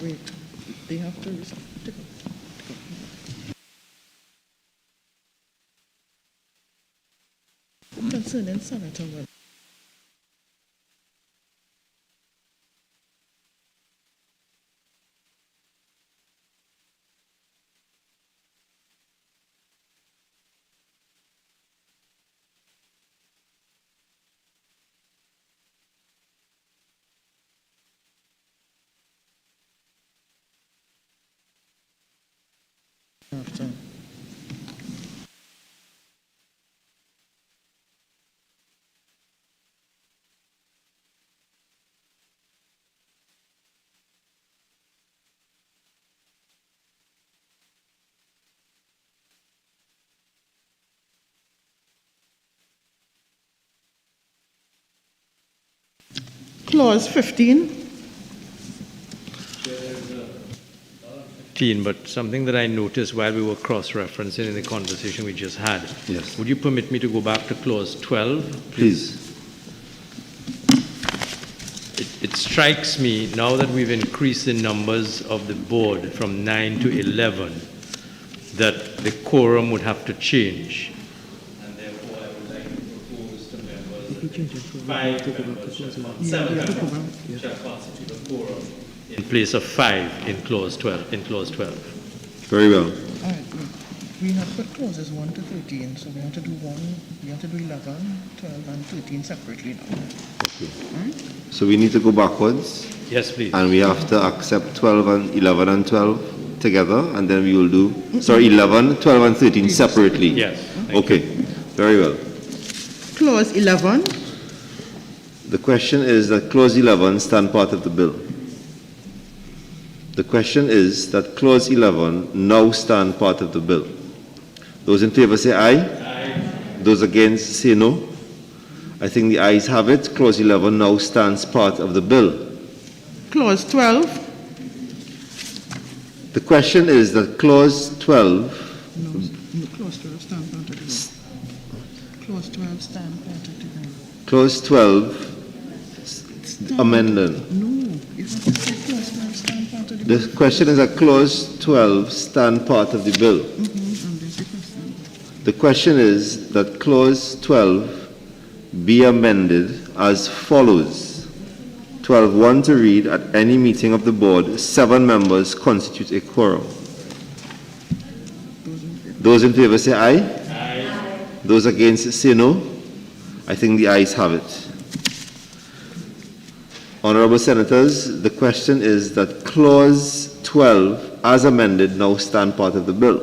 wait. They have to concerning Senator Welch. After. Clause 15. 15, but something that I noticed while we were cross-referencing in the conversation we just had. Yes. Would you permit me to go back to clause 12? Please. It strikes me, now that we've increased the numbers of the board from 9 to 11, that the quorum would have to change. And therefore, I would like to propose to members that 5 members shall constitute 7 members shall constitute a quorum in place of 5 in clause 12. Very well. All right, we have put clauses 1 to 13, so we have to do 11, 12, and 13 separately now. So we need to go backwards. Yes, please. And we have to accept 12 and 11 and 12 together, and then we will do, sorry, 11, 12 and 13 separately. Yes. Okay, very well. Clause 11. The question is that clause 11 stand part of the bill. The question is that clause 11 now stand part of the bill. Those in favor say aye. Aye. Those against say no. I think the ayes have it. Clause 11 now stands part of the bill. Clause 12. The question is that clause 12... No, clause 12 stand part of the bill. Clause 12 stand part of the bill. Clause 12 amendment. No, you have to say clause 12 stand part of the bill. The question is that clause 12 stand part of the bill. And there's the question. The question is that clause 12 be amended as follows. 12.1 to read, at any meeting of the board, 7 members constitute a quorum. Those in favor say aye. Aye. Those against say no. I think the ayes have it. Honorable Senators, the question is that clause 12 as amended now stand part of the bill.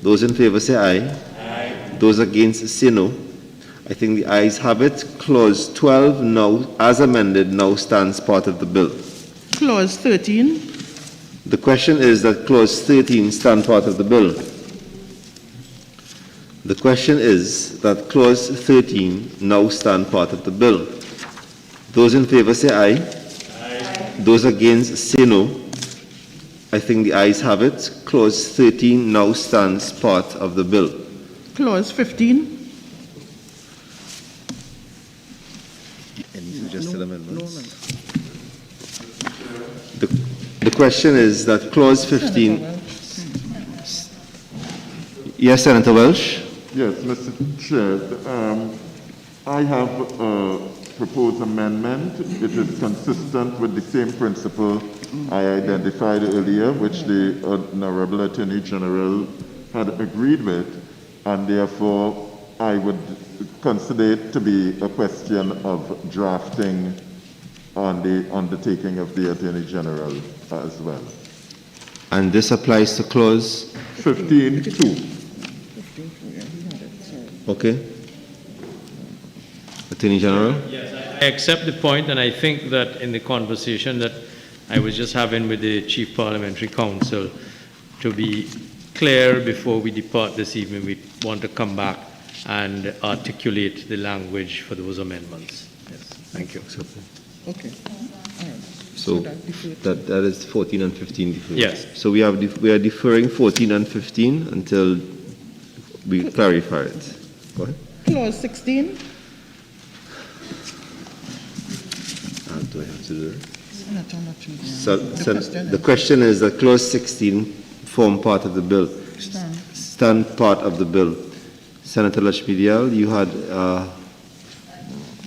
Those in favor say aye. Aye. Those against say no. I think the ayes have it. Clause 12 now, as amended, now stands part of the bill. Clause 13. The question is that clause 13 stand part of the bill. The question is that clause 13 now stand part of the bill. Those in favor say aye. Aye. Those against say no. I think the ayes have it. Clause 13 now stands part of the bill. Clause 15. Suggested amendments. The question is that clause 15. Yes, Senator Welsh. Yes, Mr. Chair. I have a proposed amendment. It is consistent with the same principle I identified earlier, which the Honorable Attorney General had agreed with, and therefore I would consider it to be a question of drafting on the undertaking of the Attorney General as well. And this applies to clause 15.2. Okay. Attorney General? Yes, I accept the point, and I think that in the conversation that I was just having with the Chief Parliamentary Counsel, to be clear before we depart this evening, we want to come back and articulate the language for those amendments. Yes, thank you. Okay. All right. So that is 14 and 15 deferred. Yes. So we are deferring 14 and 15 until we clarify it. Go ahead. Clause 16. Do I have to do it? So, the question is that clause 16 form part of the bill. Stand part of the bill. Senator Lashmidial, you had...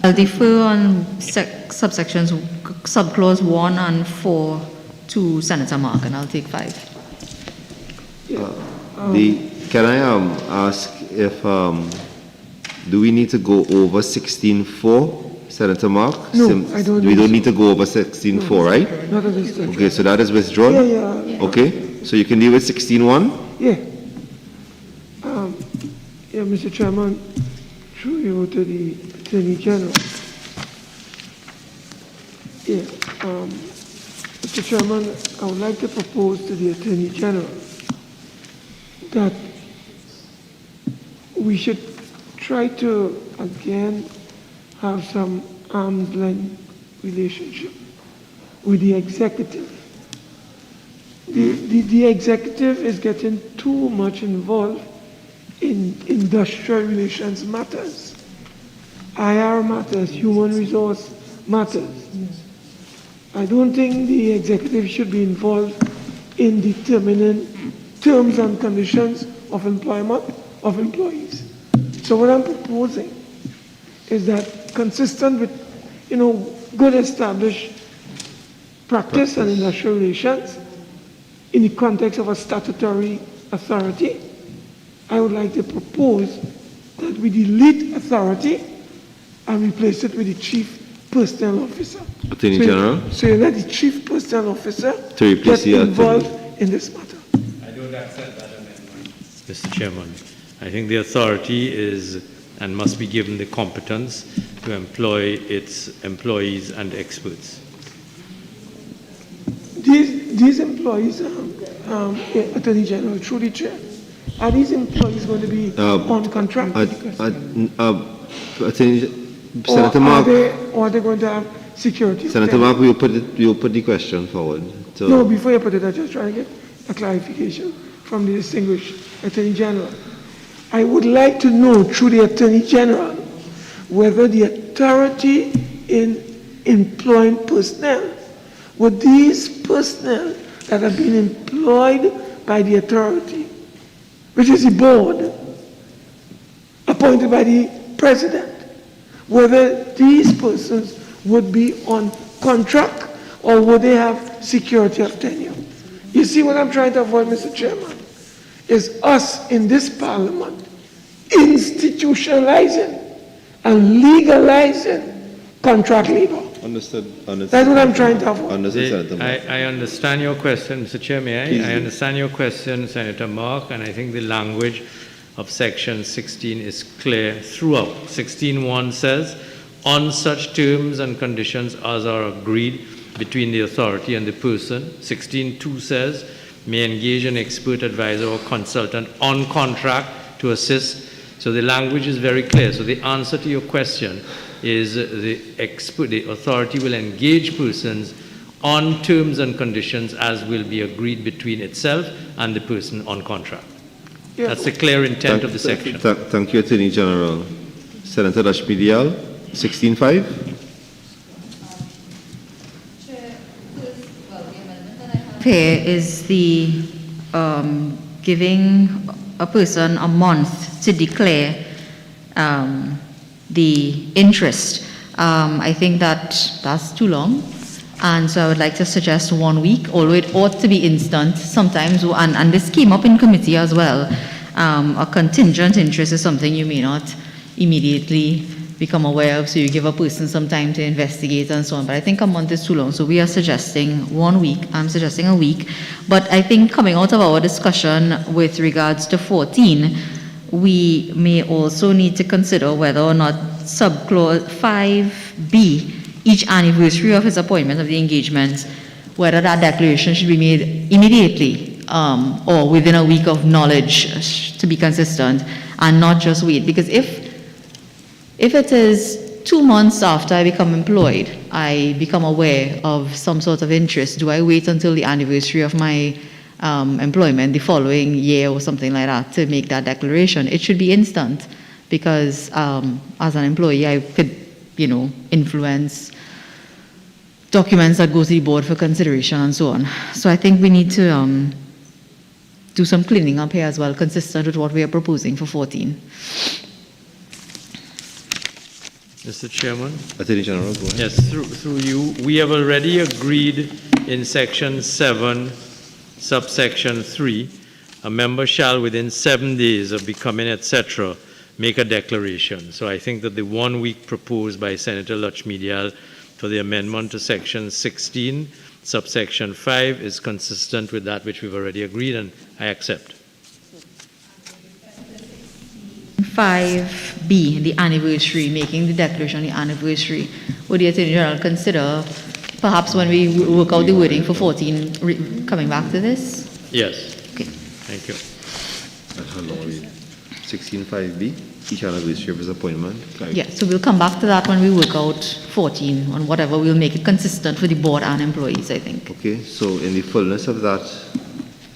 I'll defer on subsections, subclause 1 and 4 to Senator Mark, and I'll take 5. Can I ask if... do we need to go over 16.4, Senator Mark? No, I don't We don't so. need to go over 16.4, right? Not at this time. Okay, so that is withdrawn? Yeah. Okay, so you can deal with 16.1? Yeah. Yeah, Mr. Chairman, through you to the Attorney General. Yeah, Mr. Chairman, I would like to propose to the Attorney General that we should try to, again, have some arm's length relationship with the executive. the executive is getting too much involved in industrial relations matters, IR matters, human resource matters. I don't think the executive should be involved in determining terms and conditions of employment of employees. So what I'm proposing is that consistent with, good established practice and industrial relations in the context of a statutory authority, I would like to propose that we delete authority and replace it with the chief personnel officer. Attorney General? So you let the chief personnel officer To replace get the involved in this matter. I don't accept that amendment, Mr. Chairman. I think the authority is and must be given the competence to employ its employees and experts. These employees, Attorney General, through the chair, are these employees going to be on contract? Senator Mark, or are they going to have security? Senator Mark, we'll put the question forward. So, No, before you put it, I'm just trying to get a clarification from the distinguished Attorney General. I would like to know through the Attorney General whether the authority in employing personnel, would these personnel that have been employed by the authority, which is the board, appointed by the president, whether these persons would be on contract or would they have security of tenure. You see what I'm trying to avoid, Mr. Chairman, is us in this parliament institutionalizing and legalizing contract labor. understood. That's what I'm trying to avoid. Understood, Senator Mark. I understand your question, Mr. Chair, may I? Please I do. understand your question, Senator Mark, and I think the language of section 16 is clear throughout. 16.1 says, on such terms and conditions as are agreed between the authority and the person. 16.2 says, may engage an expert advisor or consultant on contract to assist. So the language is very clear. So the answer to your question is the authority will engage persons on terms and conditions as will be agreed between itself and the person on contract. Yeah. That's the clear intent of the section. Thank you, Attorney General. Senator Rashmidial, 16.5. Here is the giving a person a month to declare the interest. I think that's too long, and so I would like to suggest 1 week, although it ought to be instant sometimes, and this came up in committee as well. A contingent interest is something you may not immediately become aware of, so you give a person some time to investigate and so on, but I think a month is too long, so we are suggesting 1 week. I'm suggesting a week, but I think coming out of our discussion with regards to 14, we may also need to consider whether or not subclause 5B, each anniversary of his appointment of the engagement, whether that declaration should be made immediately or within a week of knowledge to be consistent, and not just wait. Because if it is 2 months after I become employed, I become aware of some sort of interest, do I wait until the anniversary of my employment the following year or something like that to make that declaration? It should be instant, because as an employee I could, influence documents that go to the board for consideration and so on. So I think we need to do some cleaning up here as well, consistent with what we are proposing for 14. Mr. Chairman? Attorney General, go ahead. Yes, through you, we have already agreed in section 7, subsection 3, a member shall within 7 days of becoming, etc., make a declaration. So I think that the 1 week proposed by Senator Lachmidial for the amendment to section 16, subsection 5, is consistent with that which we've already agreed, and I accept. 5B, the anniversary, making the declaration the anniversary. Would the Attorney General consider, perhaps when we work out the wording for 14, coming back to this? Yes. Okay. Thank you. That's a long read. 16.5B, each anniversary of his appointment. Yeah, so we'll come back to that when we work out 14 on whatever. We'll make it consistent for the board and employees, I think. Okay, so in the fullness of that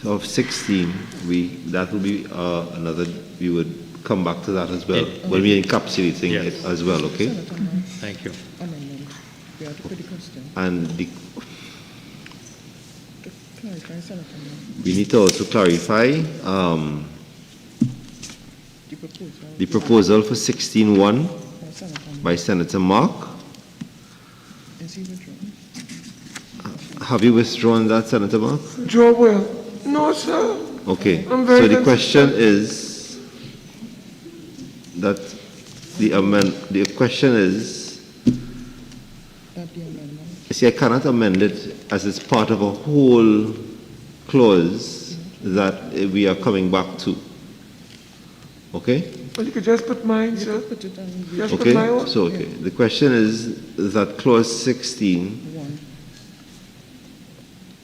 of 16, that will be another, we would come back to that as well, when we're encapsulating Yes. it as well, okay? Thank you. Amendment. We have to put the question. And To clarify, Senator Moore, we need to also clarify the proposal. the proposal for 16.1 Oh, Senator Moore, by Senator Mark. is he withdrawn? Have you withdrawn that, Senator Mark? Joe will. No, sir. Okay, I'm very so the question consistent. is that the question is, That the amendment. see, I cannot amend it as it's part of a whole clause that we are coming back to. Okay? Well, you could just put mine, sir. Put it on Just put Okay, my own. so, okay, the question is that clause 16,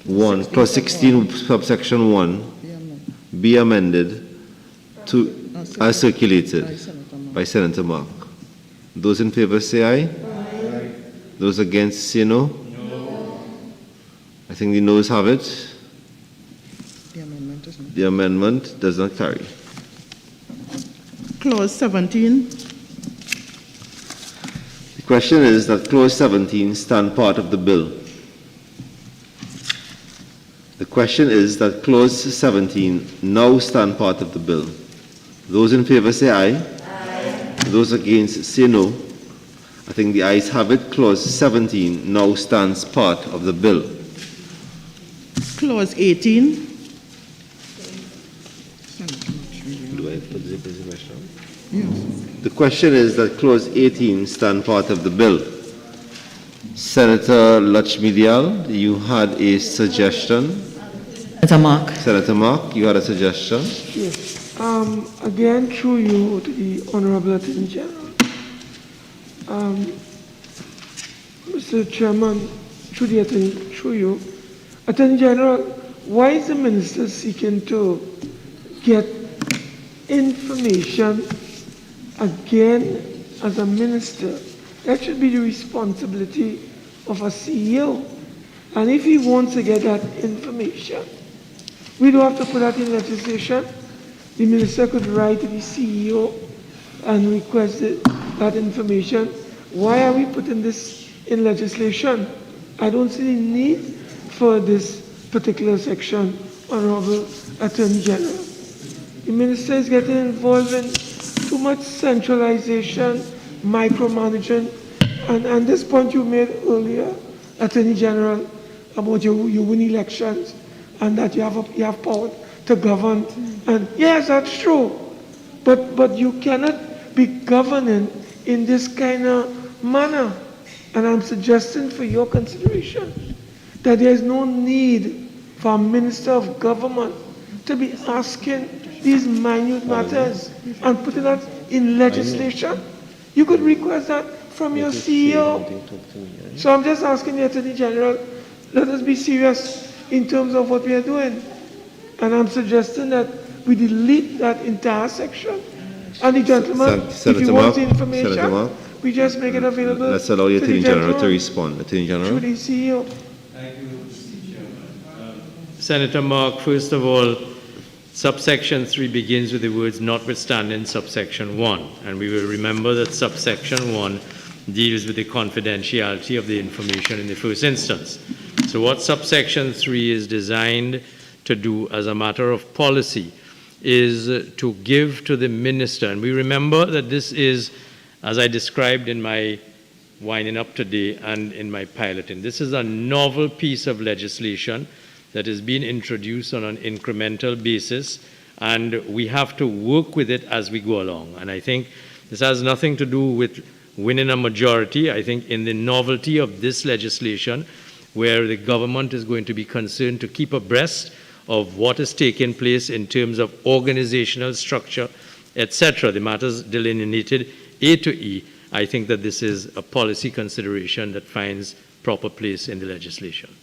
one. clause 16 subsection 1 The amendment. be amended to, as circulated By Senator Moore. by Senator Mark. Those in favor say aye. Those against say no. I think the noes have it. The amendment is not. The amendment does not carry. Clause 17. The question is that clause 17 stand part of the bill. The question is that clause 17 now stand part of the bill. Those in favor say aye. Those against say no. I think the ayes have it. Clause 17 now stands part of the bill. Clause 18. Do I put the question? Yes. The question is that clause 18 stand part of the bill. Senator Lachmidial, you had a suggestion. Senator Mark. Senator Mark, you had a suggestion. Yes. Again, through you to the Honorable Attorney General. Mr. Chairman, through you, Attorney General, why is the Minister seeking to get information again as a minister? That should be the responsibility of a CEO. And if he wants to get that information, we don't have to put that in legislation. The minister could write to the CEO and request that information. Why are we putting this in legislation? I don't see the need for this particular section, Honorable Attorney General. The minister is getting involved in too much centralization, micromanaging, and this point you made earlier, Attorney General, about you win elections and that you have power to govern. And yes, that's true. But you cannot be governing in this kind of manner. And I'm suggesting for your consideration that there is no need for a minister of government to be asking these minute matters and putting that in legislation. You could request that from your CEO. So I'm just asking the Attorney General, let us be serious in terms of what we are doing. And I'm suggesting that we delete that entire section. And the gentleman, if he Senator wants Mark, the information, Senator Mark, we just make it available. let's allow the to Attorney General to gentleman respond. Attorney through General. the CEO. Senator Mark, first of all, subsection 3 begins with the words notwithstanding subsection 1. And we will remember that subsection 1 deals with the confidentiality of the information in the first instance. So what subsection 3 is designed to do as a matter of policy is to give to the minister, and we remember that this is, as I described in my winding up today and in my piloting, this is a novel piece of legislation that is being introduced on an incremental basis, and we have to work with it as we go along. And I think this has nothing to do with winning a majority. I think in the novelty of this legislation, where the government is going to be concerned to keep abreast of what is taking place in terms of organizational structure, etc., the matters delineated A to E, I think that this is a policy consideration that finds proper place in the legislation.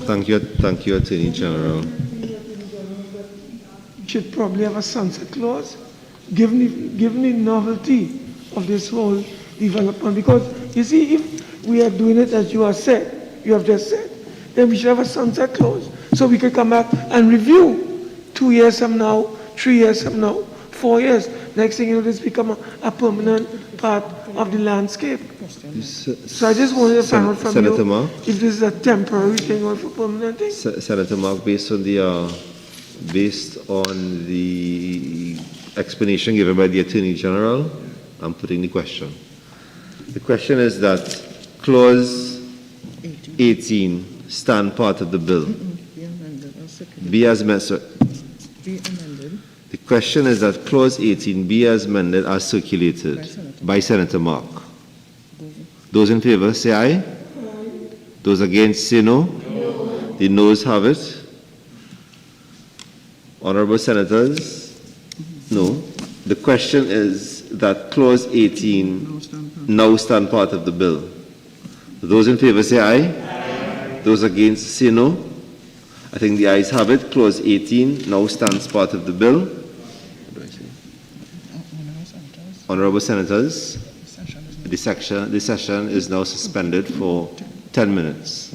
Thank you, Attorney General. Should probably have a sunset clause, given the novelty of this whole development. Because you see, if we are doing it as you have just said, then we should have a sunset clause So we could come back and review 2 years from now, 3 years from now, 4 years. Next thing you know, this become a permanent part of the landscape. So I just wanted to find out from Senator you Mark? if this is a temporary thing or if a permanent thing. Senator Mark, based on the explanation given by the Attorney General, I'm putting the question. The question is that clause 18 stand part of the bill. Be amended or circulated. Be as mentioned. Be amended. The question is that clause 18 be as amended as circulated by Senator Mark. Those in favor say aye. Those against say no. The noes have it. Honorable Senators, no. The question is that clause 18 now stand part of the bill. Those in favor say aye. Those against say no. I think the ayes have it. Clause 18 now stands part of the bill. Honorable Senators, the session is now suspended for 10 minutes.